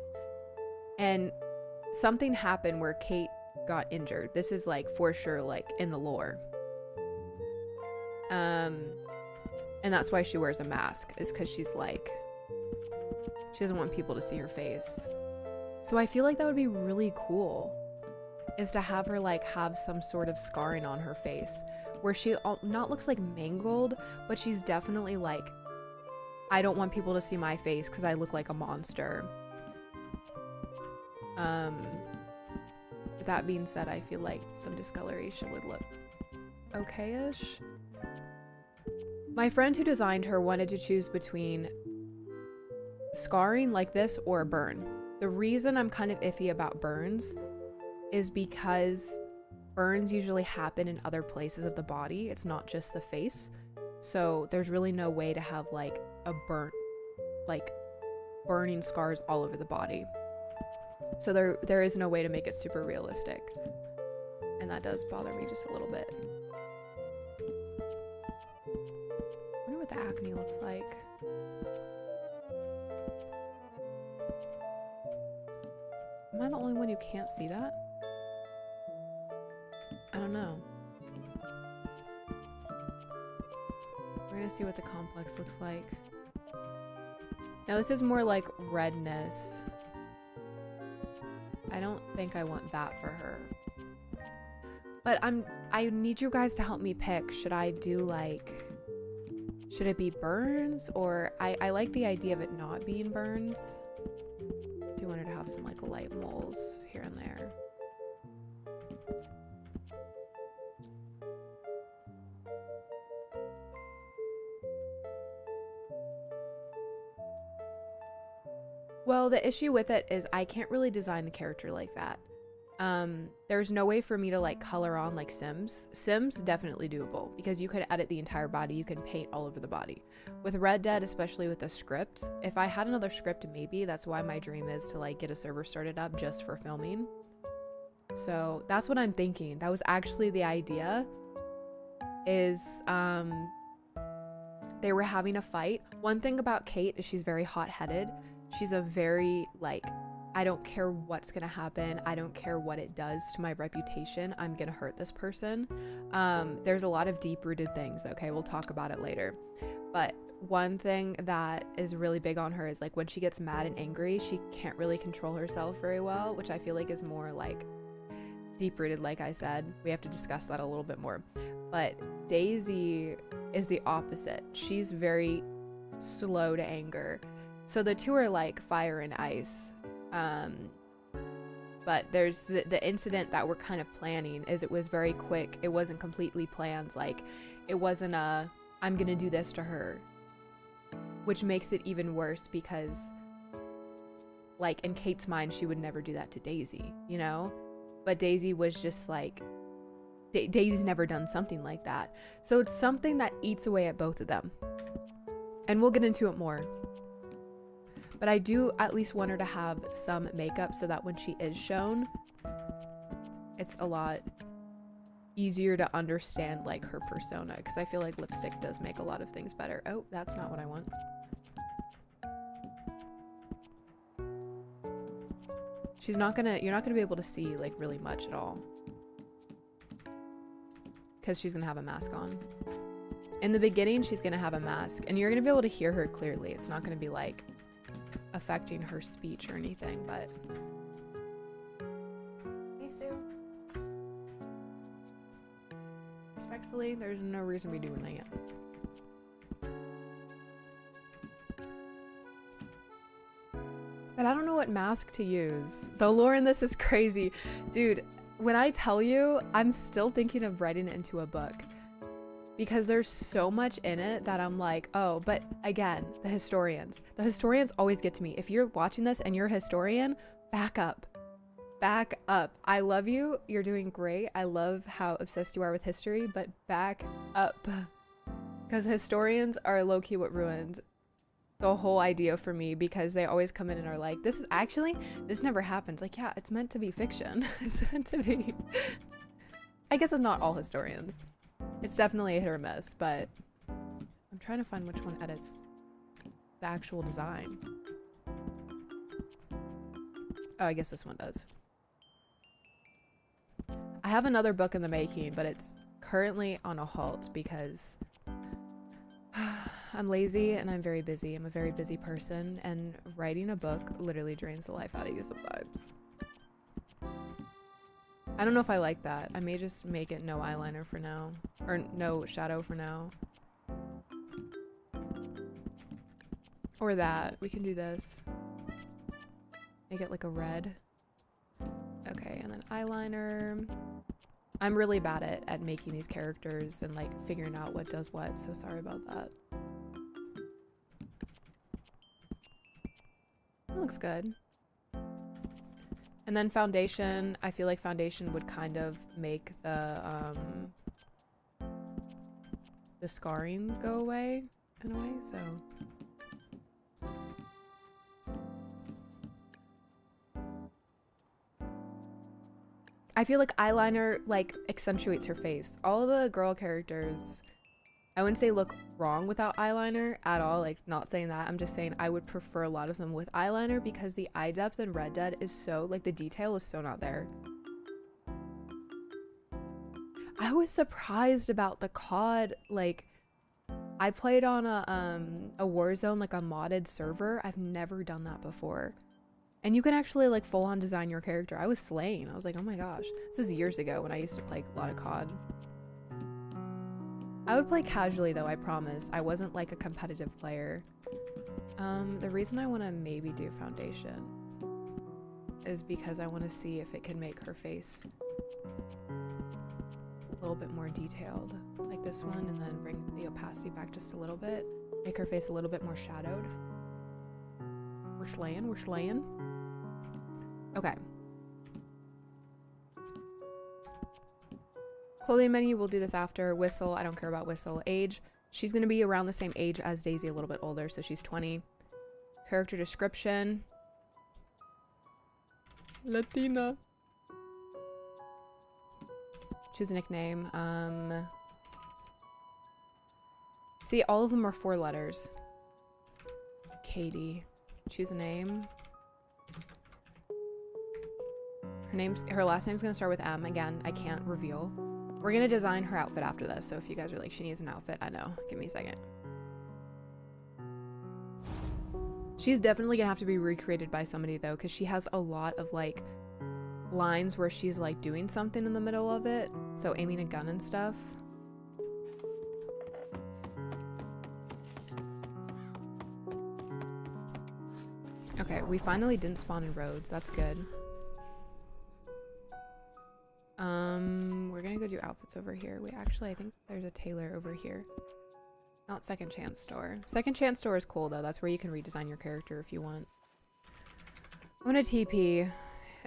And something happened where Kate got injured. This is like for sure like in the lore. And that's why she wears a mask, is because she's like, she doesn't want people to see her face. So I feel like that would be really cool, is to have her like have some sort of scarring on her face where she not looks like mangled, but she's definitely like, I don't want people to see my face because I look like a monster. With that being said, I feel like some discoloration would look okay-ish. My friend who designed her wanted to choose between scarring like this or a burn. The reason I'm kind of iffy about burns is because burns usually happen in other places of the body. It's not just the face. So there's really no way to have like a burning scars all over the body. So there is no way to make it super realistic. And that does bother me just a little bit. I wonder what the acne looks like. Am I the only one who can't see that? I don't know. We're gonna see what the complex looks like. Now this is more like redness. I don't think I want that for her. But I need you guys to help me pick. Should I do like, should it be burns? Or I like the idea of it not being burns. I do want her to have some like light moles here and there. Well, the issue with it is I can't really design the character like that. There's no way for me to like color on like Sims. Sims definitely doable because you could edit the entire body. You can paint all over the body. With Red Dead, especially with the script, if I had another script, maybe that's why my dream is to like get a server started up just for filming. So that's what I'm thinking. That was actually the idea, is they were having a fight. One thing about Kate is she's very hot-headed. She's a very like I don't care what's gonna happen. I don't care what it does to my reputation. I'm gonna hurt this person. There's a lot of deep-rooted things, okay? We'll talk about it later. But one thing that is really big on her is like when she gets mad and angry, she can't really control herself very well, which I feel like is more like deep-rooted, like I said. We have to discuss that a little bit more. But Daisy is the opposite. She's very slow to anger. So the two are like fire and ice. But there's the incident that we're kind of planning is it was very quick. It wasn't completely planned. Like it wasn't a, I'm gonna do this to her, which makes it even worse because like in Kate's mind, she would never do that to Daisy, you know? But Daisy was just like, Daisy's never done something like that. So it's something that eats away at both of them. And we'll get into it more. But I do at least want her to have some makeup so that when she is shown, it's a lot easier to understand like her persona, because I feel like lipstick does make a lot of things better. Oh, that's not what I want. You're not gonna be able to see like really much at all because she's gonna have a mask on. In the beginning, she's gonna have a mask and you're gonna be able to hear her clearly. It's not gonna be like affecting her speech or anything, but hey Sue. Respectfully, there's no reason to be doing that yet. But I don't know what mask to use. The lore in this is crazy. Dude, when I tell you, I'm still thinking of writing it into a book. Because there's so much in it that I'm like, oh, but again, the historians always get to me. If you're watching this and you're a historian, back up. Back up. I love you. You're doing great. I love how obsessed you are with history, but back up. Because historians are low-key what ruined the whole idea for me, because they always come in and are like, this never happened. Like, yeah, it's meant to be fiction. It's meant to be. I guess it's not all historians. It's definitely a hit or miss, but I'm trying to find which one edits the actual design. Oh, I guess this one does. I have another book in the making, but it's currently on a halt because I'm lazy and I'm very busy. I'm a very busy person, and writing a book literally drains the life out of you sometimes. I don't know if I like that. I may just make it no eyeliner for now. Or no shadow for now. Or that. We can do this. Make it like a red. Okay, and then eyeliner. I'm really bad at making these characters and like figuring out what does what, so sorry about that. That looks good. And then foundation, I feel like foundation would kind of make the scarring go away in a way, so. I feel like eyeliner like accentuates her face. All the girl characters, I wouldn't say look wrong without eyeliner at all, like not saying that. I'm just saying I would prefer a lot of them with eyeliner because the eye depth in Red Dead is so, like the detail is so not there. I was surprised about the COD, like I played on a Warzone, like a modded server. I've never done that before. And you can actually like full on design your character. I was slain. I was like, oh my gosh. This was years ago when I used to play a lot of COD. I would play casually though, I promise. I wasn't like a competitive player. The reason I want to maybe do foundation is because I want to see if it can make her face a little bit more detailed, like this one, and then bring the opacity back just a little bit. Make her face a little bit more shadowed. We're slaying. Okay. Clothing menu, we'll do this after. Whistle, I don't care about whistle. Age, she's gonna be around the same age as Daisy, a little bit older, so she's 20. Character description. Latina. Choose a nickname. See, all of them are 4 letters. Cade. Choose a name. Her last name's gonna start with M. Again, I can't reveal. We're gonna design her outfit after this, so if you guys are like, she needs an outfit, I know. Give me a second. She's definitely gonna have to be recreated by somebody though, because she has a lot of like lines where she's like doing something in the middle of it, so aiming a gun and stuff. Okay, we finally didn't spawn in roads. That's good. We're gonna go do outfits over here. Wait, actually, I think there's a tailor over here. Not Second Chance Store. Second Chance Store is cool though. That's where you can redesign your character if you want. I'm gonna TP,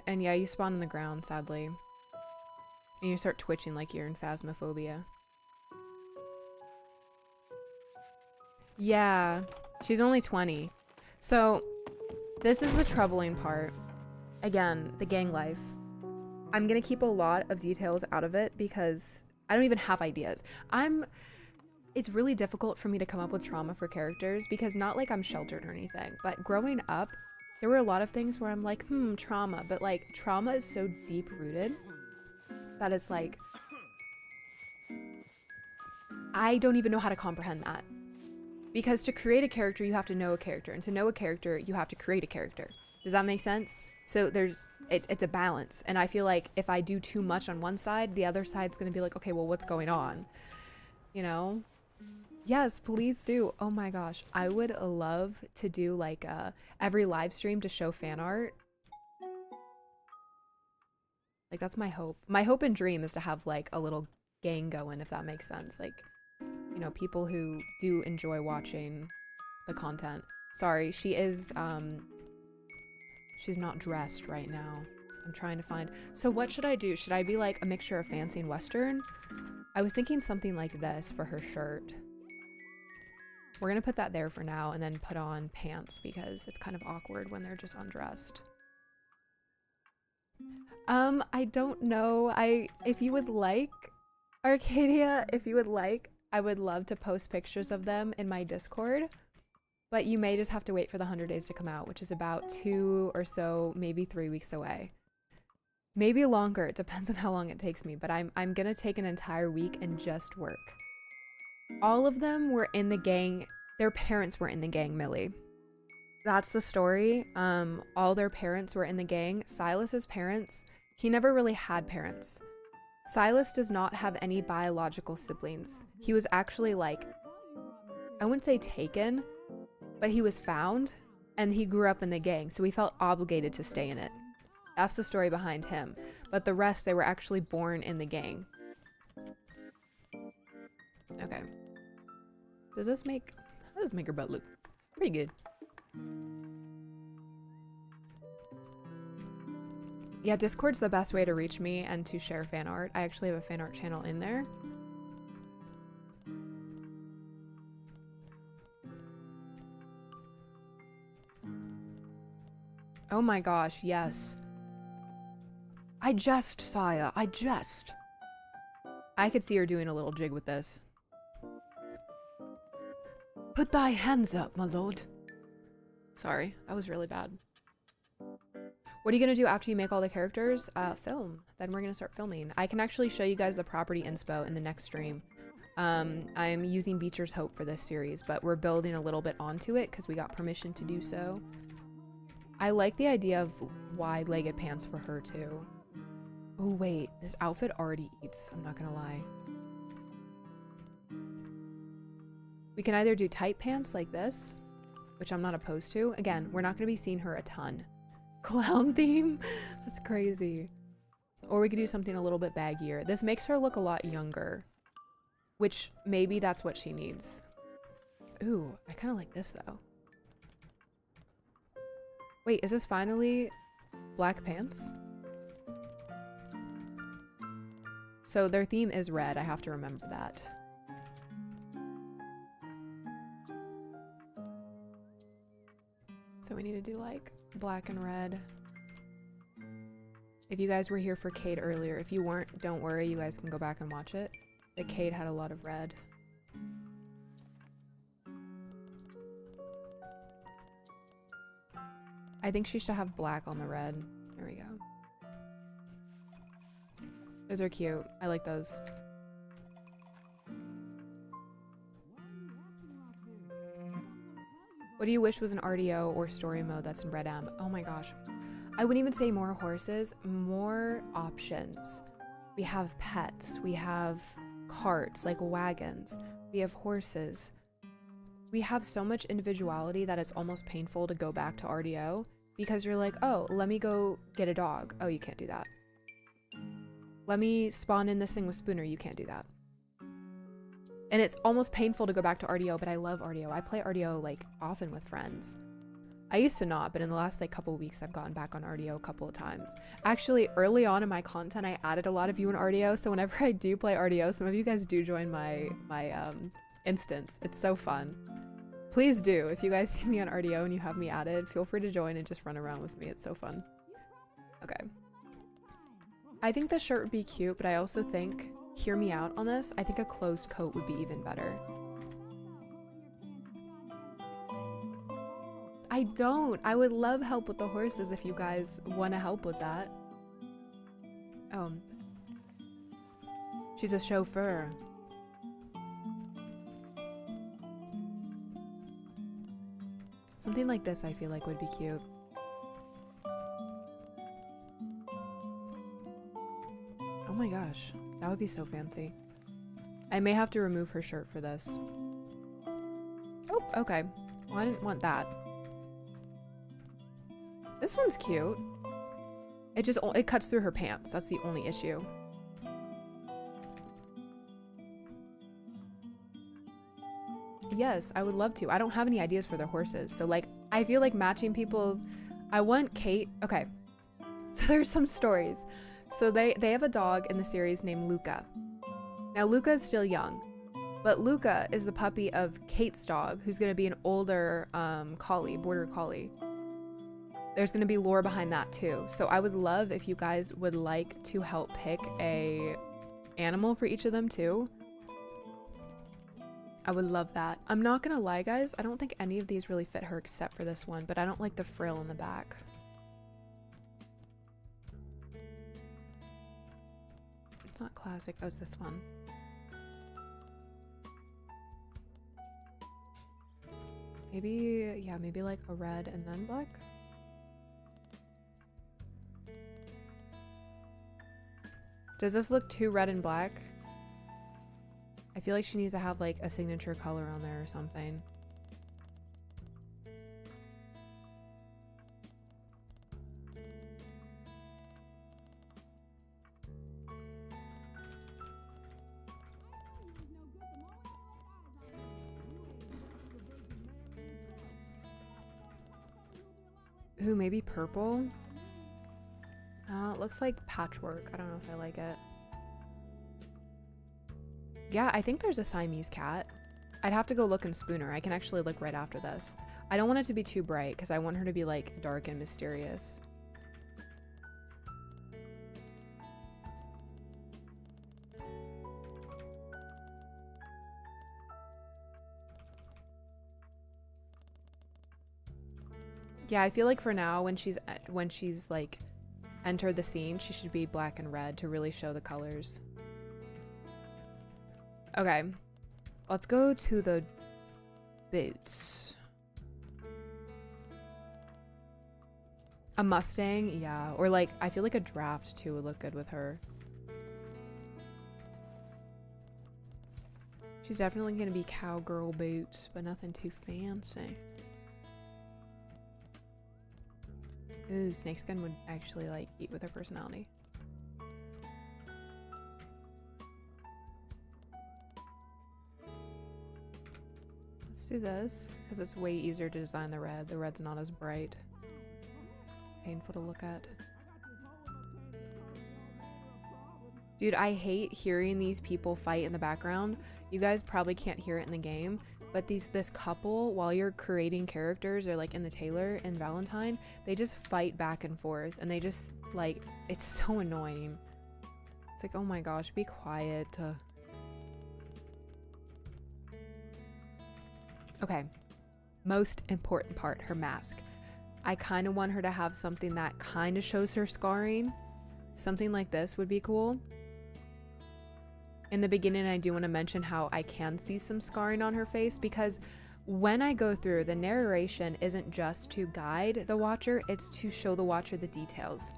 and yeah, you spawn in the ground, sadly. And you start twitching like you're in Phasmophobia. Yeah, she's only 20. So, this is the troubling part. Again, the gang life. I'm gonna keep a lot of details out of it because I don't even have ideas. It's really difficult for me to come up with trauma for characters because not like I'm sheltered or anything, but growing up, there were a lot of things where I'm like, trauma, but like trauma is so deep rooted that it's like, I don't even know how to comprehend that. Because to create a character, you have to know a character, and to know a character, you have to create a character. Does that make sense? So it's a balance, and I feel like if I do too much on one side, the other side's gonna be like, okay, well, what's going on? You know? Yes, please do. Oh my gosh, I would love to do like every live stream to show fan art. Like that's my hope. My hope and dream is to have like a little gang going, if that makes sense. Like, you know, people who do enjoy watching the content. Sorry, she is, she's not dressed right now. I'm trying to find. So what should I do? Should I be like a mixture of fancy and Western? I was thinking something like this for her shirt. We're gonna put that there for now and then put on pants because it's kind of awkward when they're just undressed. I don't know. If you would like, Arcadia, if you would like, I would love to post pictures of them in my Discord, but you may just have to wait for the 100 days to come out, which is about 2 or so, maybe 3 weeks away. Maybe longer, it depends on how long it takes me, but I'm gonna take an entire week and just work. All of them were in the gang. Their parents were in the gang, Millie. That's the story. All their parents were in the gang. Silas's parents, he never really had parents. Silas does not have any biological siblings. He was actually like, I wouldn't say taken, but he was found and he grew up in the gang, so he felt obligated to stay in it. That's the story behind him. But the rest, they were actually born in the gang. Okay. Does this make her butt look pretty good? Yeah, Discord's the best way to reach me and to share fan art. I actually have a fan art channel in there. Oh my gosh, yes. Saya, I could see her doing a little jig with this. Put thy hands up, my lord. Sorry, that was really bad. What are you gonna do after you make all the characters? Film. Then we're gonna start filming. I can actually show you guys the property inspo in the next stream. I'm using Beecher's Hope for this series, but we're building a little bit onto it because we got permission to do so. I like the idea of wide-legged pants for her too. Oh wait, this outfit already eats, I'm not gonna lie. We can either do tight pants like this, which I'm not opposed to. Again, we're not gonna be seeing her a ton. Clown theme? That's crazy. Or we could do something a little bit baggier. This makes her look a lot younger, which maybe that's what she needs. Ooh, I kind of like this though. Wait, is this finally black pants? So their theme is red, I have to remember that. So we need to do like black and red. If you guys were here for Cade earlier, if you weren't, don't worry, you guys can go back and watch it. But Cade had a lot of red. I think she should have black on the red. There we go. Those are cute. I like those. What do you wish was an RDO or story mode that's in RedM? Oh my gosh. I wouldn't even say more horses, more options. We have pets, we have carts, like wagons, we have horses. We have so much individuality that it's almost painful to go back to RDO because you're like, oh, let me go get a dog. Oh, you can't do that. Let me spawn in this thing with Spooner. You can't do that. And it's almost painful to go back to RDO, but I love RDO. I play RDO like often with friends. I used to not, but in the last like couple of weeks, I've gotten back on RDO a couple of times. Actually, early on in my content, I added a lot of you in RDO. So whenever I do play RDO, some of you guys do join my instance. It's so fun. Please do. If you guys see me on RDO and you have me added, feel free to join and just run around with me. It's so fun. Okay. I think the shirt would be cute, but I also think, hear me out on this, I think a closed coat would be even better. I don't. I would love help with the horses if you guys want to help with that. Oh. She's a chauffeur. Something like this I feel like would be cute. Oh my gosh, that would be so fancy. I may have to remove her shirt for this. Oh, okay. Well, I didn't want that. This one's cute. It cuts through her pants. That's the only issue. Yes, I would love to. I don't have any ideas for their horses. So like, I feel like matching people. I want Cade. Okay. So there's some stories. So they have a dog in the series named Luca. Now Luca is still young, but Luca is the puppy of Kate's dog, who's going to be an older collie, border collie. There's going to be lore behind that too. So I would love if you guys would like to help pick a animal for each of them too. I would love that. I'm not going to lie, guys. I don't think any of these really fit her except for this one, but I don't like the frill in the back. It's not classic. Oh, it's this one. Maybe, yeah, maybe like a red and then black. Does this look too red and black? I feel like she needs to have like a signature color on there or something. Ooh, maybe purple? It looks like patchwork. I don't know if I like it. Yeah, I think there's a Siamese cat. I'd have to go look in Spooner. I can actually look right after this. I don't want it to be too bright because I want her to be like dark and mysterious. Yeah, I feel like for now when she's like entered the scene, she should be black and red to really show the colors. Okay, let's go to the boots. A Mustang, yeah, or like I feel like a draft too would look good with her. She's definitely gonna be cowgirl boots, but nothing too fancy. Ooh, snakeskin would actually like eat with her personality. Let's do this because it's way easier to design the red. The red's not as bright. Painful to look at. Dude, I hate hearing these people fight in the background. You guys probably can't hear it in the game, but this couple, while you're creating characters or like in the Taylor and Valentine, they just fight back and forth and they just like, it's so annoying. It's like, oh my gosh, be quiet. Okay, most important part, her mask. I kind of want her to have something that kind of shows her scarring. Something like this would be cool. in the beginning, I do want to mention how I can see some scarring on her face, because when I go through, the narration isn't just to guide the watcher, it's to show the watcher the details.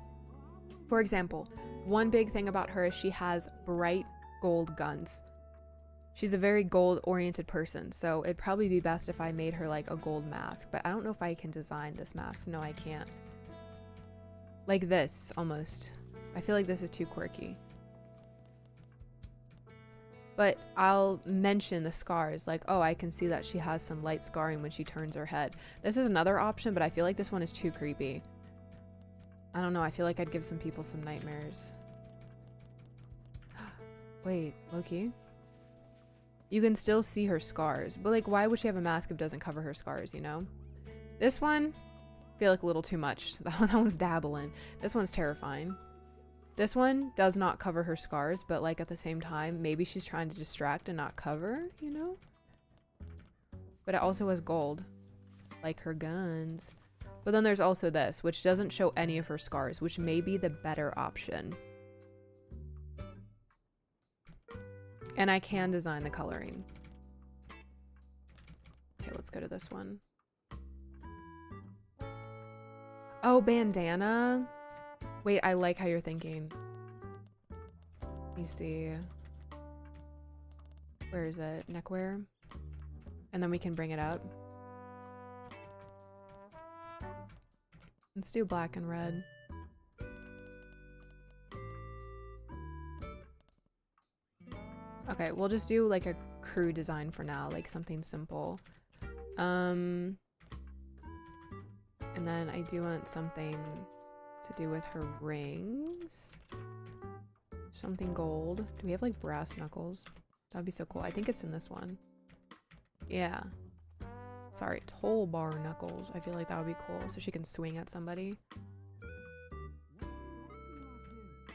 For example, one big thing about her is she has bright gold guns. She's a very gold-oriented person, so it'd probably be best if I made her like a gold mask, but I don't know if I can design this mask. No, I can't. Like this, almost. I feel like this is too quirky. But I'll mention the scars, like, oh, I can see that she has some light scarring when she turns her head. This is another option, but I feel like this one is too creepy. I don't know, I feel like I'd give some people some nightmares. Wait, Loki? You can still see her scars, but like, why would she have a mask if it doesn't cover her scars, you know? This one, I feel like a little too much. That one's dabbling. This one's terrifying. This one does not cover her scars, but like at the same time, maybe she's trying to distract and not cover, you know? But it also has gold, like her guns. But then there's also this, which doesn't show any of her scars, which may be the better option. And I can design the coloring. Okay, let's go to this one. Oh, bandana. Wait, I like how you're thinking. Let me see. Where is it? Neckwear? And then we can bring it up. Let's do black and red. Okay, we'll just do like a crew design for now, like something simple. And then I do want something to do with her rings. Something gold. Do we have like brass knuckles? That'd be so cool. I think it's in this one. Yeah. Sorry, toll bar knuckles. I feel like that would be cool, so she can swing at somebody.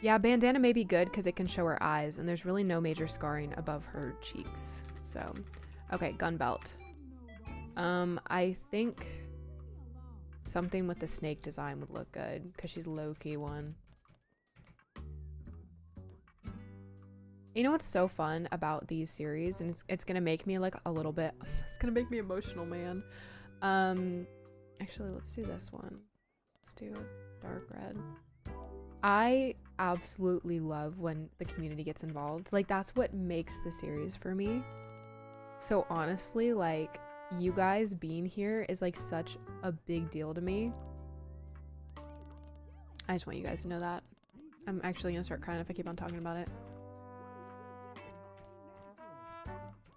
Yeah, bandana may be good because it can show her eyes, and there's really no major scarring above her cheeks. So, okay, gun belt. I think something with the snake design would look good because she's low-key one. You know what's so fun about these series, and it's gonna make me like a little bit, it's gonna make me emotional, man. Actually, let's do this one. Let's do a dark red. I absolutely love when the community gets involved. Like, that's what makes the series for me. So honestly, like, you guys being here is like such a big deal to me. I just want you guys to know that. I'm actually gonna start crying if I keep on talking about it.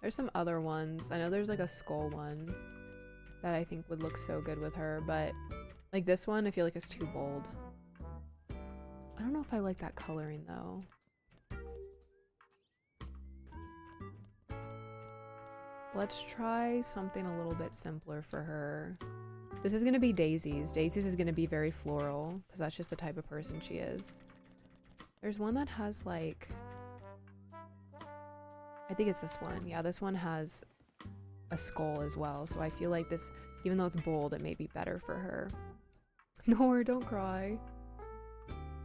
There's some other ones. I know there's like a skull one that I think would look so good with her, but like this one I feel like is too bold. I don't know if I like that coloring though. Let's try something a little bit simpler for her. This is gonna be Daisy's. Daisy's is gonna be very floral because that's just the type of person she is. There's one that has like, I think it's this one. Yeah, this one has a skull as well. So I feel like this, even though it's bold, it may be better for her. Nor, don't cry.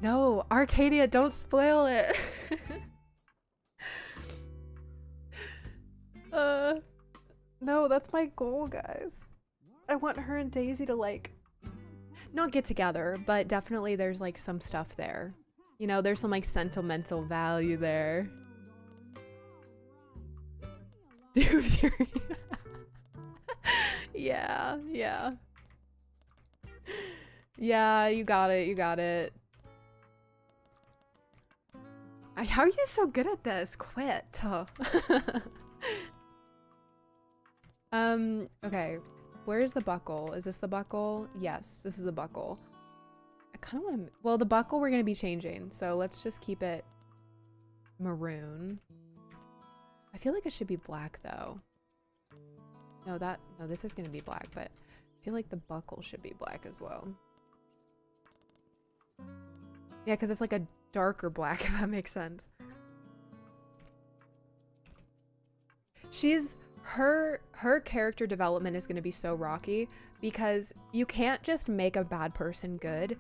No, Arcadia, don't spoil it. No, that's my goal, guys. I want her and Daisy to like, not get together, but definitely there's like some stuff there. You know, there's some like sentimental value there. Dude, you're yeah, yeah. Yeah, you got it, you got it. How are you so good at this? Quit. Okay. Where's the buckle? Is this the buckle? Yes, this is the buckle. I kind of want to... Well, the buckle we're going to be changing, so let's just keep it maroon. I feel like it should be black, though. No, this is going to be black, but I feel like the buckle should be black as well. Yeah, because it's like a darker black, if that makes sense. Her character development is going to be so rocky because you can't just make a bad person good.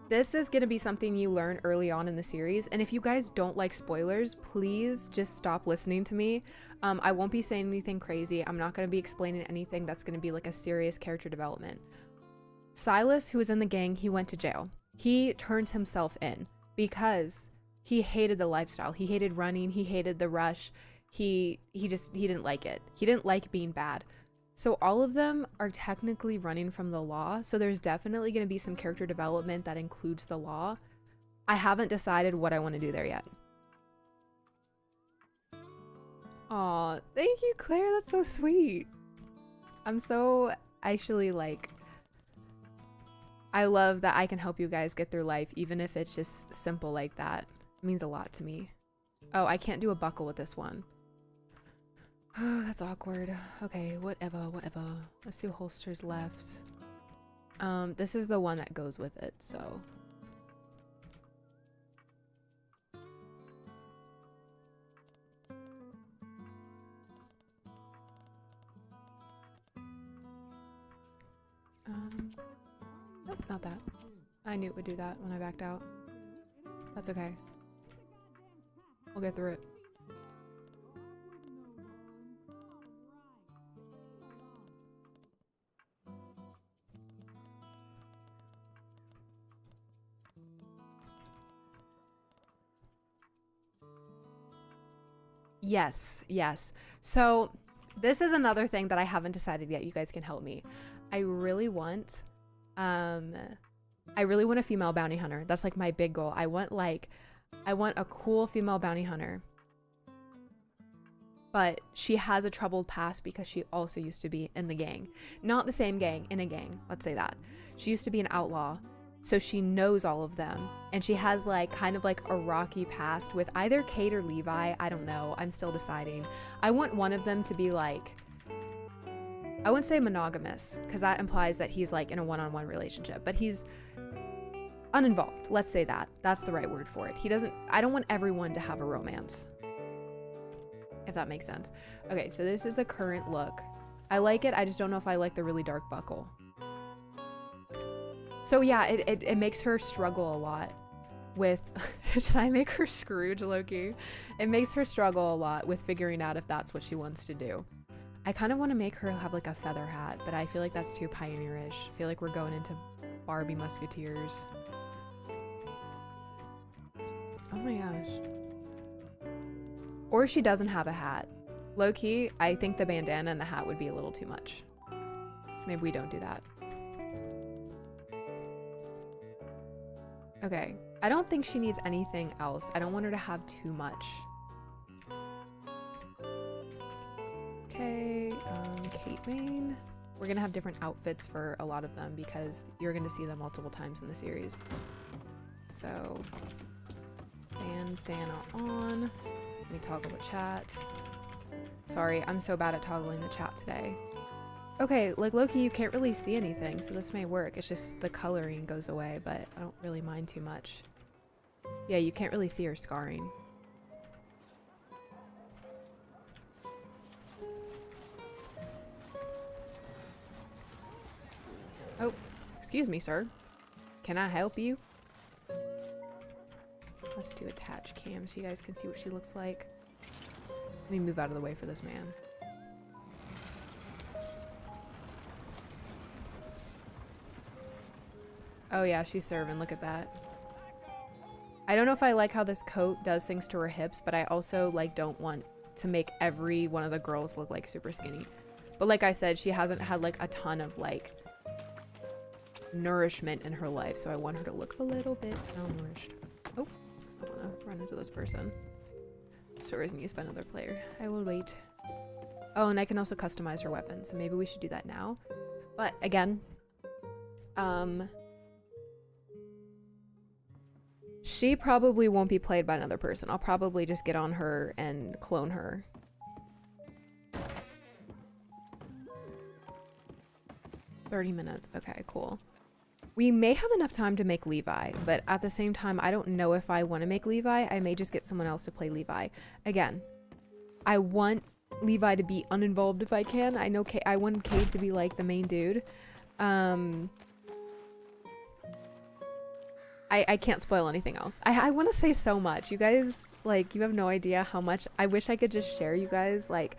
this is going to be something you learn early on in the series. And if you guys don't like spoilers, please just stop listening to me. I won't be saying anything crazy. I'm not going to be explaining anything that's going to be like a serious character development. Silas, who was in the gang, he went to jail. He turned himself in because he hated the lifestyle. He hated running. He hated the rush. He didn't like it. He didn't like being bad. So all of them are technically running from the law. So there's definitely going to be some character development that includes the law. I haven't decided what I want to do there yet. Aw, thank you, Claire. That's so sweet. I'm so actually like, I love that I can help you guys get through life, even if it's just simple like that. It means a lot to me. Oh, I can't do a buckle with this one. Oh, that's awkward. Okay, whatever. Let's see what holsters left. This is the one that goes with it, so. Nope, not that. I knew it would do that when I backed out. That's okay. We'll get through it. Yes. So this is another thing that I haven't decided yet. You guys can help me. I really want a female bounty hunter. That's like my big goal. I want a cool female bounty hunter. But she has a troubled past because she also used to be in the gang. Not the same gang, in a gang. Let's say that. She used to be an outlaw. So she knows all of them. And she has like kind of like a rocky past with either Cade or Levi. I don't know. I'm still deciding. I want one of them to be like, I wouldn't say monogamous because that implies that he's like in a one-on-one relationship, but he's uninvolved. Let's say that. That's the right word for it. I don't want everyone to have a romance. If that makes sense. Okay, so this is the current look. I like it. I just don't know if I like the really dark buckle. So yeah, it makes her struggle a lot with, should I make her Scrooge, Loki? It makes her struggle a lot with figuring out if that's what she wants to do. I kind of want to make her have like a feather hat, but I feel like that's too pioneerish. I feel like we're going into Barbie Musketeers. Oh my gosh. Or she doesn't have a hat. Low-key, I think the bandana and the hat would be a little too much. So maybe we don't do that. Okay, I don't think she needs anything else. I don't want her to have too much. Okay, Kate Main. We're gonna have different outfits for a lot of them because you're gonna see them multiple times in the series. So, bandana on. Let me toggle the chat. Sorry, I'm so bad at toggling the chat today. Okay, like Loki, you can't really see anything, so this may work. It's just the coloring goes away, but I don't really mind too much. Yeah, you can't really see her scarring. Oh, excuse me, sir. Can I help you? Let's do attach cam so you guys can see what she looks like. Let me move out of the way for this man. Oh yeah, she's serving. Look at that. I don't know if I like how this coat does things to her hips, but I also like don't want to make every one of the girls look like super skinny. But like I said, she hasn't had like a ton of like nourishment in her life, so I want her to look a little bit malnourished. Oh, I want to run into this person. Store isn't used by another player. I will wait. Oh, and I can also customize her weapon, so maybe we should do that now. But again, she probably won't be played by another person. I'll probably just get on her and clone her. $30 minutes. Okay, cool. We may have enough time to make Levi, but at the same time, I don't know if I want to make Levi. I may just get someone else to play Levi. Again, I want Levi to be uninvolved if I can. I know I want Cade to be like the main dude. I can't spoil anything else. I want to say so much. You guys, like, you have no idea how much I wish I could just share you guys, like,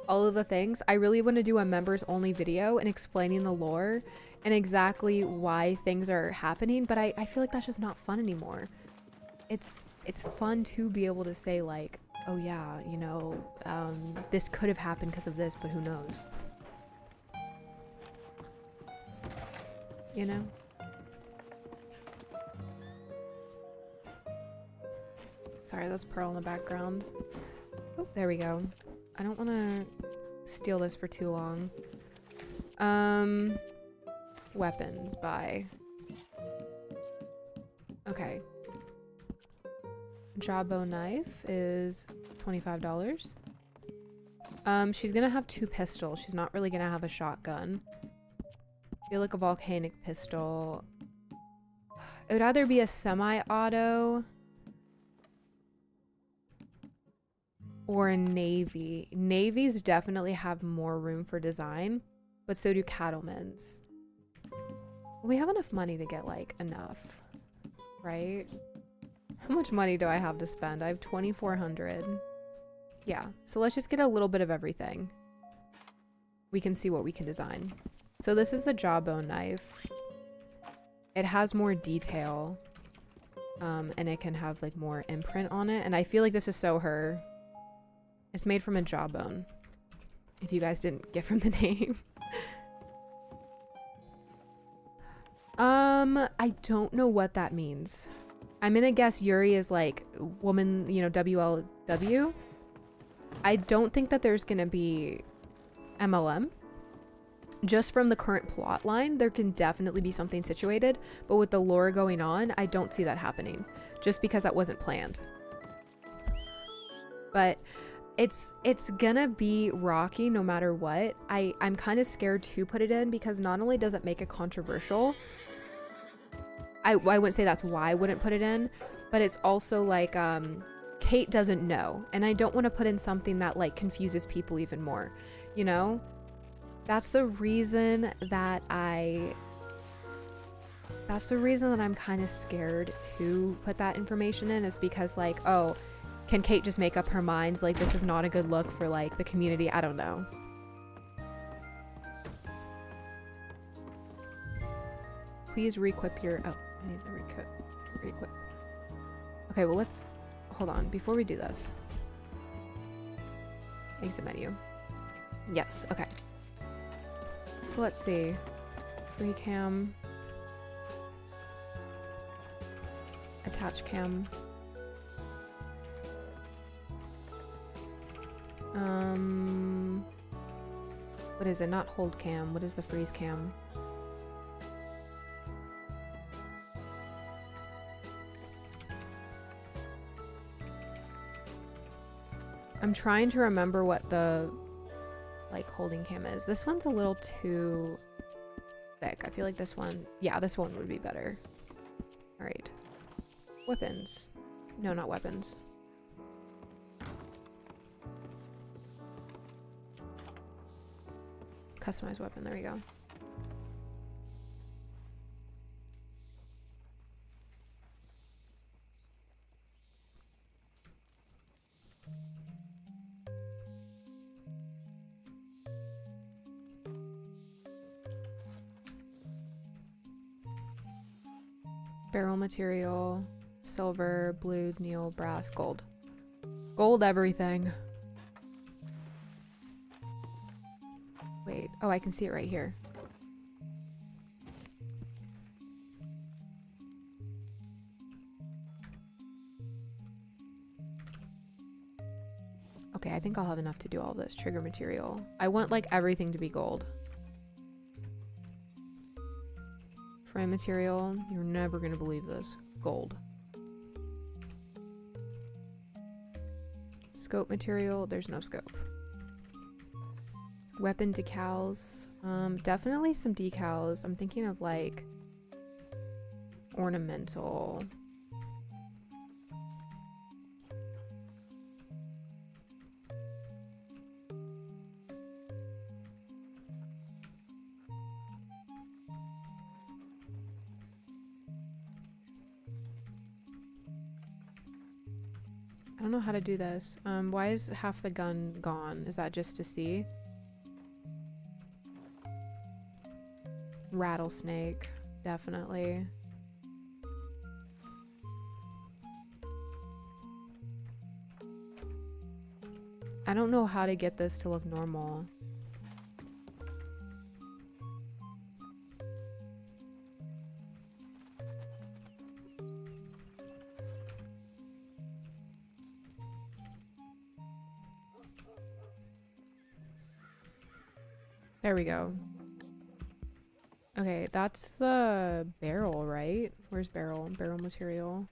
all of the things. I really want to do a members only video and explaining the lore and exactly why things are happening, but I feel like that's just not fun anymore. It's fun to be able to say, like, oh yeah, you know, this could have happened because of this, but who knows? You know? Sorry, that's Pearl in the background. Oh, there we go. I don't want to steal this for too long. Weapons, buy. Okay. Jawbone knife is $25. She's gonna have 2 pistols. She's not really gonna have a shotgun. I feel like a volcanic pistol. It would either be a semi-auto or a navy. Navies definitely have more room for design, but so do cattlemen's. We have enough money to get, like, enough, right? How much money do I have to spend? I have 2,400. Yeah, so let's just get a little bit of everything. We can see what we can design. So this is the jawbone knife. It has more detail, and it can have, like, more imprint on it. And I feel like this is so her. It's made from a jawbone, if you guys didn't get from the name. I don't know what that means. I'm gonna guess Yuri is like woman, you know, WLW. I don't think that there's gonna be MLM. Just from the current plot line, there can definitely be something situated, but with the lore going on, I don't see that happening, just because that wasn't planned. But it's gonna be rocky no matter what. I'm kind of scared to put it in because not only does it make it controversial, I wouldn't say that's why I wouldn't put it in, but it's also like Cade doesn't know, and I don't want to put in something that like confuses people even more, you know? That's the reason that I'm kind of scared to put that information in, is because like, oh, can Cade just make up her mind like this is not a good look for like the community? I don't know. Please re-equip your, oh, I need to re-equip. Okay, well let's, hold on, before we do this. Exit menu. Yes, okay. So let's see. Free cam. Attach cam. What is it? Not hold cam. What is the freeze cam? I'm trying to remember what the like holding cam is. This one's a little too thick. I feel like this one, yeah, this one would be better. All right. Weapons. No, not weapons. Customize weapon. There we go. Barrel material, silver, blue, neil, brass, gold. Gold everything. Wait, oh, I can see it right here. Okay, I think I'll have enough to do all this. Trigger material. I want like everything to be gold. Frame material. You're never gonna believe this. Gold. Scope material. There's no scope. Weapon decals. Definitely some decals. I'm thinking of like ornamental. I don't know how to do this. Why is half the gun gone? Is that just to see? Rattlesnake, definitely. I don't know how to get this to look normal. There we go. Okay, that's the barrel, right? Where's barrel? Barrel material.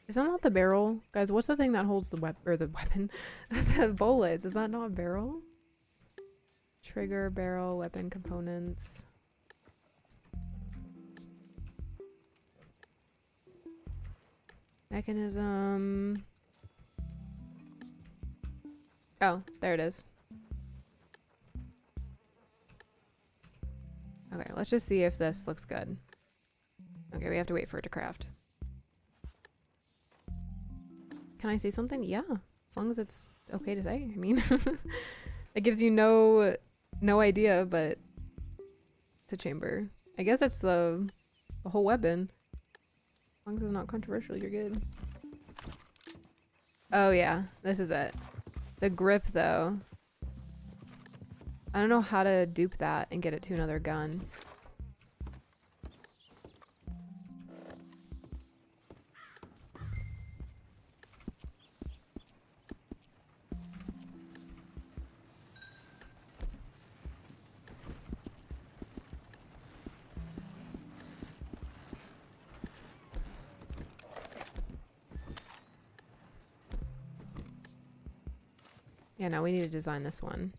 Is that not the barrel? Guys, what's the thing that holds the weapon? The bullets. Is that not a barrel? Trigger, barrel, weapon components. Mechanism. Oh, there it is. Okay, let's just see if this looks good. Okay, we have to wait for it to craft. Can I say something? Yeah, as long as it's okay to say. I mean, it gives you no idea, but it's a chamber. I guess it's the whole weapon. As long as it's not controversial, you're good. Oh yeah, this is it. The grip, though. I don't know how to dupe that and get it to another gun. Yeah, no, we need to design this one.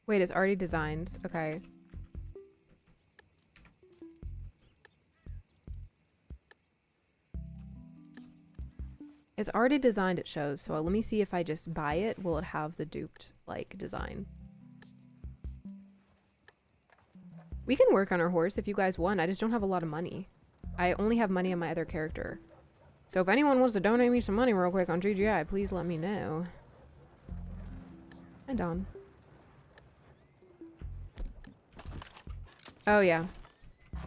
Wait, it's already designed. Okay. It's already designed, it shows. So let me see if I just buy it. Will it have the duped, like, design? We can work on our horse if you guys want. I just don't have a lot of money. I only have money on my other character. So if anyone wants to donate me some money real quick on GGI, please let me know. And Dawn. Oh, yeah.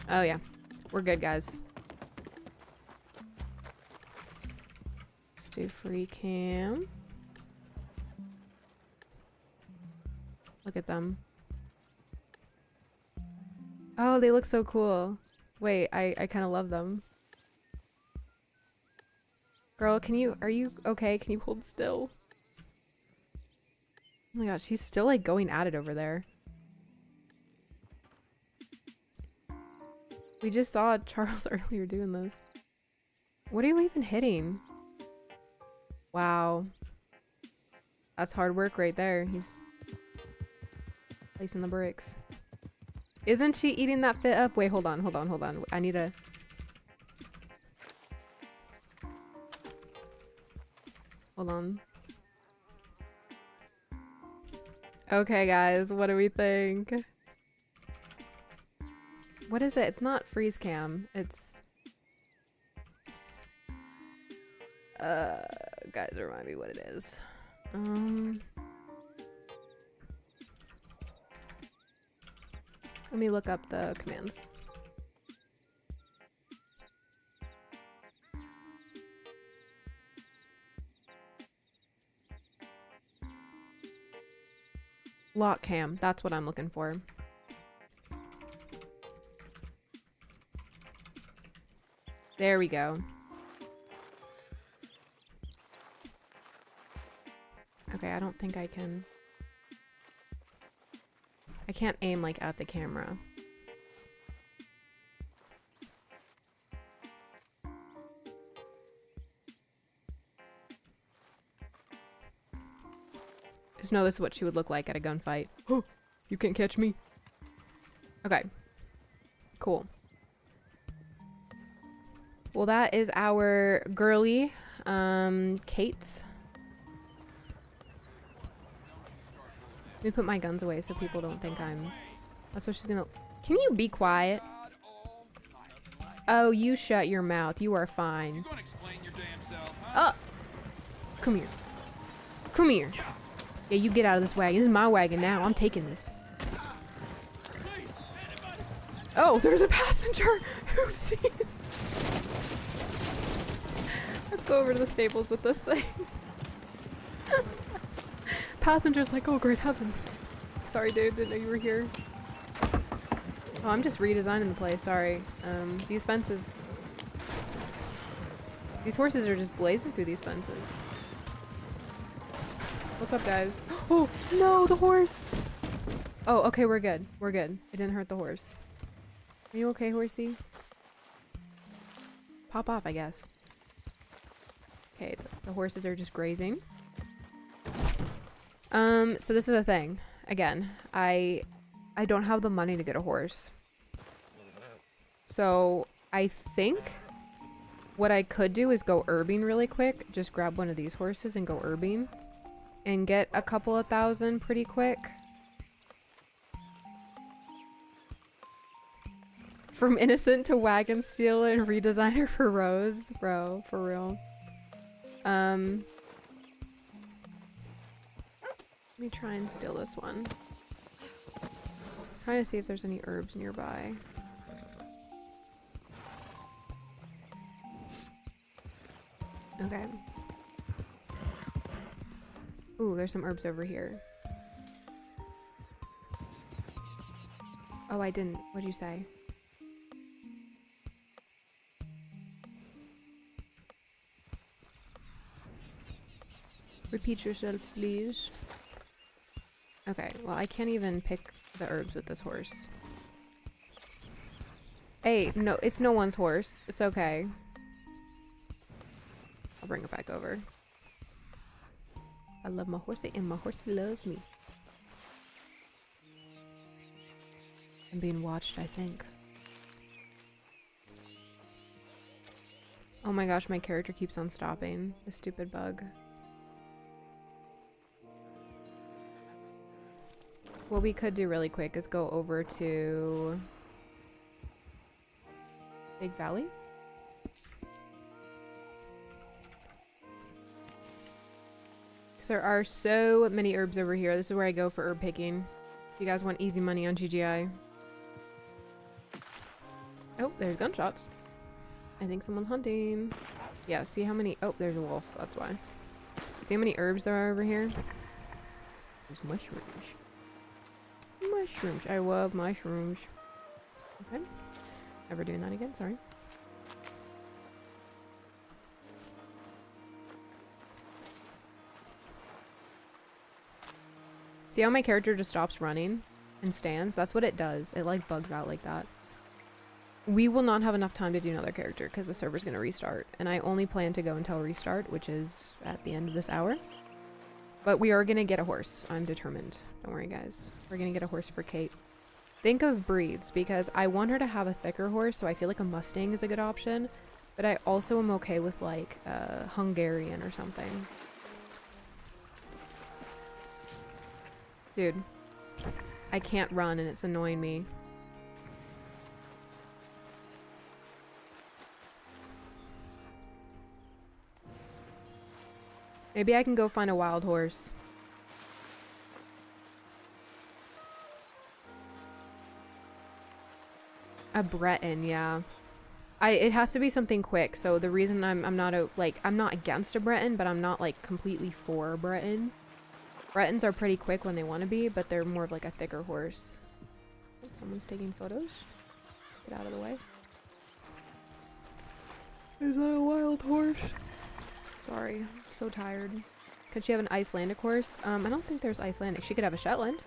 Oh, yeah. We're good, guys. Let's do free cam. Look at them. Oh, they look so cool. Wait, I kind of love them. Girl, are you okay? Can you hold still? Oh my gosh, she's still like going at it over there. We just saw Charles earlier doing this. What are you even hitting? Wow. That's hard work right there. He's placing the bricks. Isn't she eating that fit up? Wait, hold on. I need to... Hold on. Okay, guys, what do we think? What is it? It's not freeze cam. It's... guys, remind me what it is. Let me look up the commands. Lock cam, that's what I'm looking for. There we go. Okay, I don't think I can... I can't aim like at the camera. Just know this is what she would look like at a gunfight. Oh, you can't catch me. Okay. Cool. Well, that is our girly, Kate. Let me put my guns away so people don't think I'm... That's what she's gonna... Can you be quiet? Oh, you shut your mouth. You are fine. Oh! Come here. Come here. Yeah, you get out of this wagon. This is my wagon now. I'm taking this. Oh, there's a passenger! Oopsies. Let's go over to the stables with this thing. Passenger's like, oh great heavens. Sorry dude, didn't know you were here. Oh, I'm just redesigning the place, sorry. These fences... These horses are just blazing through these fences. What's up, guys? Oh, no, the horse! Oh, okay, we're good. We're good. It didn't hurt the horse. Are you okay, horsey? Pop off, I guess. Okay, the horses are just grazing. So this is a thing. Again, I don't have the money to get a horse. So I think what I could do is go urbing really quick. Just grab one of these horses and go urbing. And get a couple of thousand pretty quick. From innocent to wagon stealer and redesigner for Rose. Bro, for real. Let me try and steal this one. Trying to see if there's any herbs nearby. Okay. Ooh, there's some herbs over here. Oh, I didn't. What'd you say? Repeat yourself, please. Okay, well, I can't even pick the herbs with this horse. Hey, no, it's no one's horse. It's okay. I'll bring it back over. I love my horsey, and my horsey loves me. I'm being watched, I think. Oh my gosh, my character keeps on stopping. The stupid bug. What we could do really quick is go over to Big Valley. Because there are so many herbs over here. This is where I go for herb picking. If you guys want easy money on GGI. Oh, there's gunshots. I think someone's hunting. Yeah, see how many... Oh, there's a wolf. That's why. See how many herbs there are over here? There's mushrooms. Mushrooms. I love mushrooms. Okay. Never doing that again. Sorry. See how my character just stops running and stands? That's what it does. It like bugs out like that. We will not have enough time to do another character because the server's going to restart. And I only plan to go until restart, which is at the end of this hour. But we are going to get a horse. I'm determined. Don't worry, guys. We're going to get a horse for Kate. Think of breeds, because I want her to have a thicker horse, so I feel like a Mustang is a good option. But I also am okay with, like, a Hungarian or something. Dude. I can't run, and it's annoying me. Maybe I can go find a wild horse. A Breton, yeah. It has to be something quick. So the reason I'm not I'm not against a Breton, but I'm not like completely for a Breton. Bretons are pretty quick when they want to be, but they're more of like a thicker horse. Oh, someone's taking photos. Get out of the way. Is that a wild horse? Sorry, I'm so tired. Could she have an Icelandic horse? I don't think there's Icelandic. She could have a Shetland.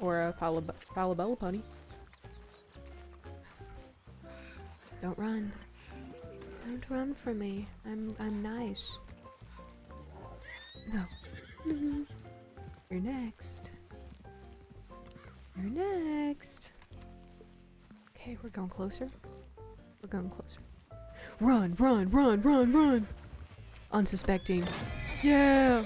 Or a Falabella pony. Don't run. Don't run from me. I'm nice. No. You're next. You're next. Okay, we're going closer. We're going closer. Run, run, run, run, run! Unsuspecting. Yeah!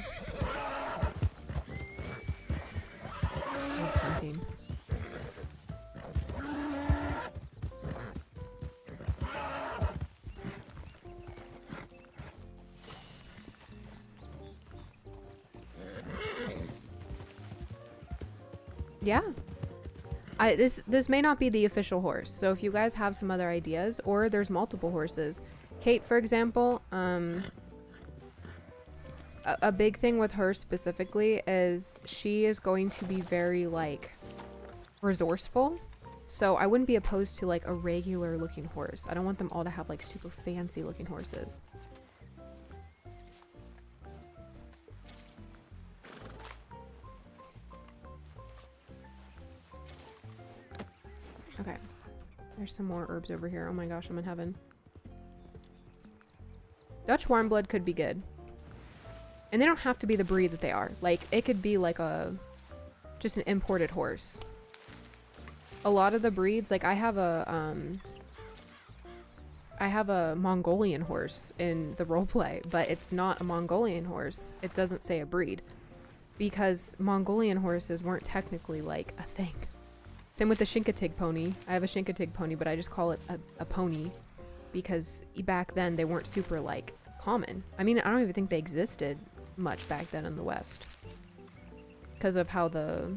Yeah. This may not be the official horse, so if you guys have some other ideas, or there's multiple horses. Kate, for example, a big thing with her specifically is she is going to be very, like, resourceful. So I wouldn't be opposed to, like, a regular looking horse. I don't want them all to have, like, super fancy looking horses. Okay. There's some more herbs over here. Oh my gosh, I'm in heaven. Dutch warm blood could be good. And they don't have to be the breed that they are. Like, it could be like just an imported horse. A lot of the breeds, like I have a Mongolian horse in the roleplay, but it's not a Mongolian horse. It doesn't say a breed. Because Mongolian horses weren't technically like a thing. Same with the Shinkatig pony. I have a Shinkatig pony, but I just call it a pony. Because back then they weren't super like common. I mean, I don't even think they existed much back then in the West. Because of how the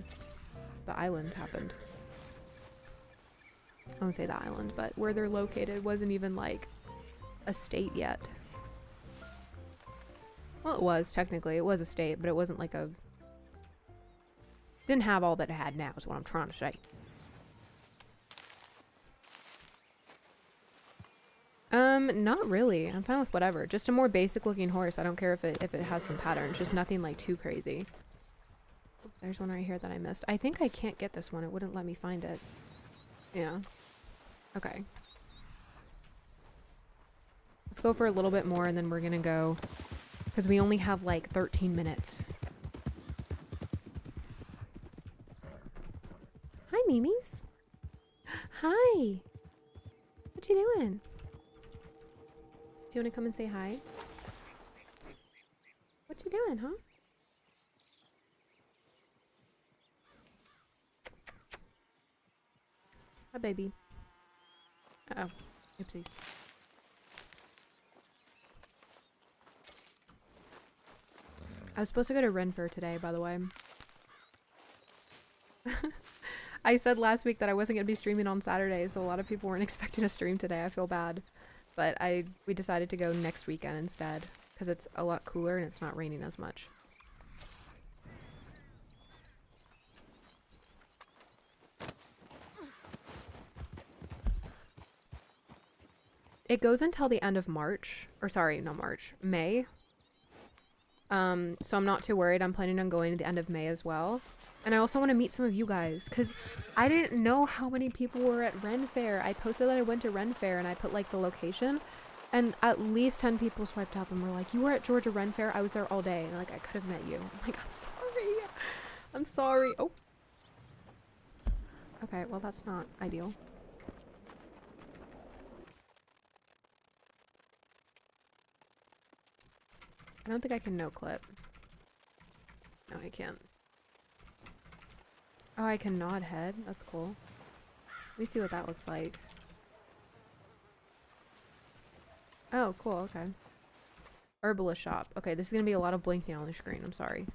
island happened. I won't say the island, but where they're located wasn't even like a state yet. Well, it was technically. It was a state, but it wasn't like a... Didn't have all that it had now is what I'm trying to say. Not really. I'm fine with whatever. Just a more basic looking horse. I don't care if it has some patterns. Just nothing like too crazy. There's one right here that I missed. I think I can't get this one. It wouldn't let me find it. Yeah. Okay. Let's go for a little bit more and then we're gonna go, because we only have like 13 minutes. Hi, Mimis. Hi. What you doing? Do you want to come and say hi? What you doing, huh? Hi, baby. Uh-oh. Oopsies. I was supposed to go to Ren Fair today, by the way. I said last week that I wasn't going to be streaming on Saturday, so a lot of people weren't expecting a stream today. I feel bad. But we decided to go next weekend instead, because it's a lot cooler and it's not raining as much. It goes until the end of March. Or sorry, not March. May. So I'm not too worried. I'm planning on going to the end of May as well. And I also want to meet some of you guys, because I didn't know how many people were at Ren Fair. I posted that I went to Ren Fair and I put like the location, and at least 10 people swiped up and were like, you were at Georgia Ren Fair? I was there all day. And like, I could have met you. I'm like, I'm sorry. I'm sorry. Oh. Okay, well that's not ideal. I don't think I can no clip. No, I can't. Oh, I can nod head? That's cool. Let me see what that looks like. Oh, cool, okay. Herbalist shop. Okay, this is gonna be a lot of blinking on the screen, I'm sorry.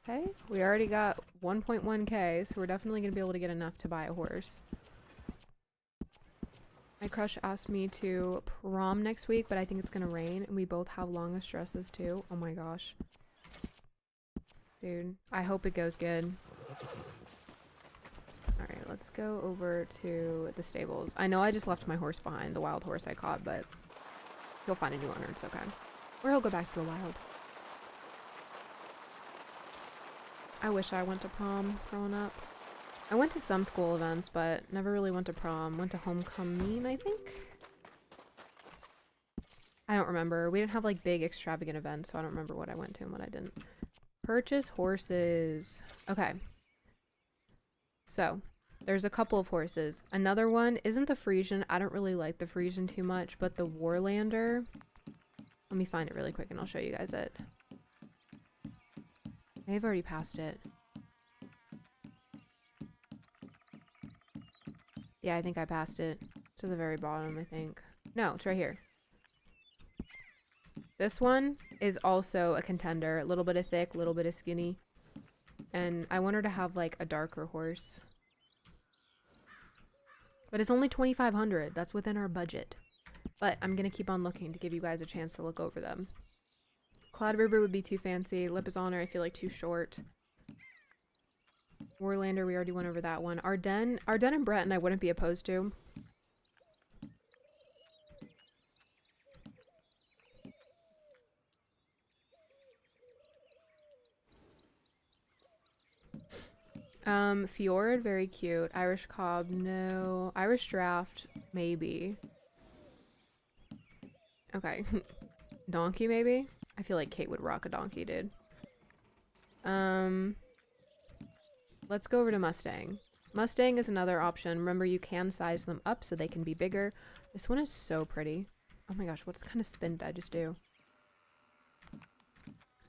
Okay, we already got 1.1k, so we're definitely gonna be able to get enough to buy a horse. My crush asked me to prom next week, but I think it's gonna rain, and we both have longest dresses too. Oh my gosh. Dude, I hope it goes good. Alright, let's go over to the stables. I know I just left my horse behind, the wild horse I caught, but he'll find a new owner, it's okay. Or he'll go back to the wild. I wish I went to prom growing up. I went to some school events, but never really went to prom. Went to homecoming, I think? I don't remember. We didn't have like big extravagant events, so I don't remember what I went to and what I didn't. Purchase horses. Okay. So, there's a couple of horses. Another one isn't the Frisian. I don't really like the Frisian too much, but the Warlander. Let me find it really quick and I'll show you guys it. They've already passed it. Yeah, I think I passed it. To the very bottom, I think. No, it's right here. This one is also a contender. A little bit of thick, a little bit of skinny. And I want her to have like a darker horse. But it's only 2,500. That's within our budget. But I'm going to keep on looking to give you guys a chance to look over them. Cloud River would be too fancy. Lip is Honor, I feel like too short. Warlander, we already went over that one. Ardennes and Breton I wouldn't be opposed to. Fjord, very cute. Irish Cob, no. Irish Draft, maybe. Okay. Donkey, maybe? I feel like Kate would rock a donkey, dude. Let's go over to Mustang. Mustang is another option. Remember, you can size them up so they can be bigger. This one is so pretty. Oh my gosh, what kind of spin did I just do?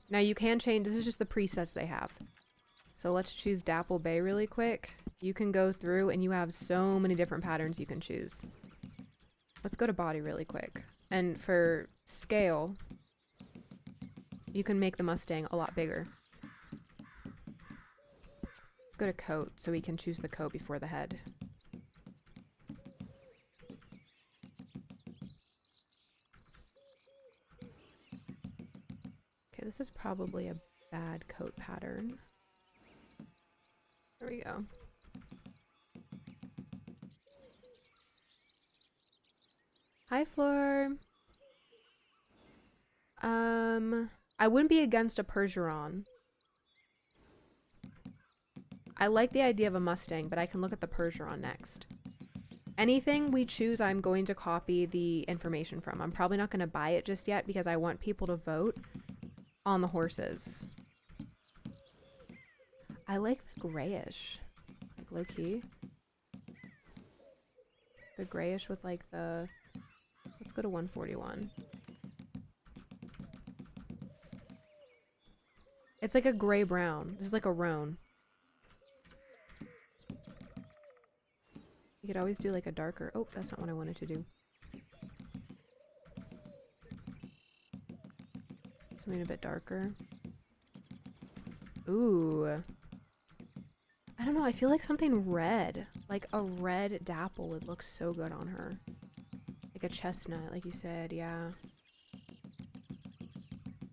Now you can change, this is just the presets they have. So let's choose Dapple Bay really quick. You can go through and you have so many different patterns you can choose. Let's go to body really quick. And for scale, you can make the Mustang a lot bigger. Let's go to coat so we can choose the coat before the head. Okay, this is probably a bad coat pattern. There we go. Hi, Floor. I wouldn't be against a Percheron. I like the idea of a Mustang, but I can look at the Percheron next. Anything we choose, I'm going to copy the information from. I'm probably not going to buy it just yet because I want people to vote on the horses. I like the grayish, like low key. The grayish with like the, let's go to 141. It's like a gray brown. This is like a roan. You could always do like a darker, oh, that's not what I wanted to do. Something a bit darker. Ooh. I don't know, I feel like something red. Like a red dapple would look so good on her. Like a chestnut, like you said, yeah.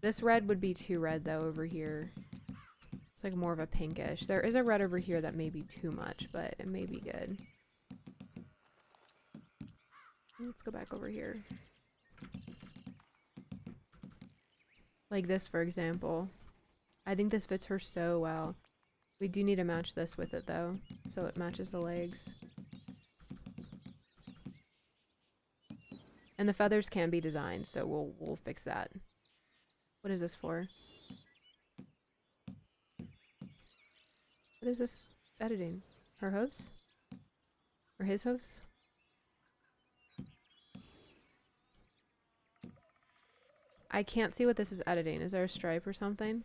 This red would be too red though over here. It's like more of a pinkish. There is a red over here that may be too much, but it may be good. Let's go back over here. Like this, for example. I think this fits her so well. We do need to match this with it though, so it matches the legs. And the feathers can be designed, so we'll fix that. What is this for? What is this editing? Her hooves? Or his hooves? I can't see what this is editing. Is there a stripe or something?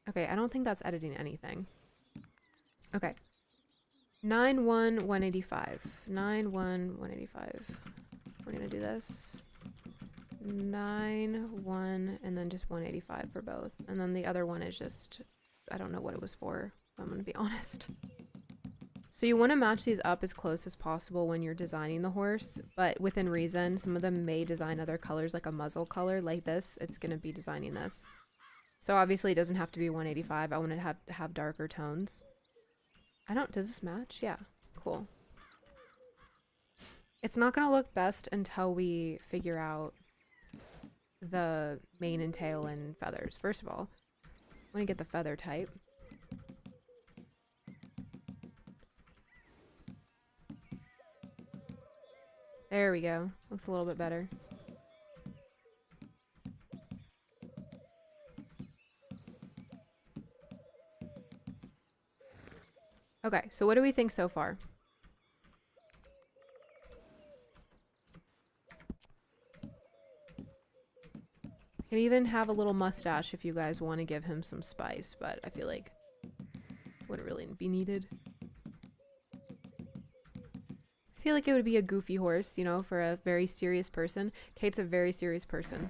Okay, I don't think that's editing anything. Okay. 9-1-185. 9-1-185. We're gonna do this. 9-1 and then just 185 for both. And then the other one is just, I don't know what it was for, I'm gonna be honest. So you want to match these up as close as possible when you're designing the horse, but within reason. Some of them may design other colors, like a muzzle color like this. It's gonna be designing this. So obviously it doesn't have to be 185. I want it to have darker tones. Does this match? Yeah, cool. It's not gonna look best until we figure out the mane and tail and feathers. First of all, I want to get the feather type. There we go. Looks a little bit better. Okay, so what do we think so far? Can even have a little mustache if you guys want to give him some spice, but I feel like wouldn't really be needed. feel like it would be a goofy horse, you know, for a very serious person. Kate's a very serious person.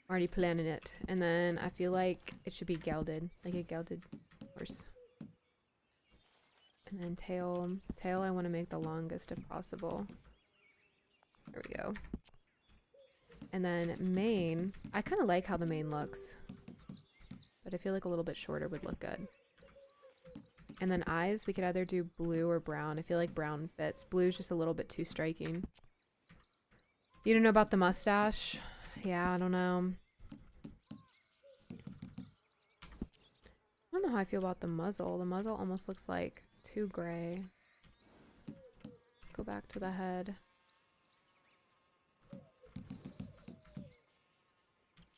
Already planning it. And then I feel like it should be gelded, like a gelded horse. And then tail. Tail I want to make the longest if possible. There we go. And then mane. I kind of like how the mane looks. But I feel like a little bit shorter would look good. And then eyes, we could either do blue or brown. I feel like brown fits. Blue is just a little bit too striking. You don't know about the mustache? Yeah, I don't know. I don't know how I feel about the muzzle. The muzzle almost looks like too gray. Let's go back to the head.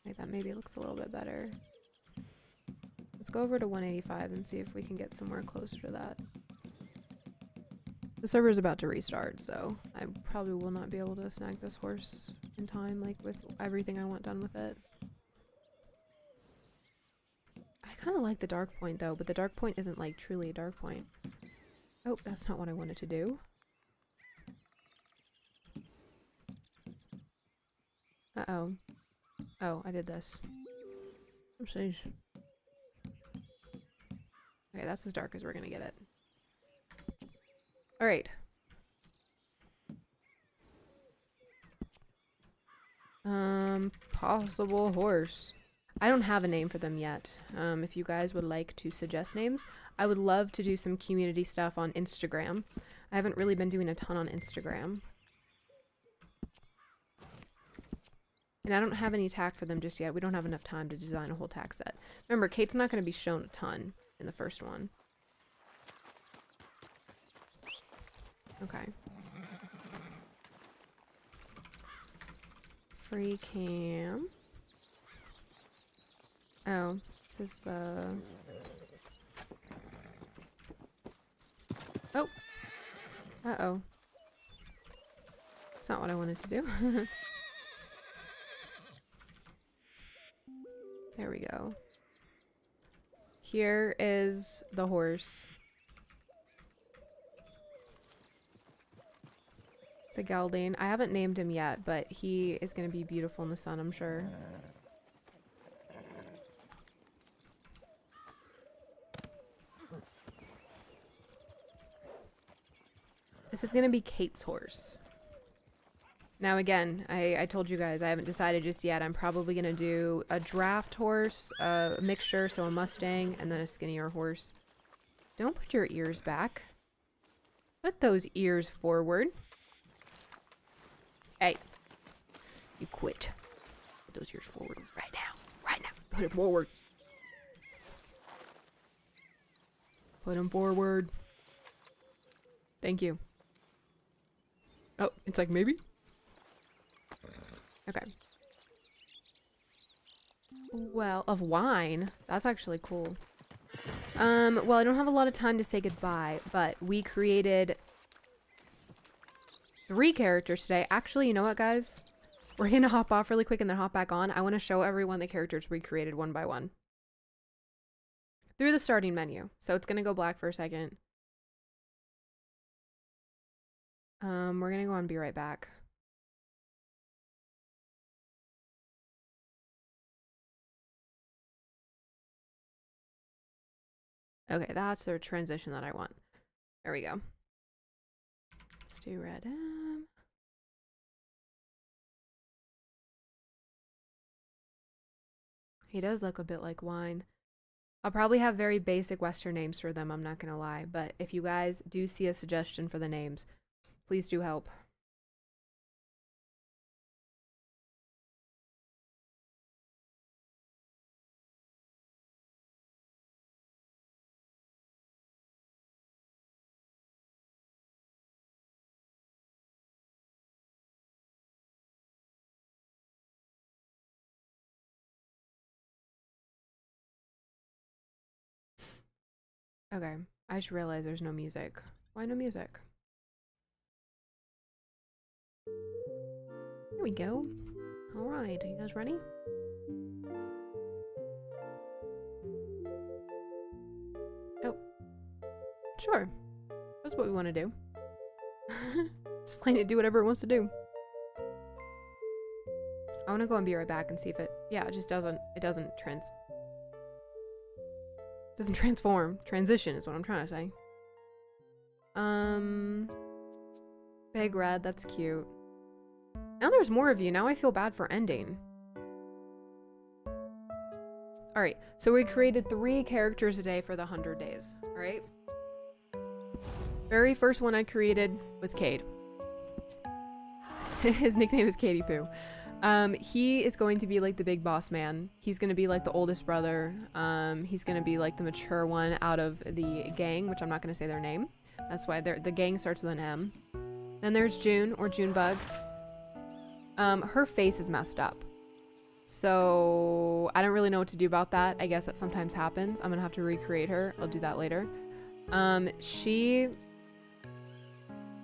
Wait, that maybe looks a little bit better. Let's go over to 185 and see if we can get somewhere closer to that. The server's about to restart, so I probably will not be able to snag this horse in time, like with everything I want done with it. I kind of like the dark point though, but the dark point isn't like truly a dark point. Oh, that's not what I wanted to do. Uh-oh. Oh, I did this. Oopsies. Okay, that's as dark as we're gonna get it. Alright. Possible horse. I don't have a name for them yet. If you guys would like to suggest names, I would love to do some community stuff on Instagram. I haven't really been doing a ton on Instagram. And I don't have any tack for them just yet. We don't have enough time to design a whole tack set. Remember, Kate's not going to be shown a ton in the first one. Okay. Free cam. Oh, this is the... Oh! Uh-oh. It's not what I wanted to do. There we go. Here is the horse. It's a gelding. I haven't named him yet, but he is going to be beautiful in the sun, I'm sure. This is going to be Kate's horse. Now again, I told you guys I haven't decided just yet. I'm probably going to do a draft horse, a mixture, so a Mustang, and then a skinnier horse. Don't put your ears back. Put those ears forward. Hey, you quit. Put those ears forward right now. Right now. Put it forward. Put them forward. Thank you. Oh, it's like maybe? Okay. Well, of wine. That's actually cool. Well, I don't have a lot of time to say goodbye, but we created 3 characters today. Actually, you know what, guys? We're gonna hop off really quick and then hop back on. I want to show everyone the characters we created one by one. Through the starting menu. So it's gonna go black for a second. We're gonna go on Be Right Back. Okay, that's the transition that I want. There we go. Let's do RedM. He does look a bit like wine. I'll probably have very basic Western names for them, I'm not gonna lie. But if you guys do see a suggestion for the names, please do help. Okay, I just realized there's no music. Why no music? Here we go. Alright, are you guys ready? Oh. Sure. That's what we want to do. Just letting it do whatever it wants to do. I want to go and be right back and see if it, yeah, it just doesn't, doesn't transform. Transition is what I'm trying to say. Big Red, that's cute. Now there's more of you. Now I feel bad for ending. Alright, so we created 3 characters a day for the 100 days. Alright? Very first one I created was Cade. His nickname is Katie Poo. He is going to be like the big boss man. He's going to be like the oldest brother. He's going to be like the mature one out of the gang, which I'm not going to say their name. That's why the gang starts with an M. Then there's June, or Junebug. Her face is messed up. So I don't really know what to do about that. I guess that sometimes happens. I'm going to have to recreate her. I'll do that later.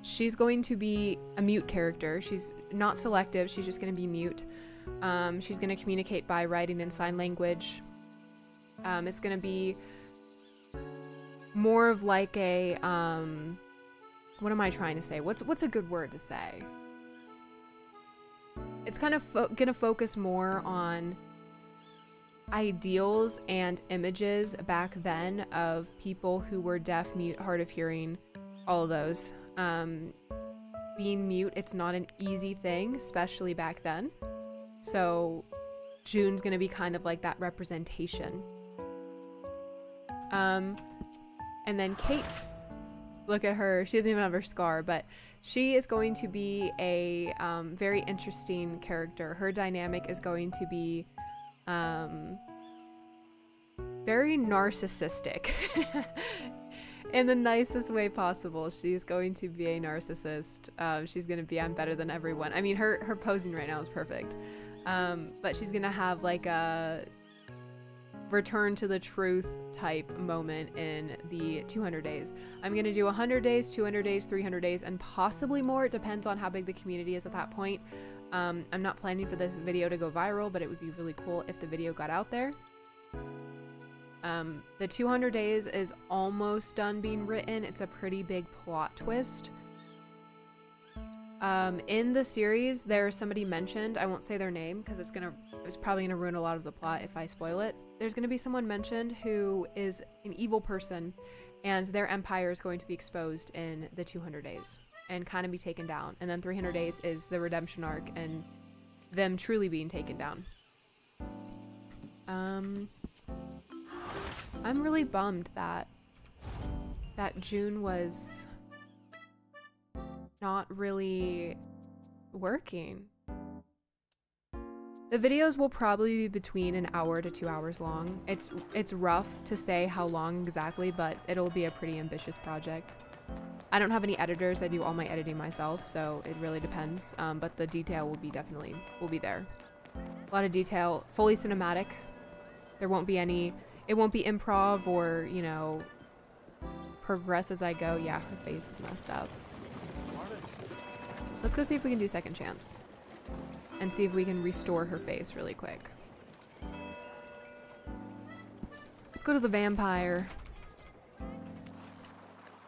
She's going to be a mute character. She's not selective. She's just going to be mute. She's going to communicate by writing in sign language. It's going to be more of like a, what am I trying to say? What's a good word to say? It's kind of going to focus more on ideals and images back then of people who were deaf, mute, hard of hearing, all of those. Being mute, it's not an easy thing, especially back then. So June's gonna be kind of like that representation. And then Kate, look at her. She doesn't even have her scar, but she is going to be a very interesting character. Her dynamic is going to be very narcissistic. In the nicest way possible. She's going to be a narcissist. She's going to be, I'm better than everyone. I mean, her posing right now is perfect. But she's going to have like a return to the truth type moment in the 200 days. I'm going to do 100 days, 200 days, 300 days, and possibly more. It depends on how big the community is at that point. I'm not planning for this video to go viral, but it would be really cool if the video got out there. The 200 days is almost done being written. It's a pretty big plot twist. In the series, there's somebody mentioned. I won't say their name because it's probably gonna ruin a lot of the plot if I spoil it. There's gonna be someone mentioned who is an evil person, and their empire is going to be exposed in the 200 days and kind of be taken down. And then 300 days is the redemption arc and them truly being taken down. I'm really bummed that June was not really working. The videos will probably be between an hour to 2 hours long. It's rough to say how long exactly, but it'll be a pretty ambitious project. I don't have any editors. I do all my editing myself, so it really depends. But the detail will be there. A lot of detail, fully cinematic. There won't be any. It won't be improv or, you know, progress as I go. Yeah, her face is messed up. Let's go see if we can do second chance. And see if we can restore her face really quick. Let's go to the vampire.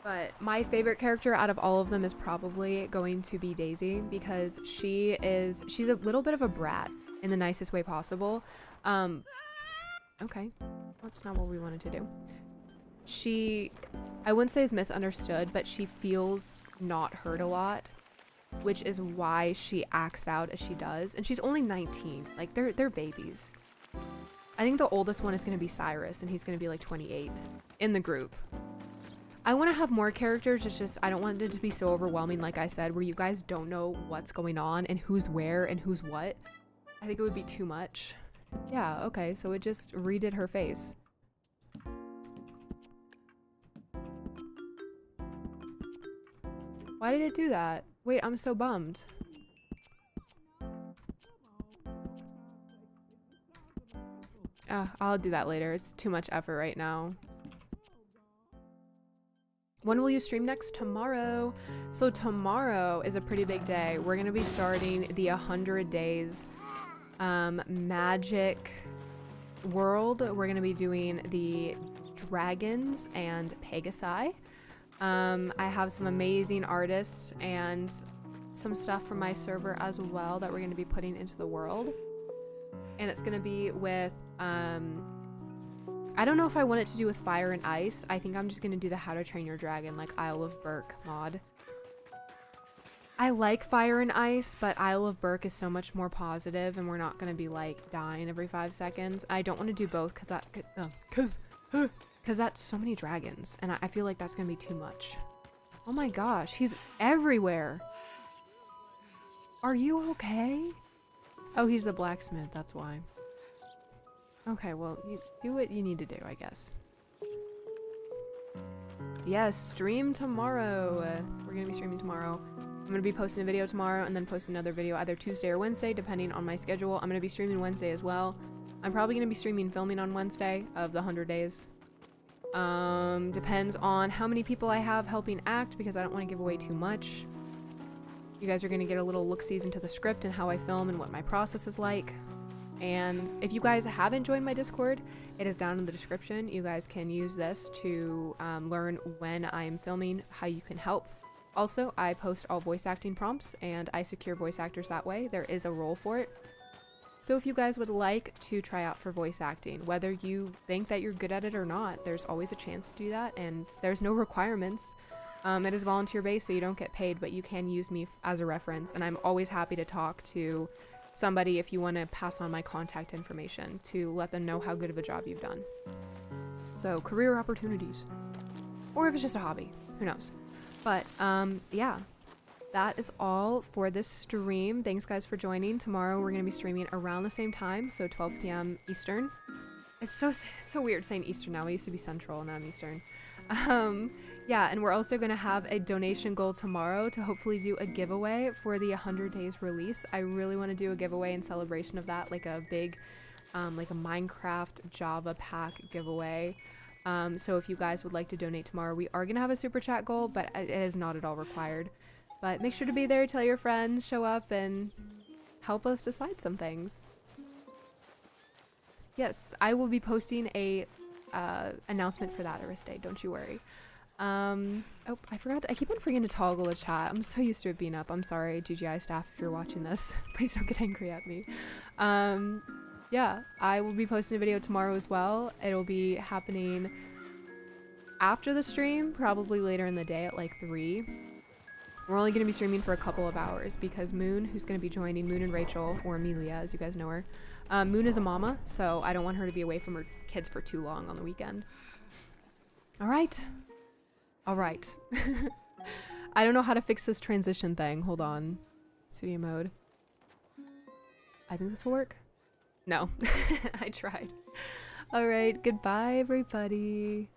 But my favorite character out of all of them is probably going to be Daisy, because she's a little bit of a brat in the nicest way possible. Okay, that's not what we wanted to do. I wouldn't say is misunderstood, but she feels not heard a lot, which is why she acts out as she does. And she's only 19. Like, they're babies. I think the oldest one is going to be Cyrus, and he's going to be like 28 in the group. I want to have more characters. It's just I don't want it to be so overwhelming, like I said, where you guys don't know what's going on and who's where and who's what. I think it would be too much. Yeah, okay, so it just redid her face. Why did it do that? Wait, I'm so bummed. I'll do that later. It's too much effort right now. When will you stream next? Tomorrow. So tomorrow is a pretty big day. We're gonna be starting the 100 days magic world. We're gonna be doing the dragons and Pegasi. I have some amazing artists, and some stuff from my server as well that we're going to be putting into the world. And it's going to be with, I don't know if I want it to do with fire and ice. I think I'm just going to do the How to Train Your Dragon, like Isle of Berk mod. I like fire and ice, but Isle of Berk is so much more positive, and we're not going to be like dying every 5 seconds. I don't want to do both because that's so many dragons, and I feel like that's going to be too much. Oh my gosh, he's everywhere. Are you okay? Oh, he's the blacksmith, that's why. Okay, well, you do what you need to do, I guess. Yes, stream tomorrow. We're gonna be streaming tomorrow. I'm gonna be posting a video tomorrow and then post another video either Tuesday or Wednesday, depending on my schedule. I'm gonna be streaming Wednesday as well. I'm probably gonna be streaming filming on Wednesday of the 100 days. Depends on how many people I have helping act, because I don't want to give away too much. You guys are gonna get a little look-sees into the script and how I film and what my process is like. And if you guys haven't joined my Discord, it is down in the description. You guys can use this to learn when I'm filming, how you can help. Also, I post all voice acting prompts and I secure voice actors that way. There is a role for it. So if you guys would like to try out for voice acting, whether you think that you're good at it or not, there's always a chance to do that, and there's no requirements. It is volunteer based, so you don't get paid, but you can use me as a reference, and I'm always happy to talk to somebody if you want to pass on my contact information to let them know how good of a job you've done. So career opportunities, or if it's just a hobby, who knows. But yeah, that is all for this stream. Thanks guys for joining. Tomorrow we're gonna be streaming around the same time, so 12 p.m. Eastern. It's so weird saying Eastern now. I used to be Central and now I'm Eastern. Yeah, and we're also gonna have a donation goal tomorrow to hopefully do a giveaway for the 100 days release. I really want to do a giveaway in celebration of that, like a big, like a Minecraft Java pack giveaway. So if you guys would like to donate tomorrow, we are gonna have a super chat goal, but it is not at all required. But make sure to be there, tell your friends, show up, and help us decide some things. Yes, I will be posting a announcement for that Ariste, don't you worry. Oh, I forgot. I keep on forgetting to toggle the chat. I'm so used to it being up. I'm sorry, GGI staff, if you're watching this. Please don't get angry at me. Yeah, I will be posting a video tomorrow as well. It'll be happening after the stream, probably later in the day at like 3. We're only going to be streaming for a couple of hours because Moon, who's going to be joining, Moon and Rachel, or Amelia as you guys know her, Moon is a mama, so I don't want her to be away from her kids for too long on the weekend. Alright. Alright. I don't know how to fix this transition thing. Hold on. Studio mode. I think this will work. No. I tried. Alright, goodbye everybody.